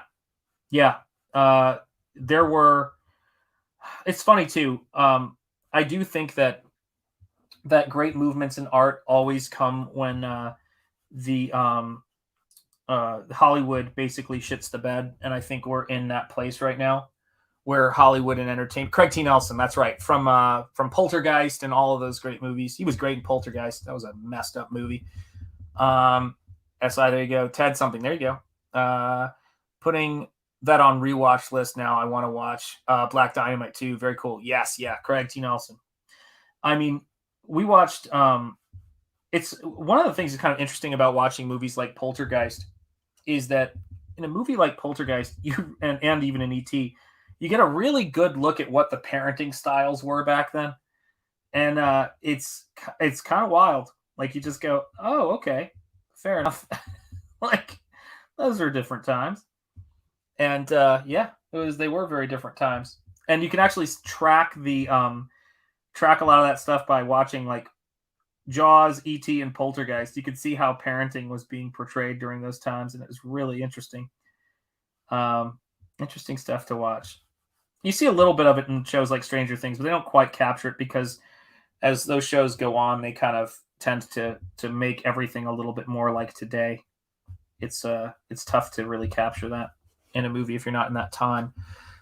[SPEAKER 3] There were. It's funny too. I do think that great movements in art always come when the Hollywood basically shits the bed, and I think we're in that place right now where Hollywood and entertainment. Craig T. Nelson, that's right, from Poltergeist and all of those great movies. He was great in Poltergeist. That was a messed up movie. SI, there you go. Ted something, there you go. Putting that on rewatch list now. I want to watch Black Dynamite too. Very cool. Yes, yeah, Craig T. Nelson. I mean, we watched. It's one of the things that's kind of interesting about watching movies like Poltergeist is that in a movie like Poltergeist, and even in E.T., you get a really good look at what the parenting styles were back then. And it's kind of wild. Like you just go, oh, okay, fair enough. Like those are different times. And they were very different times. And you can actually track a lot of that stuff by watching like Jaws, E.T., and Poltergeist. You could see how parenting was being portrayed during those times, and it was really interesting. Interesting stuff to watch. You see a little bit of it in shows like Stranger Things, but they don't quite capture it because as those shows go on, they kind of tend to make everything a little bit more like today. It's tough to really capture that in a movie if you're not in that time.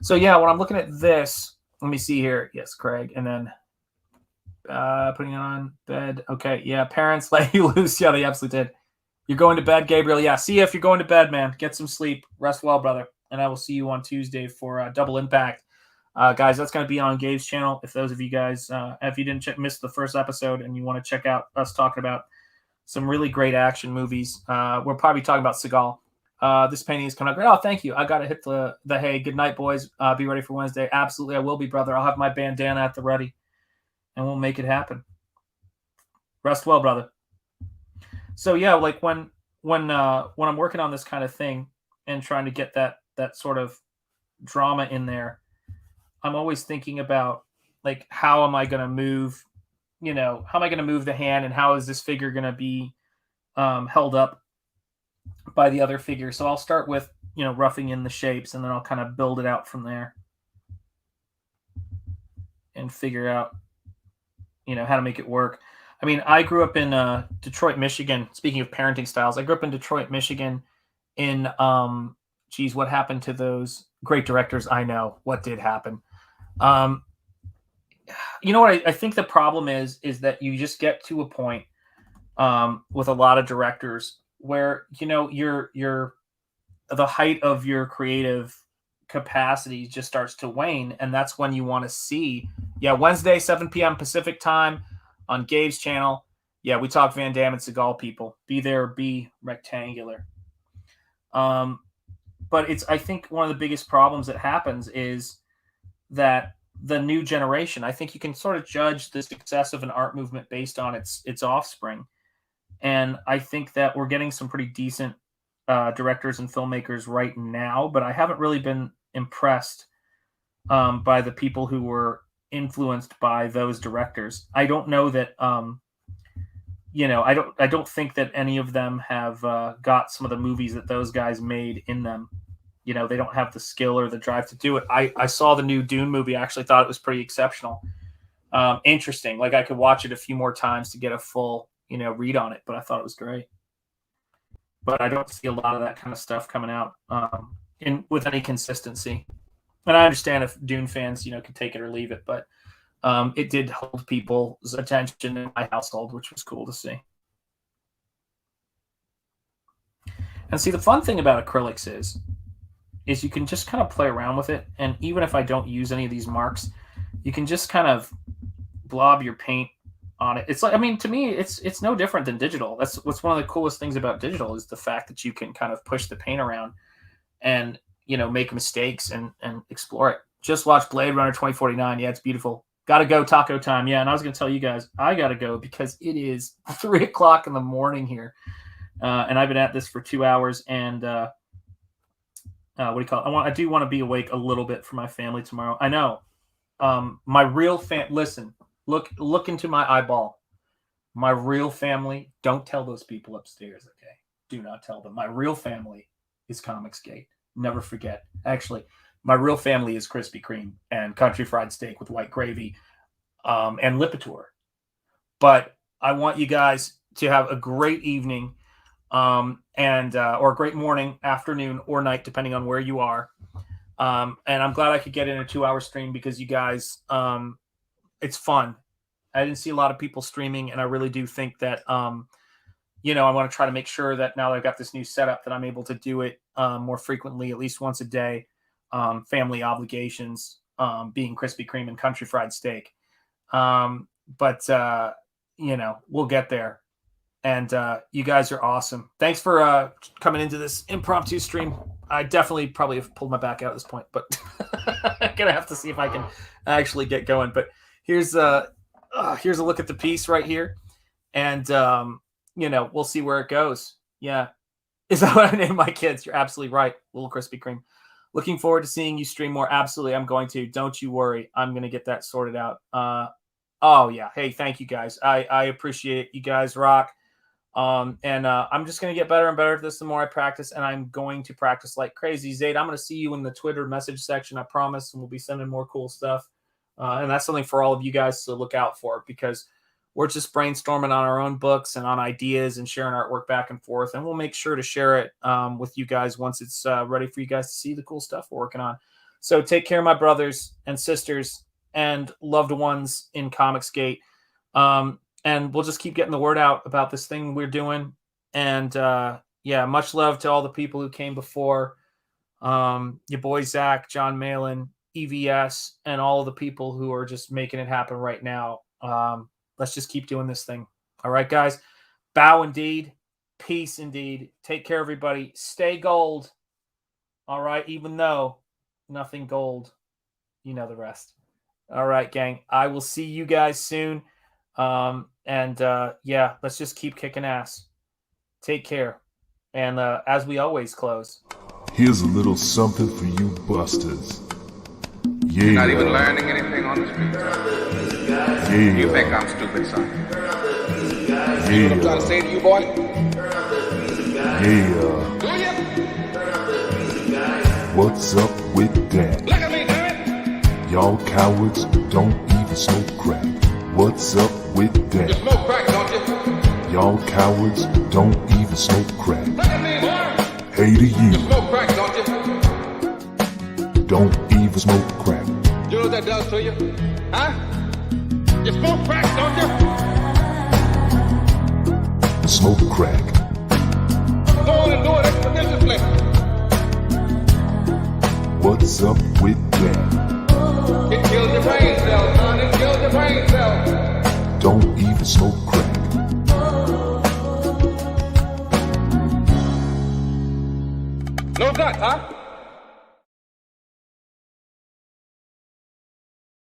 [SPEAKER 3] So yeah, when I'm looking at this, let me see here. Yes, Craig, and then putting it on bed. Okay, yeah, parents let you loose. Yeah, they absolutely did. You're going to bed, Gabriel. Yeah, see you if you're going to bed, man. Get some sleep. Rest well, brother. And I will see you on Tuesday for Double Impact. Guys, that's going to be on Gabe's channel. If those of you guys, if you didn't miss the first episode and you want to check out us talking about some really great action movies, we're probably talking about Seagal. This painting is coming up great. Oh, thank you. I got to hit the hey. Good night, boys. Be ready for Wednesday. Absolutely, I will be, brother. I'll have my bandana at the ready, and we'll make it happen. Rest well, brother. So yeah, like when I'm working on this kind of thing and trying to get that sort of drama in there, I'm always thinking about like how am I going to move, how am I going to move the hand, and how is this figure going to be held up by the other figure. So I'll start with roughing in the shapes, and then I'll kind of build it out from there and figure out how to make it work. I mean, I grew up in Detroit, Michigan. Speaking of parenting styles, I grew up in Detroit, Michigan in, what happened to those great directors? I know what did happen. You know what I think the problem is that you just get to a point with a lot of directors where, you're the height of your creative capacity just starts to wane. And that's when you want to see, Wednesday, 7 p.m. Pacific time, on Gabe's channel. Yeah, we talk Van Damme and Seagal, people. Be there, be rectangular. But I think one of the biggest problems that happens is that the new generation, I think you can sort of judge the success of an art movement based on its offspring. And I think that we're getting some pretty decent directors and filmmakers right now, but I haven't really been impressed by the people who were influenced by those directors. I don't know that I don't think that any of them have got some of the movies that those guys made in them. They don't have the skill or the drive to do it. I saw the new Dune movie. I actually thought it was pretty exceptional. Interesting. Like I could watch it a few more times to get a full read on it, but I thought it was great. But I don't see a lot of that kind of stuff coming out with any consistency. And I understand if Dune fans, can take it or leave it, but it did hold people's attention in my household, which was cool to see. And see, the fun thing about acrylics is you can just kind of play around with it. And even if I don't use any of these marks, you can just kind of blob your paint on it. It's like, I mean, to me, it's no different than digital. That's what's one of the coolest things about digital is the fact that you can kind of push the paint around and make mistakes and explore it. Just watch Blade Runner 2049. Yeah, it's beautiful. Gotta go, taco time. Yeah, and I was gonna tell you guys, I gotta go because it is 3 o'clock in the morning here, and I've been at this for 2 hours. And what do you call it? I do want to be awake a little bit for my family tomorrow. I know. My real listen, look into my eyeball. My real family. Don't tell those people upstairs. Okay, do not tell them. My real family is Comicsgate. Never forget. Actually, my real family is Krispy Kreme and country fried steak with white gravy and Lipitor. But I want you guys to have a great evening or a great morning, afternoon, or night, depending on where you are. And I'm glad I could get in a 2-hour stream because you guys, it's fun. I didn't see a lot of people streaming, and I really do think that I want to try to make sure that now that I've got this new setup that I'm able to do it more frequently, at least once a day. Family obligations, being Krispy Kreme and country fried steak. But we'll get there. And you guys are awesome. Thanks for coming into this impromptu stream. I definitely probably have pulled my back out at this point, but I'm going to have to see if I can actually get going. But here's a look at the piece right here. And, we'll see where it goes. Yeah. Is that what I named my kids? You're absolutely right. Little Krispy Kreme. Looking forward to seeing you stream more. Absolutely. I'm going to. Don't you worry. I'm going to get that sorted out. Oh, yeah. Hey, thank you guys. I appreciate it. You guys rock. And I'm just going to get better and better at this the more I practice, and I'm going to practice like crazy. Zayd, I'm going to see you in the Twitter message section, I promise, and we'll be sending more cool stuff. And that's something for all of you guys to look out for, because we're just brainstorming on our own books and on ideas and sharing artwork back and forth. And we'll make sure to share it with you guys once it's ready for you guys to see the cool stuff we're working on. So take care, my brothers and sisters and loved ones in Comicsgate. And we'll just keep getting the word out about this thing we're doing. And yeah, much love to all the people who came before. Your boy Zach, John Malin, EVS, and all the people who are just making it happen right now. Let's just keep doing this thing. All right, guys. Bow indeed. Peace indeed. Take care, everybody. Stay gold. All right, even though nothing gold. You know the rest. All right, gang. I will see you guys soon. Yeah, let's just keep kicking ass. Take care. And as we always close,
[SPEAKER 4] here's a little something for you busters. Yeah.
[SPEAKER 5] You're not even learning anything on the street.
[SPEAKER 4] Yeah.
[SPEAKER 5] You think I'm stupid, son?
[SPEAKER 4] Yeah.
[SPEAKER 5] You know what I'm trying to say to you, boy?
[SPEAKER 4] Yeah.
[SPEAKER 5] Do you?
[SPEAKER 4] What's up with that?
[SPEAKER 5] Look at me, damn it!
[SPEAKER 4] Y'all cowards don't even smoke crack. What's up with
[SPEAKER 5] You
[SPEAKER 4] that?
[SPEAKER 5] smoke crack, don't you?
[SPEAKER 4] Y'all cowards don't even smoke crack.
[SPEAKER 5] Look at me, boy!
[SPEAKER 4] Hey to
[SPEAKER 5] You
[SPEAKER 4] you,
[SPEAKER 5] smoke crack, don't you?
[SPEAKER 4] don't even smoke crack.
[SPEAKER 5] You know what that does to you? Huh? You smoke crack, don't you?
[SPEAKER 4] Smoke crack.
[SPEAKER 5] Go on and do it expeditiously.
[SPEAKER 4] What's up with that?
[SPEAKER 5] It kills your brain cells, son. It kills your brain cells.
[SPEAKER 4] Don't even smoke crack.
[SPEAKER 5] No guts, huh?